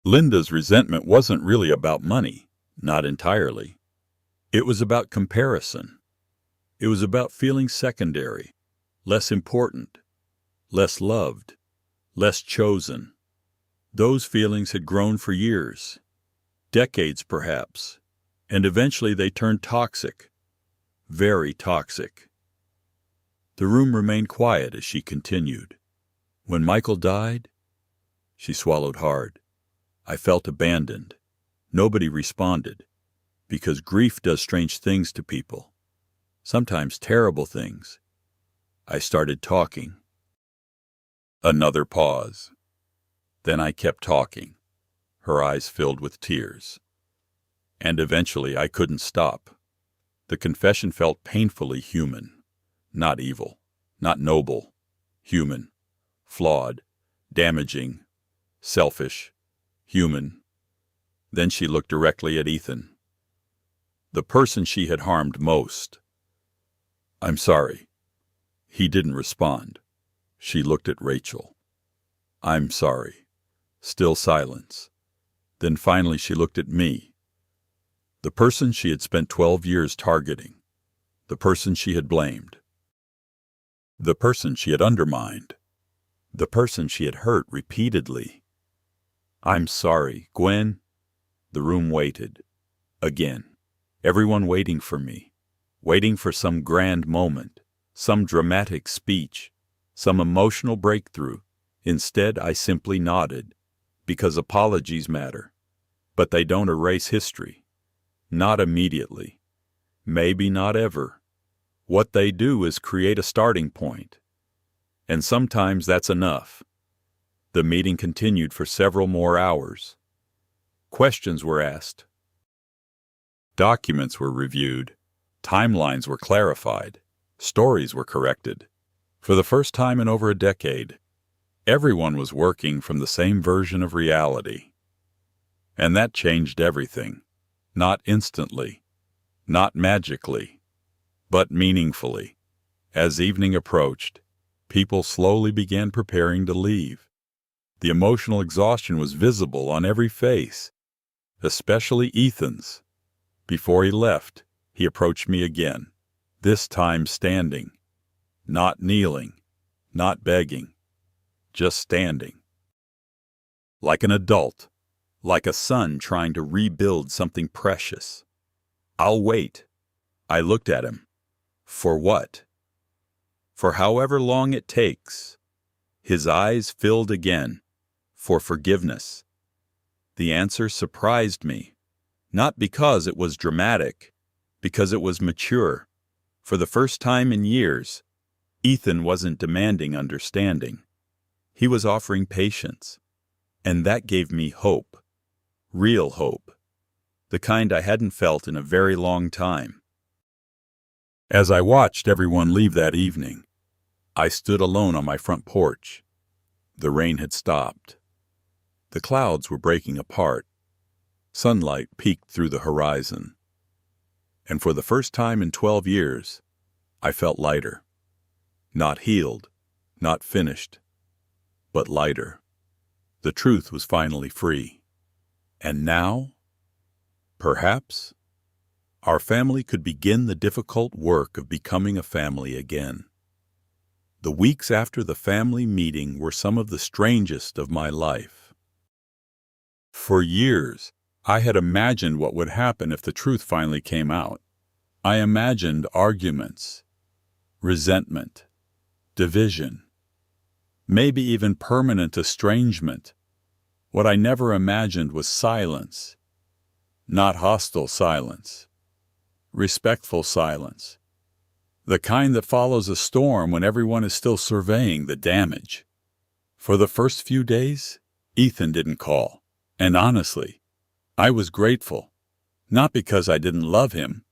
Linda's resentment wasn't really about money. Not entirely. It was about comparison. It was about feeling secondary, less important, less loved, less chosen. Those feelings had grown for years, decades perhaps, and eventually they turned toxic, very toxic. The room remained quiet as she continued. When Michael died, she swallowed hard. I felt abandoned. Nobody responded, because grief does strange things to people, sometimes terrible things. I started talking. Another pause. Then I kept talking. Her eyes filled with tears. And eventually I couldn't stop. The confession felt painfully human, not evil, not noble, human, flawed, damaging, selfish, human. Then she looked directly at Ethan, the person she had harmed most. I'm sorry. He didn't respond. She looked at Rachel. I'm sorry. Still silence. Then finally she looked at me. The person she had spent 12 years targeting. The person she had blamed. The person she had undermined. The person she had hurt repeatedly. I'm sorry, Gwen. The room waited. Again. Everyone waiting for me. Waiting for some grand moment. Some dramatic speech. Some emotional breakthrough. Instead, I simply nodded. Because apologies matter. But they don't erase history. Not immediately. Maybe not ever. What they do is create a starting point. And sometimes that's enough. The meeting continued for several more hours. Questions were asked. Documents were reviewed. Timelines were clarified. Stories were corrected. For the first time in over a decade, everyone was working from the same version of reality. And that changed everything. Not instantly, not magically, but meaningfully. As evening approached, people slowly began preparing to leave. The emotional exhaustion was visible on every face, especially Ethan's. Before he left, he approached me again, this time standing, not kneeling, not begging, just standing. Like an adult, like a son trying to rebuild something precious. I'll wait. I looked at him. For what? For however long it takes. His eyes filled again. For forgiveness. The answer surprised me. Not because it was dramatic, because it was mature. For the first time in years, Ethan wasn't demanding understanding. He was offering patience. And that gave me hope. Real hope. The kind I hadn't felt in a very long time. As I watched everyone leave that evening, I stood alone on my front porch. The rain had stopped. The clouds were breaking apart. Sunlight peeked through the horizon. And for the first time in 12 years, I felt lighter. Not healed, not finished, but lighter. The truth was finally free. And now, perhaps, our family could begin the difficult work of becoming a family again. The weeks after the family meeting were some of the strangest of my life. For years, I had imagined what would happen if the truth finally came out. I imagined arguments, resentment, division, maybe even permanent estrangement. What I never imagined was silence, not hostile silence, respectful silence, the kind that follows a storm when everyone is still surveying the damage. For the first few days, Ethan didn't call, and honestly, I was grateful, not because I didn't love him,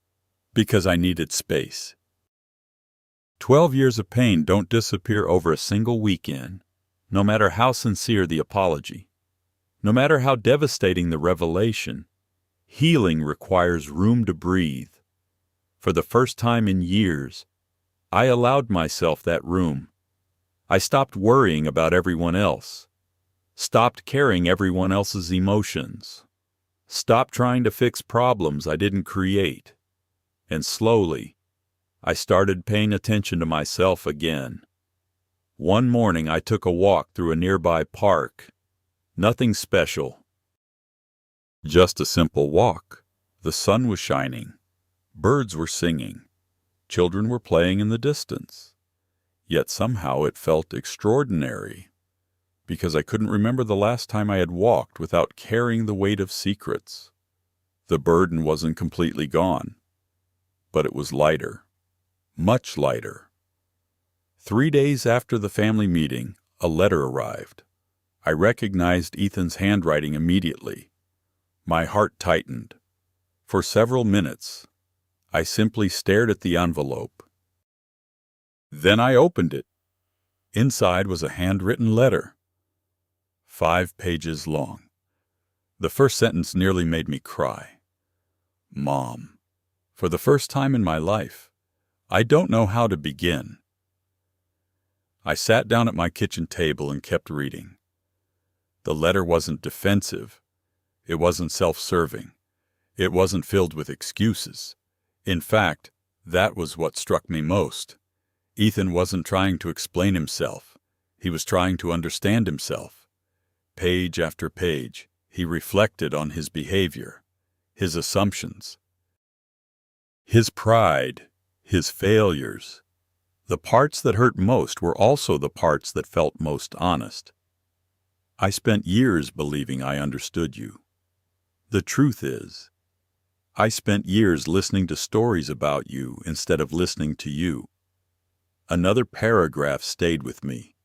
because I needed space. 12 years of pain don't disappear over a single weekend, no matter how sincere the apology. No matter how devastating the revelation, healing requires room to breathe. For the first time in years, I allowed myself that room. I stopped worrying about everyone else, stopped carrying everyone else's emotions, stopped trying to fix problems I didn't create, and slowly, I started paying attention to myself again. One morning I took a walk through a nearby park. Nothing special. Just a simple walk. The sun was shining. Birds were singing. Children were playing in the distance. Yet somehow it felt extraordinary, because I couldn't remember the last time I had walked without carrying the weight of secrets. The burden wasn't completely gone, but it was lighter. Much lighter. 3 days after the family meeting, a letter arrived. I recognized Ethan's handwriting immediately. My heart tightened. For several minutes, I simply stared at the envelope. Then I opened it. Inside was a handwritten letter, 5 pages long. The first sentence nearly made me cry. Mom, for the first time in my life, I don't know how to begin. I sat down at my kitchen table and kept reading. The letter wasn't defensive. It wasn't self-serving. It wasn't filled with excuses. In fact, that was what struck me most. Ethan wasn't trying to explain himself. He was trying to understand himself. Page after page, he reflected on his behavior, his assumptions, his pride, his failures. The parts that hurt most were also the parts that felt most honest. I spent years believing I understood you. The truth is, I spent years listening to stories about you instead of listening to you. Another paragraph stayed with me.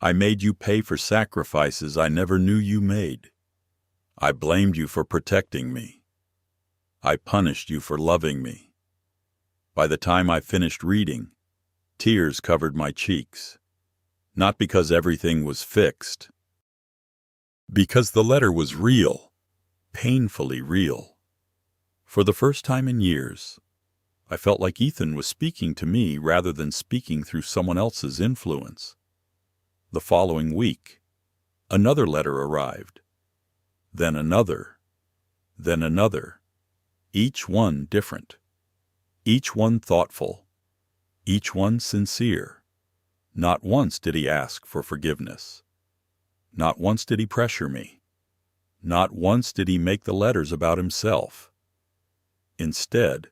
I made you pay for sacrifices I never knew you made. I blamed you for protecting me. I punished you for loving me. By the time I finished reading, tears covered my cheeks. Not because everything was fixed. Because the letter was real, painfully real. For the first time in years, I felt like Ethan was speaking to me rather than speaking through someone else's influence. The following week, another letter arrived. Then another. Then another. Each one different. Each one thoughtful, each one sincere. Not once did he ask for forgiveness. Not once did he pressure me. Not once did he make the letters about himself. Instead,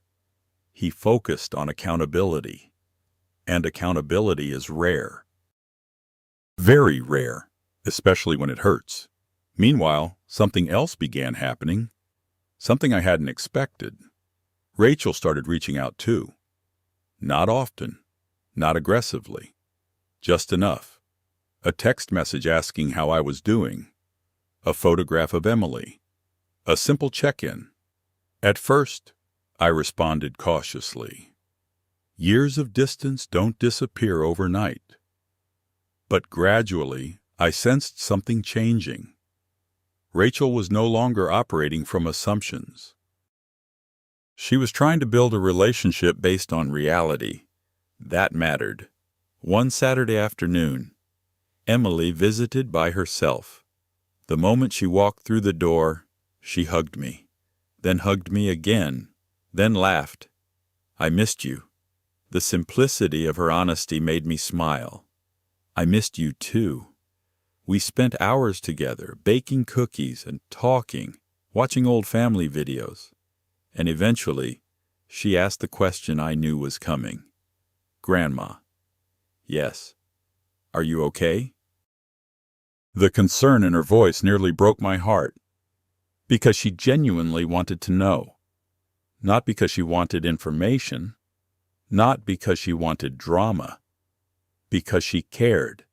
he focused on accountability, and accountability is rare. Very rare, especially when it hurts. Meanwhile, something else began happening, something I hadn't expected. Rachel started reaching out too. Not often, not aggressively, just enough. A text message asking how I was doing, a photograph of Emily, a simple check-in. At first, I responded cautiously. Years of distance don't disappear overnight. But gradually, I sensed something changing. Rachel was no longer operating from assumptions. She was trying to build a relationship based on reality. That mattered. One Saturday afternoon, Emily visited by herself. The moment she walked through the door, She hugged me, then hugged me again, then laughed. I missed you. The simplicity of her honesty made me smile. I missed you too. We spent hours together, baking cookies and talking, watching old family videos. And eventually, she asked the question I knew was coming. Grandma. Yes. Are you okay? The concern in her voice nearly broke my heart, because she genuinely wanted to know. Not because she wanted information, not because she wanted drama, because she cared.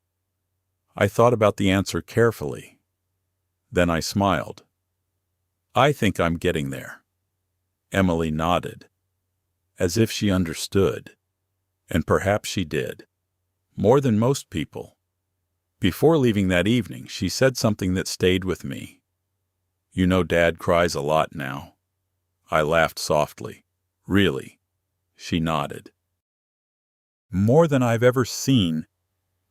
I thought about the answer carefully. Then I smiled. I think I'm getting there. Emily nodded, as if she understood. And perhaps she did. More than most people. Before leaving that evening, she said something that stayed with me. You know, Dad cries a lot now. I laughed softly. Really? She nodded. More than I've ever seen.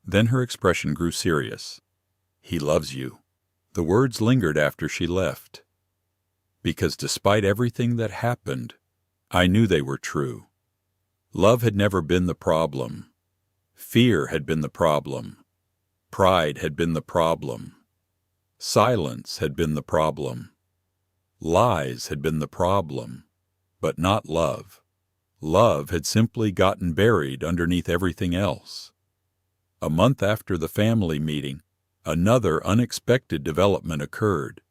Then her expression grew serious. He loves you. The words lingered after she left. Because despite everything that happened, I knew they were true. Love had never been the problem. Fear had been the problem. Pride had been the problem. Silence had been the problem. Lies had been the problem, but not love. Love had simply gotten buried underneath everything else. A month after the family meeting, another unexpected development occurred.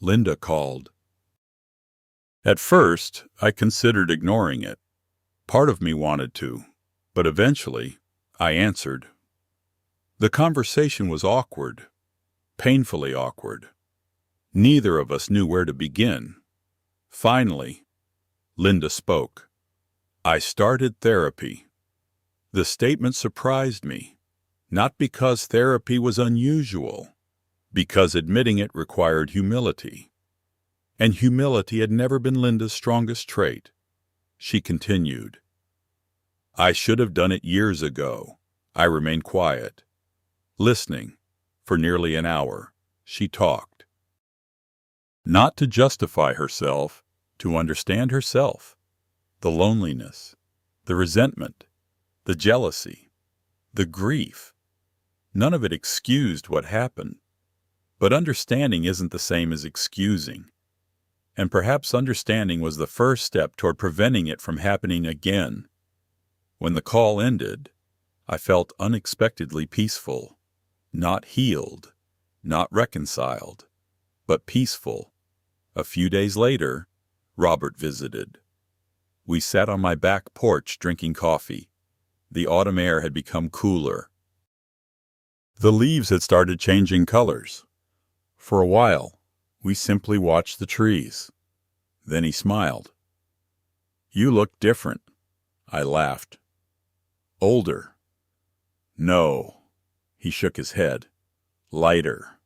Linda called. At first, I considered ignoring it. Part of me wanted to, but eventually, I answered. The conversation was awkward, painfully awkward. Neither of us knew where to begin. Finally, Linda spoke. I started therapy. The statement surprised me, not because therapy was unusual, because admitting it required humility. And humility had never been Linda's strongest trait. She continued. I should have done it years ago. I remained quiet. Listening. For nearly an hour, she talked. Not to justify herself, to understand herself. The loneliness, the resentment, the jealousy, the grief. None of it excused what happened. But understanding isn't the same as excusing. And perhaps understanding was the first step toward preventing it from happening again. When the call ended, I felt unexpectedly peaceful, not healed, not reconciled, but peaceful. A few days later, Robert visited. We sat on my back porch drinking coffee. The autumn air had become cooler. The leaves had started changing colors. For a while, we simply watched the trees. Then he smiled. You look different. I laughed. Older. No. He shook his head. Lighter.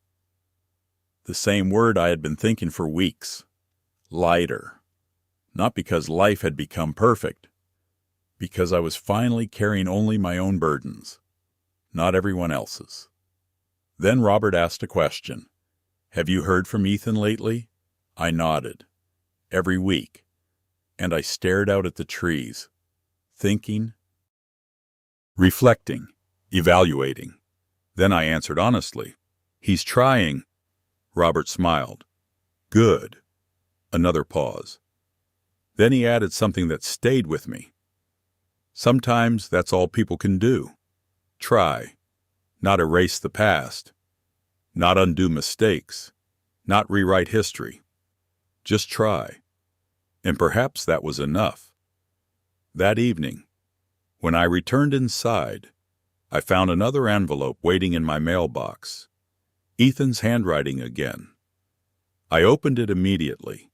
The same word I had been thinking for weeks. Lighter. Not because life had become perfect. Because I was finally carrying only my own burdens, not everyone else's. Then Robert asked a question. Have you heard from Ethan lately? I nodded. Every week. And I stared out at the trees, thinking, reflecting, evaluating. Then I answered honestly. He's trying. Robert smiled. Good. Another pause. Then he added something that stayed with me. Sometimes that's all people can do. Try. Not erase the past. Not undo mistakes. Not rewrite history. Just try. And perhaps that was enough. That evening, when I returned inside, I found another envelope waiting in my mailbox. Ethan's handwriting again. I opened it immediately.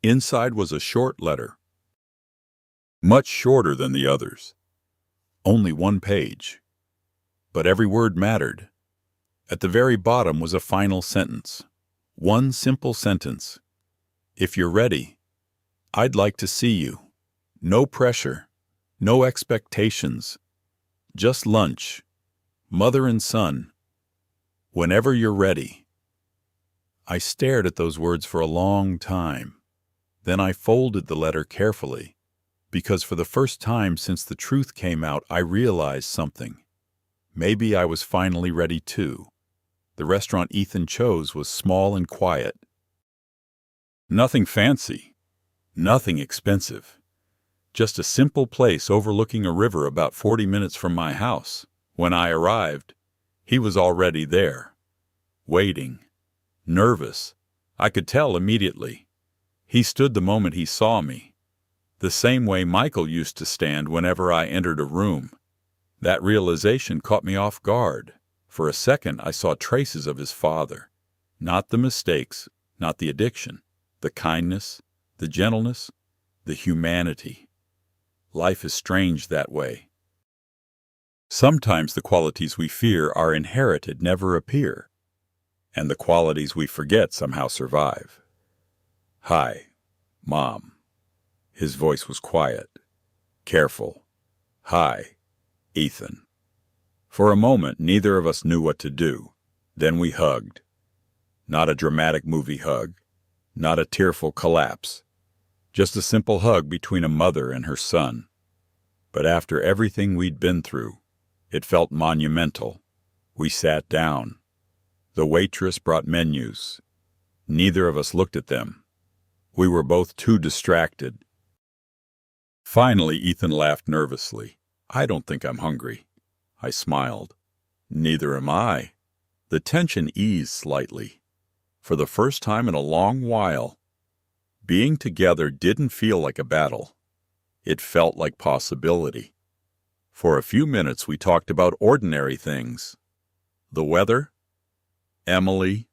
Inside was a short letter. Much shorter than the others. Only one page. But every word mattered. At the very bottom was a final sentence. One simple sentence. If you're ready, I'd like to see you. No pressure. No expectations. Just lunch. Mother and son. Whenever you're ready. I stared at those words for a long time. Then I folded the letter carefully, because for the first time since the truth came out, I realized something. Maybe I was finally ready too. The restaurant Ethan chose was small and quiet. Nothing fancy, nothing expensive. Just a simple place overlooking a river about 40 minutes from my house. When I arrived, he was already there, waiting, nervous. I could tell immediately. He stood the moment he saw me, the same way Michael used to stand whenever I entered a room. That realization caught me off guard. For a second, I saw traces of his father. Not the mistakes, not the addiction, the kindness, the gentleness, the humanity. Life is strange that way. Sometimes the qualities we fear are inherited, never appear, and the qualities we forget somehow survive. "Hi, Mom." His voice was quiet, careful. "Hi, Ethan." For a moment, neither of us knew what to do. Then we hugged. Not a dramatic movie hug, not a tearful collapse. Just a simple hug between a mother and her son. But after everything we'd been through, it felt monumental. We sat down. The waitress brought menus. Neither of us looked at them. We were both too distracted. Finally, Ethan laughed nervously. "I don't think I'm hungry." I smiled. "Neither am I." The tension eased slightly. For the first time in a long while, being together didn't feel like a battle. It felt like possibility. For a few minutes we talked about ordinary things. The weather, Emily,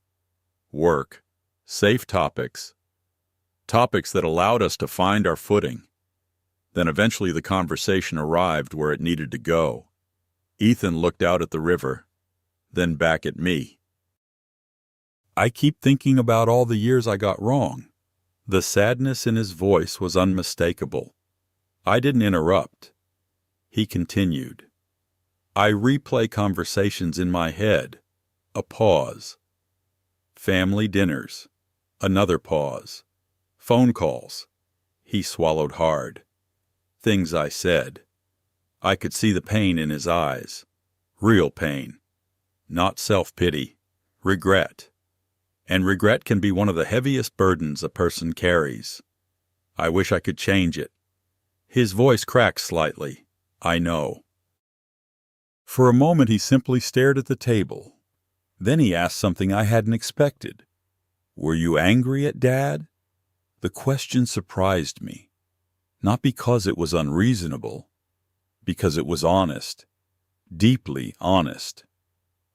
work, safe topics. Topics that allowed us to find our footing. Then eventually the conversation arrived where it needed to go. Ethan looked out at the river, then back at me. "I keep thinking about all the years I got wrong." The sadness in his voice was unmistakable. I didn't interrupt. He continued. "I replay conversations in my head." A pause. Family dinners. Another pause. Phone calls. He swallowed hard. Things I said. I could see the pain in his eyes. Real pain. Not self-pity. Regret. And regret can be one of the heaviest burdens a person carries. I wish I could change it. His voice cracked slightly. "I know." For a moment he simply stared at the table. Then he asked something I hadn't expected. "Were you angry at Dad?" The question surprised me. Not because it was unreasonable, because it was honest. Deeply honest.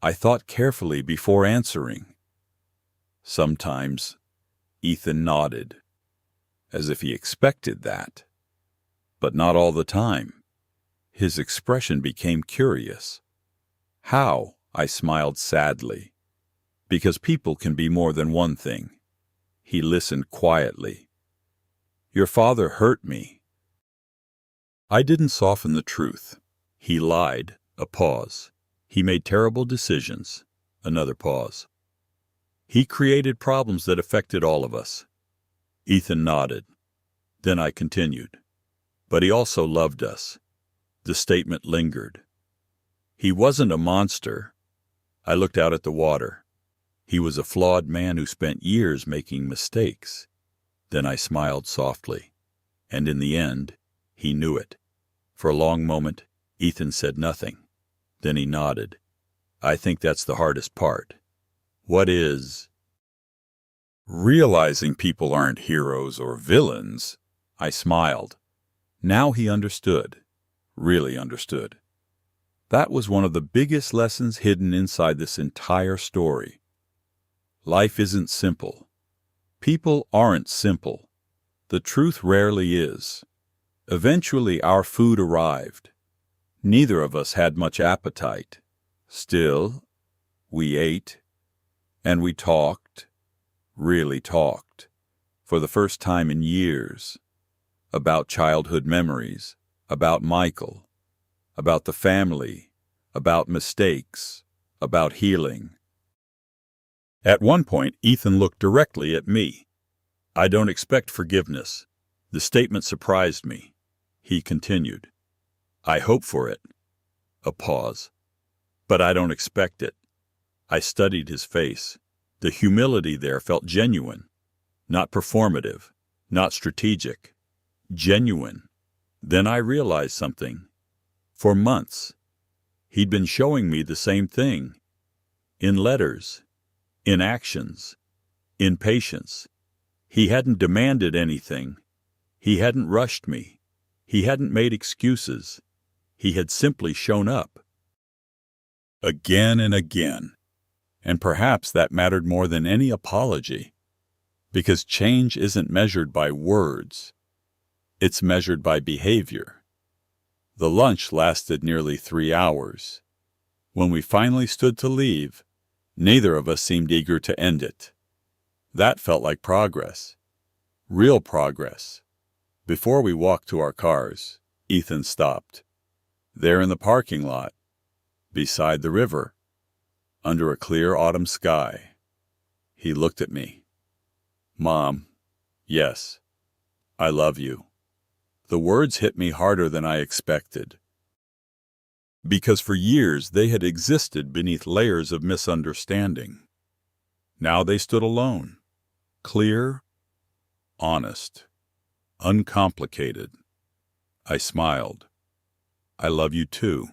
I thought carefully before answering. "Sometimes." Ethan nodded, as if he expected that. But not all the time. His expression became curious. "How?" I smiled sadly. "Because people can be more than one thing." He listened quietly. "Your father hurt me." I didn't soften the truth. He lied. A pause. He made terrible decisions. Another pause. He created problems that affected all of us. Ethan nodded. Then I continued. "But he also loved us." The statement lingered. "He wasn't a monster." I looked out at the water. "He was a flawed man who spent years making mistakes." Then I smiled softly. And in the end, he knew it. For a long moment, Ethan said nothing. Then he nodded. "I think that's the hardest part." "What is?" "Realizing people aren't heroes or villains." I smiled. Now he understood. Really understood. That was one of the biggest lessons hidden inside this entire story. Life isn't simple. People aren't simple. The truth rarely is. Eventually our food arrived. Neither of us had much appetite. Still, we ate, and we talked, really talked, for the first time in years, about childhood memories, about Michael, about the family, about mistakes, about healing. At one point, Ethan looked directly at me. "I don't expect forgiveness." The statement surprised me. He continued, "I hope for it." A pause. "But I don't expect it." I studied his face. The humility there felt genuine, not performative, not strategic. Genuine. Then I realized something. For months, he'd been showing me the same thing. In letters, in actions, in patience. He hadn't demanded anything. He hadn't rushed me. He hadn't made excuses. He had simply shown up. Again and again. And perhaps that mattered more than any apology, because change isn't measured by words. It's measured by behavior. The lunch lasted nearly 3 hours. When we finally stood to leave, neither of us seemed eager to end it. That felt like progress. Real progress. Before we walked to our cars, Ethan stopped. There in the parking lot, beside the river, under a clear autumn sky. He looked at me. "Mom, yes, I love you." The words hit me harder than I expected, because for years they had existed beneath layers of misunderstanding. Now they stood alone, clear, honest, uncomplicated. I smiled. "I love you too."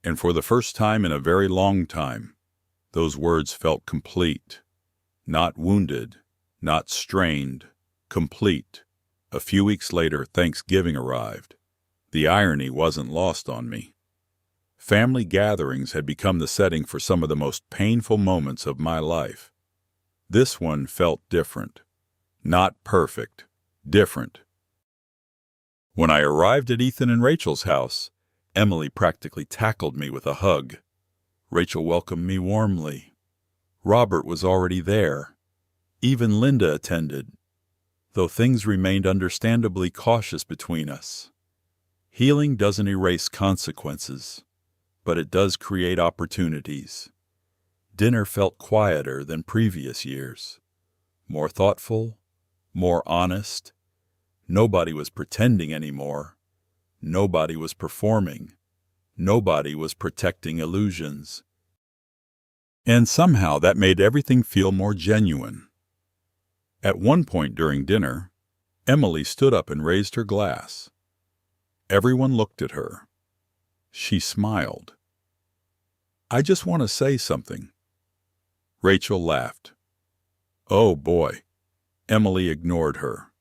And for the first time in a very long time, those words felt complete, not wounded, not strained, complete. A few weeks later, Thanksgiving arrived. The irony wasn't lost on me. Family gatherings had become the setting for some of the most painful moments of my life. This one felt different. Not perfect, different. When I arrived at Ethan and Rachel's house, Emily practically tackled me with a hug. Rachel welcomed me warmly. Robert was already there. Even Linda attended, though things remained understandably cautious between us. Healing doesn't erase consequences, but it does create opportunities. Dinner felt quieter than previous years, more thoughtful, more honest. Nobody was pretending anymore. Nobody was performing. Nobody was protecting illusions. And somehow that made everything feel more genuine. At one point during dinner, Emily stood up and raised her glass. Everyone looked at her. She smiled. "I just want to say something." Rachel laughed. "Oh boy." Emily ignored her.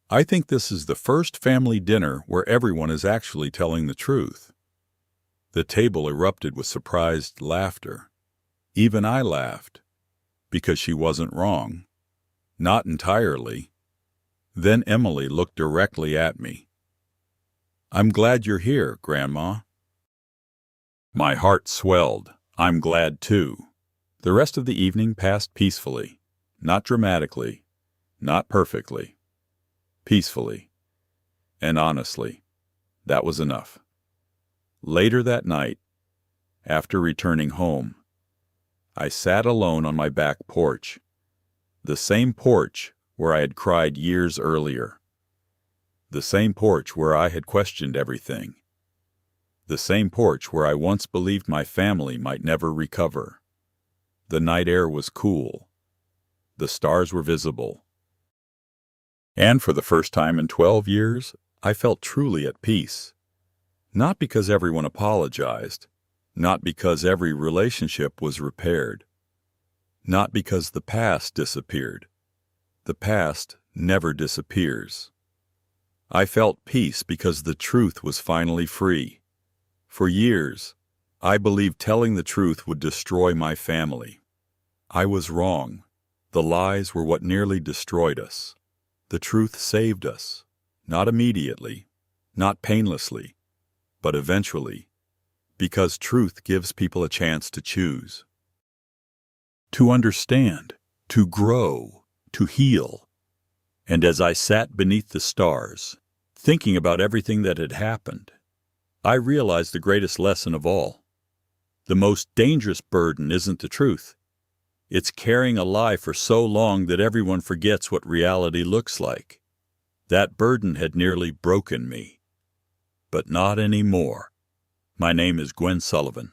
"I think this is the first family dinner where everyone is actually telling the truth." The table erupted with surprised laughter. Even I laughed, because she wasn't wrong. Not entirely. Then Emily looked directly at me. "I'm glad you're here, Grandma." My heart swelled. I'm glad too. The rest of the evening passed peacefully. Not dramatically. Not perfectly. Peacefully. And honestly, that was enough. Later that night, after returning home, I sat alone on my back porch, the same porch where I had cried years earlier, the same porch where I had questioned everything, the same porch where I once believed my family might never recover. The night air was cool. The stars were visible. And for the first time in 12 years, I felt truly at peace. Not because everyone apologized, not because every relationship was repaired, not because the past disappeared. The past never disappears. I felt peace because the truth was finally free. For years, I believed telling the truth would destroy my family. I was wrong. The lies were what nearly destroyed us. The truth saved us, not immediately, not painlessly, but eventually, because truth gives people a chance to choose, to understand, to grow, to heal. And as I sat beneath the stars, thinking about everything that had happened, I realized the greatest lesson of all. The most dangerous burden isn't the truth. It's carrying a lie for so long that everyone forgets what reality looks like. That burden had nearly broken me. But not anymore. My name is Gwen Sullivan.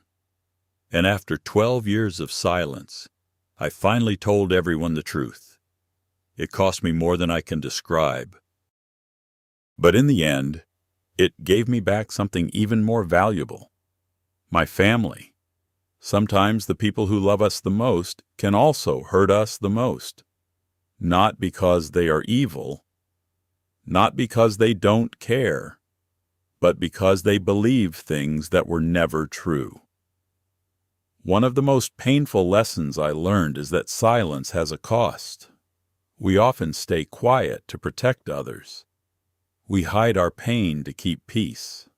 And after 12 years of silence, I finally told everyone the truth. It cost me more than I can describe. But in the end, it gave me back something even more valuable. My family. Sometimes the people who love us the most can also hurt us the most. Not because they are evil, not because they don't care, but because they believe things that were never true. One of the most painful lessons I learned is that silence has a cost. We often stay quiet to protect others. We hide our pain to keep peace.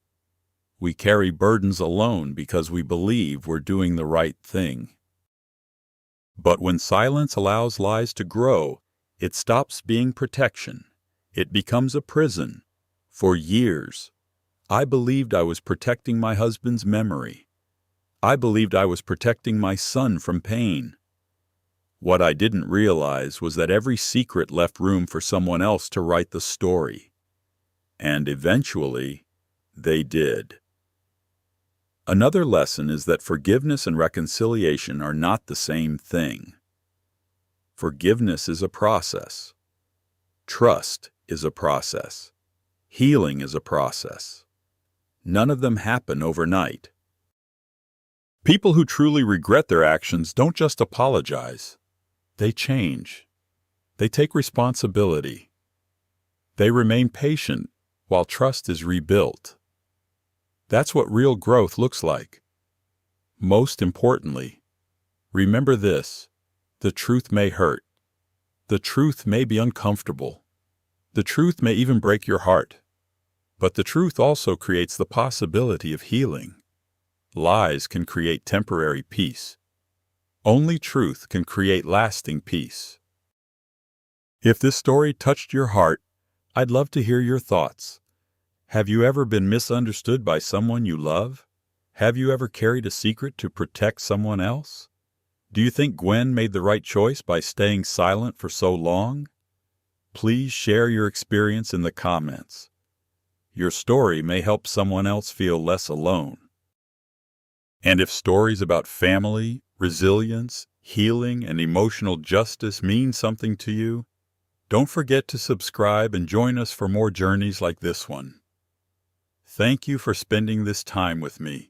We carry burdens alone because we believe we're doing the right thing. But when silence allows lies to grow, it stops being protection. It becomes a prison. For years, I believed I was protecting my husband's memory. I believed I was protecting my son from pain. What I didn't realize was that every secret left room for someone else to write the story. And eventually, they did. Another lesson is that forgiveness and reconciliation are not the same thing. Forgiveness is a process. Trust is a process. Healing is a process. None of them happen overnight. People who truly regret their actions don't just apologize. They change. They take responsibility. They remain patient while trust is rebuilt. That's what real growth looks like. Most importantly, remember this: the truth may hurt. The truth may be uncomfortable. The truth may even break your heart. But the truth also creates the possibility of healing. Lies can create temporary peace. Only truth can create lasting peace. If this story touched your heart, I'd love to hear your thoughts. Have you ever been misunderstood by someone you love? Have you ever carried a secret to protect someone else? Do you think Gwen made the right choice by staying silent for so long? Please share your experience in the comments. Your story may help someone else feel less alone. And if stories about family, resilience, healing, and emotional justice mean something to you, don't forget to subscribe and join us for more journeys like this one. Thank you for spending this time with me.